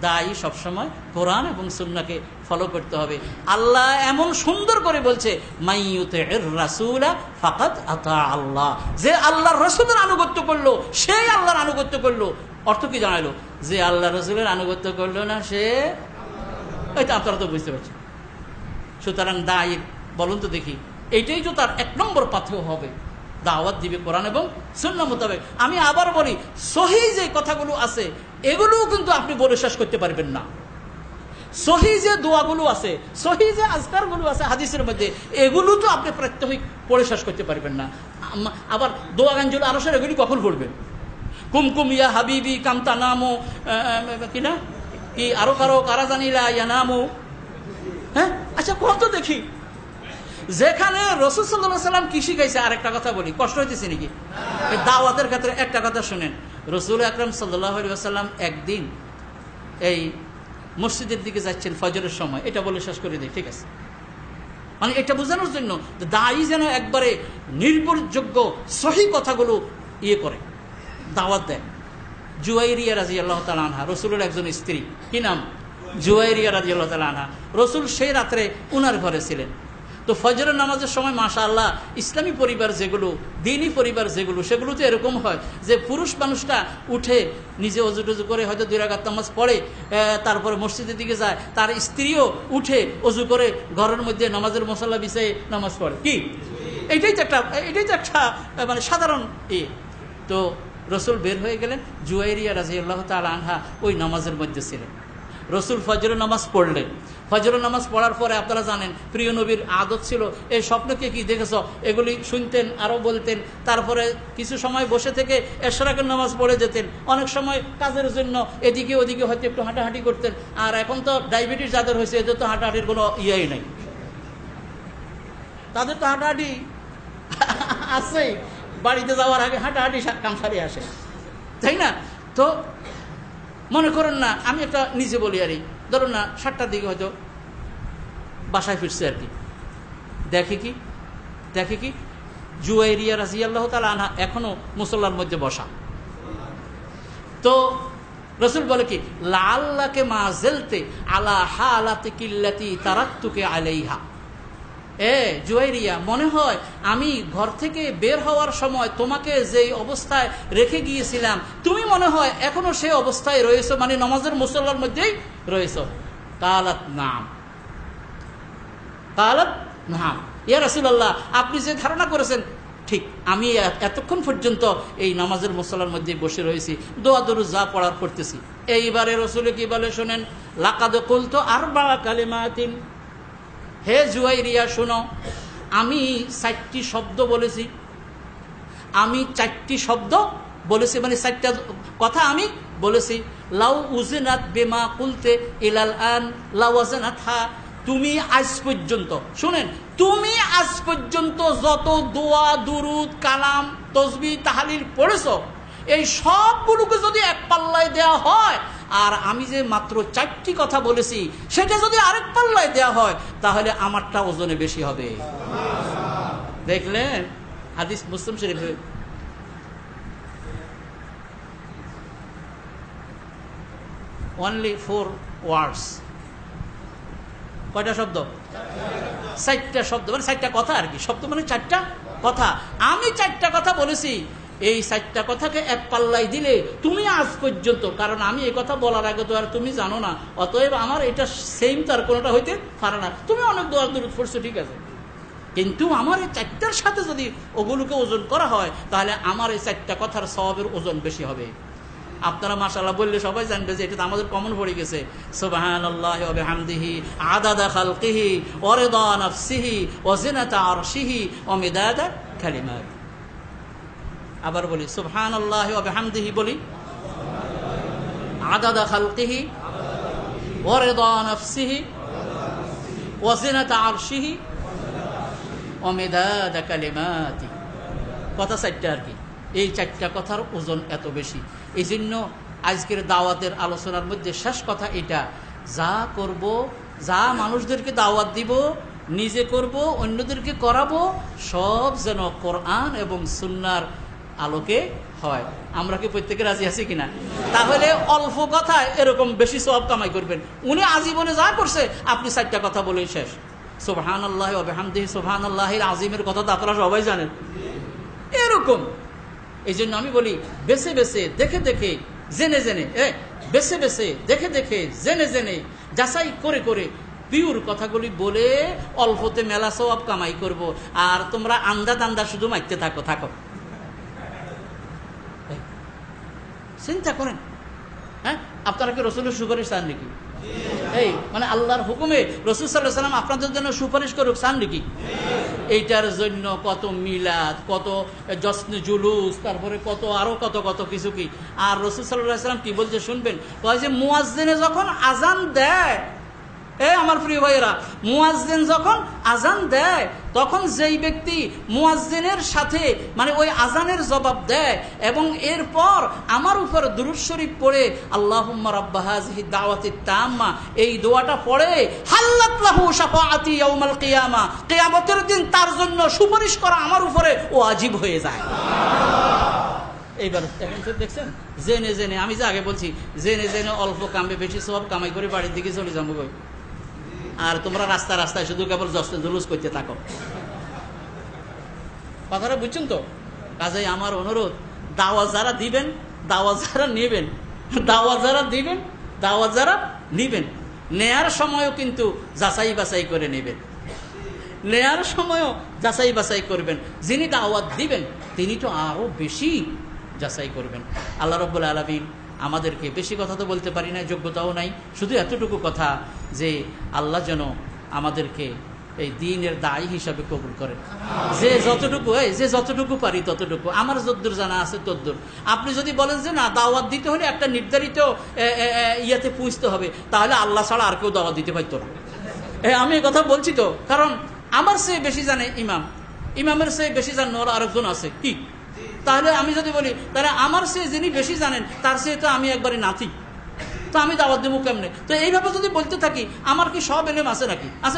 B: দায়ী সবসময় কোরআন এবং সুন্নাহকে ফলো করতে হবে। আল্লাহ এমন সুন্দর করে বলছে, মাইয়ুতির রাসূলা ফাকাদ আতা আল্লাহ, যে আল্লাহর রাসূলের আনুগত্য করলো সেই আল্লাহর আনুগত্য করলো। অর্থ কি জানাইলো? যে আল্লাহ রাসূলের আনুগত্য করলো না সে, এটা আপনারা তো বুঝতে পারছেন। সুতরাং দায়ী বলুন তো দেখি, এইটাই তো তার 1 নম্বর পাথেয় হবে, দাওয়াত দিবে কোরআন এবং সুন্নাহ মোতাবেক। আমি আবার বলি, সহিহ যে কথাগুলো আছে এগুলোও কিন্তু আপনি বলে শেষ করতে পারবেন না। সহিহ যে দোয়াগুলো আছে, সহিহ যে আজকারগুলো আছে হাদিসের মধ্যে, এগুলো তো আপনি প্রাত্যহিক পড়ে শেষ করতে পারবেন না। আবার দোয়া গাঞ্জুল আরশের এগুলি কখন পড়বেন? কুমকুম ইয়া হাবিবি কামতা নামো, কিনা কি আরো কারা জানিলা ইয়া নামো, হ্যাঁ, আচ্ছা কত দেখি। যেখানে রাসূল সাল্লাল্লাহু আলাইহি ওয়াসাল্লাম কি শিখাইছে, আরেকটা কথা বলি, কষ্ট হইতেছে নাকি? দাওয়াতের ক্ষেত্রে একটা কথা শুনেন। রাসূল আকরাম সাল্লাল্লাহু আলাইহি ওয়াসাল্লাম একদিন এই মসজিদের দিকে যাচ্ছেন ফজরের সময়, এটা বলে শেষ করে দিই, ঠিক আছে? মানে এটা বোঝানোর জন্য দায়ী যেন একবারে নির্ভরযোগ্য সহি কথাগুলো ইয়ে করে, দাওয়াত দেয়। জুয়াইরিয়া রাদিয়াল্লাহু তাআলা আনহা, রাসূলের একজন স্ত্রী, কি নাম? জুয়াইরিয়া রাদিয়াল্লাহু তাআলা আনহা। রাসূল সেই রাত্রে উনার ঘরে ছিলেন। তো ফজরের নামাজের সময় মাশাআল্লাহ ইসলামী পরিবার যেগুলো, দ্বীনি পরিবার যেগুলো, সেগুলো তো এরকম হয় যে পুরুষ মানুষটা উঠে নিজে অজু টজু করে হয়তো 2 রাকাত নামাজ পড়ে, তারপরে মসজিদের দিকে যায়, তার স্ত্রীও উঠে অজু করে ঘরের মধ্যে নামাজের মশাল্লা বিছায়ে নামাজ পড়ে। কি এটাই তো একটা মানে সাধারণ তো রাসূল বের হয়ে গেলেন, জুয়াইরিয়া রাদিয়াল্লাহু তাআলা আনহা ওই নামাজের মধ্যে ছিলেন। রসুল ফজরের নামাজ পড়লেন। ফজরের নামাজ পড়ার পরে আপনারা জানেন প্রিয় নবীর আদত ছিল এই স্বপ্নকে কি দেখেছ এগুলি শুনতেন, আরও বলতেন। তারপরে কিছু সময় বসে থেকে এশরাকের নামাজ পড়ে যেতেন। অনেক সময় কাজের জন্য এদিকে ওদিকে হয়তো একটু হাঁটাহাঁটি করতেন। আর এখন তো ডায়াবেটিস যাদের হয়েছে এদের তো হাঁটাহাঁটির কোনো ইয়েই নাই, তাদের তো হাঁটাহাঁটি আসেই, বাড়িতে যাওয়ার আগে হাঁটাহাঁটি কাম সারিয়ে আসে, তাই না? তো মনে করেন না, আমি একটা নিজে বলি আর ধরুন না 7টার দিকে হয়তো বাসায় ফিরছে আর কি, দেখে কি জুয়াইরিয়া রাদিয়াল্লাহু তাআলা আনহা এখনো মুসল্লার মধ্যে বসা। তো রসুল বলে কি লাআল্লাকে মা জিলতে আলা হালাতিকি আল্লাতী তারাকতুকে আলাইহা, জুয়াইরিয়া মনে হয় আমি ঘর থেকে বের হওয়ার সময় তোমাকে যেই অবস্থায় রেখে গিয়েছিলাম তুমি মনে হয় এখনো সেই অবস্থায় রয়েছো, মানে নামাজের মুসল্লার মধ্যেই রয়েছো। কালাত নাম ইয়া রাসূলুল্লাহ, আপনি যে ধারণা করেছেন ঠিক, আমি এতক্ষণ পর্যন্ত এই নামাজের মুসল্লার মধ্যে বসে রয়েছি, দোয়া দরুদ যা পড়ার করতেছি। এইবারে রসুল কি বলে শোনেন, লাকাদ কুলতু আরবা কালিমাতিন, হে জুয়াইরিয়া শোনো, আমি 4টি শব্দ বলেছি, আমি 4টি শব্দ বলেছি, মানে 4টা কথা আমি বলেছি। লাউ উজিনাত বিমা কুলতে ইলাল আন লাউ ওয়াজানাতহা, তুমি আজ পর্যন্ত শুনেন, তুমি আজ পর্যন্ত যত দোয়া দুরুদ কালাম তসবিহ তাহলিল পড়েছো এই সবগুলোকে যদি এক পাল্লায় দেয়া হয় আর আমি যে মাত্র 4টি কথা বলেছি সেটা যদি আরেক পাল্লায় দেয়া হয় তাহলে আমারটা ওজনে বেশি হবে। দেখলেন হাদিস মুসলিম শরীফে। only 4 words, কয়টা শব্দ? 4টা শব্দ, মানে 4টা কথা আর কি, শব্দ মানে 4টা কথা। আমি 4টা কথা বলেছি, এই 4টা কথাকে এক পাল্লাই দিলে তুমি আজ পর্যন্ত, কারণ আমি এই কথা বলার আগে তো আর তুমি জানো না, অতএব আমার এটা সেম তার কোনোটা হইতে পারে না। তুমি অনেক দোয়া দরুদ পড়ছো ঠিক আছে, কিন্তু আমার এই 4টার সাথে যদি ওগুলোকে ওজন করা হয় তাহলে আমার এই 4টা কথার সওয়াবের ওজন বেশি হবে। আপনারা মাশাআল্লাহ বললে সবাই জানবে যে এটা তো আমাদের কমন পড়ে গেছে, সুবহানাল্লাহি ওয়া বিহামদিহি আদাদা খালকিহি ওয়া রিদা নাফসিহি ওয়া জিনাতা আরশিহি ওয়া মিদাদা কালিমাত। আবার বলি সুবহানাল্লাহি ওয়া বিহামদিহি, বলি আদাদা খালকিহি ওয়া রিদা নাফসিহি ওয়া জিনাতা আরশিহি ওয়া মিদাদা কালিমাতি। কথা 4টা আর কি, এই 4টা কথার ওজন এত বেশি। এই জন্য আজকের দাওয়াতের আলোচনার মধ্যে শেষ কথা এটা, যা করব, যা মানুষদেরকে দাওয়াত দিব, নিজে করব, অন্যদেরকে করাবো, সব যেন কোরআন এবং সুন্নাহর আলোকে হয়। আমরা কি প্রত্যেকে রাজি আছি কিনা? তাহলে অল্প কথায় এরকম বেশি সওয়াব কামাই করবেন। উনি আজীবনে যা করছে আপনি 4টা কথা বলেই শেষ। সুবহানাল্লাহি ওয়া বিহামদিহি, সুবহানাল্লাহিল আযীমের কথা তো আপনারা সবাই জানেন। এরকম এই জন্য আমি বলি বেছে বেছে দেখে দেখে জেনে জেনে, বেছে বেছে দেখে দেখে জেনে জেনে যাচাই করে করে পিওর কথাগুলি বলে অল্পতে মেলা সওয়াব কামাই করব। আর তোমরা আন্দাজ আন্দাজ শুধু মারতে থাকো থাকো। চিন্তা করেন, হ্যাঁ আপনারা কি রসুলের সুপারিশ চান নাকি? এই মানে আল্লাহর হুকুমে রাসূল সাল্লাল্লাহু আলাইহি ওয়াসাল্লাম আপনাদের জন্য সুপারিশ করুক চান নাকি? এইটার জন্য কত মিলাদ, কত জশ্ন জুলুস, তারপরে কত আরো কত কত কিছু কি। আর রাসূল সাল্লাল্লাহু আলাইহি ওয়াসাল্লাম কি বলছে শুনবেন, কয় যে মুয়াজ্জিনে যখন আজান দেয়, আমার প্রিয় ভাইয়েরা, মুয়াজ্জিন যখন আজান দেয় তখন যেই ব্যক্তি মুয়াজ্জিনের সাথে মানে ওই আজানের জবাব দেয় এবং এরপর আমার উপর দুরূদ শরীফ পড়ে আল্লাহুম্মা রাব্বা হাযিহি দাওয়াতিত তাম্মা, এই দোয়াটা পড়ে হাল্লাত লাহু শাফাআতি ইয়াউমাল কিয়ামা, কিয়ামতের দিন তার জন্য সুপারিশ করা আমার উপরে ওয়াজিব হয়ে যায়। এইবার এখন দেখছেন জেনে জেনে, আমি যে আগে বলছি জেনে জেনে অল্প কামে বেশি সওয়াব কামাই করে বাড়ির দিকে চলে যাবো গো। আর তোমরা রাস্তা রাস্তায় শুধু কেবল জশ্ন জুলুস করতে থাকো। কথাটা বুঝছেন তো? কাজেই আমার অনুরোধ, দাওয়া যারা দিবেন, দাওয়া যারা নেবেন, দাওয়া যারা দিবেন, দাওয়া যারা নিবেন, নেয়ার সময়ও কিন্তু যাচাই বাছাই করে নেবেন। নেয়ার সময়ও যাচাই বাছাই করবেন। যিনি দাওয়াত দিবেন তিনি তো আরো বেশি যাচাই করবেন। আল্লাহ রাব্বুল আলামিন আমাদেরকে, বেশি কথা তো বলতে পারি না, যোগ্যতাও নাই, শুধু এতটুকু কথা যে আল্লাহ যেন আমাদেরকে এই দ্বীনের দায়ী হিসাবে কবুল করে। যে যতটুকু পারি ততটুকু, আমার যদ্দূর জানা আছে তদ্দূর। আপনি যদি বলেন যে না, দাওয়াত দিতে হলে একটা নির্ধারিত ইয়াতে পৌঁছতে হবে, তাহলে আল্লাহ ছাড়া আর কেউ দাওয়াত দিতে পারতো না। আমি এই কথা বলছি তো, কারণ আমার চেয়ে বেশি জানে ইমামের চেয়ে বেশি জানেন ওরা আরেকজন আছে কি। তাহলে আমি যদি বলি, তাহলে আমার চেয়ে যিনি বেশি জানেন তার চেয়ে তো আমি একবারে নাতি, তো আমি দাওয়াত দেবো কেমনে? তো এইভাবে যদি বলতে থাকি, আমার কি সব এলেম আছে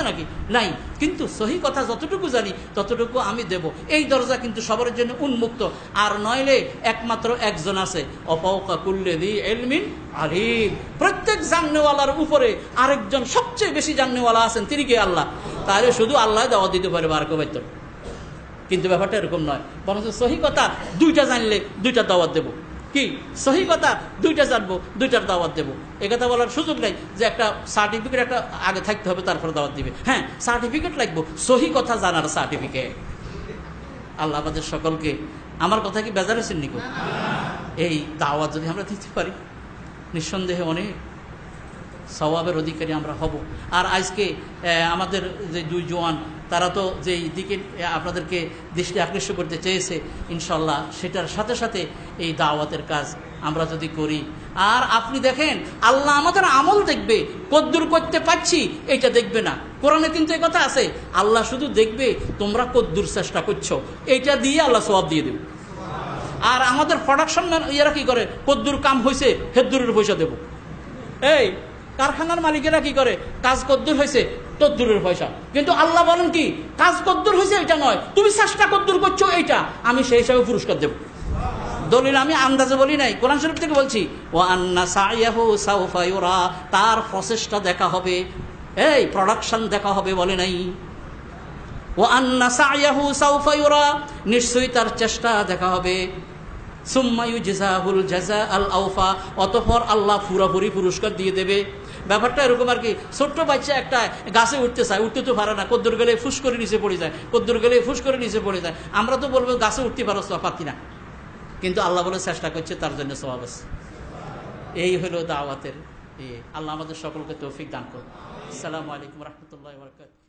B: নাকি? নাই। কিন্তু সহি কথা যতটুকু জানি ততটুকু আমি দেব। এই দরজা কিন্তু সবার জন্য উন্মুক্ত। আর নইলে একমাত্র একজন আছে, অফাওকা কুল্লি যি ইলমিন আলিম। প্রত্যেক জাননেওয়ালার উপরে আরেকজন সবচেয়ে বেশি জাননেওয়ালা আছেন, তিনি কি? আল্লাহ। তাহলে শুধু আল্লাহ দাওয়াত দিতে পারে, আর কেউ পারত না। কিন্তু ব্যাপারটা এরকম নয়, বরঞ্চ সহি কথা দুইটা জানলে দুইটা দাওয়াত দেব। কি সহি কথা? দুইটা জানবো, দুইটার দাওয়াত দেবো। একথা বলার সুযোগ নাই যে একটা সার্টিফিকেট একটা আগে থাকতে হবে তারপরে দাওয়াত দিবে। হ্যাঁ, সার্টিফিকেট লাগবো, সহি কথা জানার সার্টিফিকেট। আল্লাহ আমাদের সকলকে, আমার কথা কি বেজার আছেন নিকো? এই দাওয়াত যদি আমরা দিতে পারি, নিঃসন্দেহে অনেক সওয়াবের অধিকারী আমরা হব। আর আজকে আমাদের যে দুই জওয়ান, তারা তো যেই দিকে আপনাদেরকে দৃষ্টি আকৃষ্ট করতে চেয়েছে, ইনশাল্লাহ সেটার সাথে সাথে এই দাওয়াতের কাজ আমরা যদি করি। আর আপনি দেখেন, আল্লাহ আমাদের আমল দেখবে, কদ্দুর করতে পারছি এটা দেখবে না। কোরআনে কিন্তু এই কথা আছে, আল্লাহ শুধু দেখবে তোমরা কদ্দুর চেষ্টা করছো, এইটা দিয়ে আল্লাহ সওয়াব দিয়ে দেবে। আর আমাদের প্রোডাকশন ম্যান ইয়েরা কি করে? কদ্দুর কাম হয়েছে হেদ্দুরের পয়সা দেব। এই কারখানার মালিকেরা কি করে? কাজ কদ্দুর হয়েছে তদ্দুরের পয়সা। কিন্তু আল্লাহ বলেন কি, কাজ কদ্দুর হয়েছে এটা নয়, তুমি চেষ্টা কদ্দুর করছো এইটা, আমি সেই হিসাবে পুরস্কার দেব। দলিল আমি আন্দাজে বলি নাই, কোরআন শরীফ থেকে বলছি। ওয়া আন্না সাইয়াহু সাউফা ইউরা, তার প্রসেসটা দেখা হবে, এই প্রোডাকশন দেখা হবে বলে নাই। ওয়া আন্না সাইয়াহু সাউফা ইউরা, নিশ্চয়ই তার চেষ্টা দেখা হবে। সুম্মা ইউজজাহুল জাযাআল আওফা, অতঃপর আল্লাহ পুরোপুরি পুরস্কার দিয়ে দেবে। ব্যাপারটা এরকম আর কি, ছোট্ট বাচ্চা একটা গাছে উঠতে চায়, উঠতে তো পারে না, কদ্দুর গেলে ফুস করে নিচে পড়ে যায়, কদ্দুর গেলে ফুস করে নিচে পড়ে যায়। আমরা তো বলবো গাছে উঠতে পারো, পারতি না, কিন্তু আল্লাহ বলে চেষ্টা করছে, তার জন্য সওয়াব আছে। এই হলো দাওয়াতের। আল্লাহ আমাদের সকলকে তৌফিক দান করুন। আসসালামু আলাইকুম ওয়া রাহমাতুল্লাহি ওয়া বারাকাতুহু।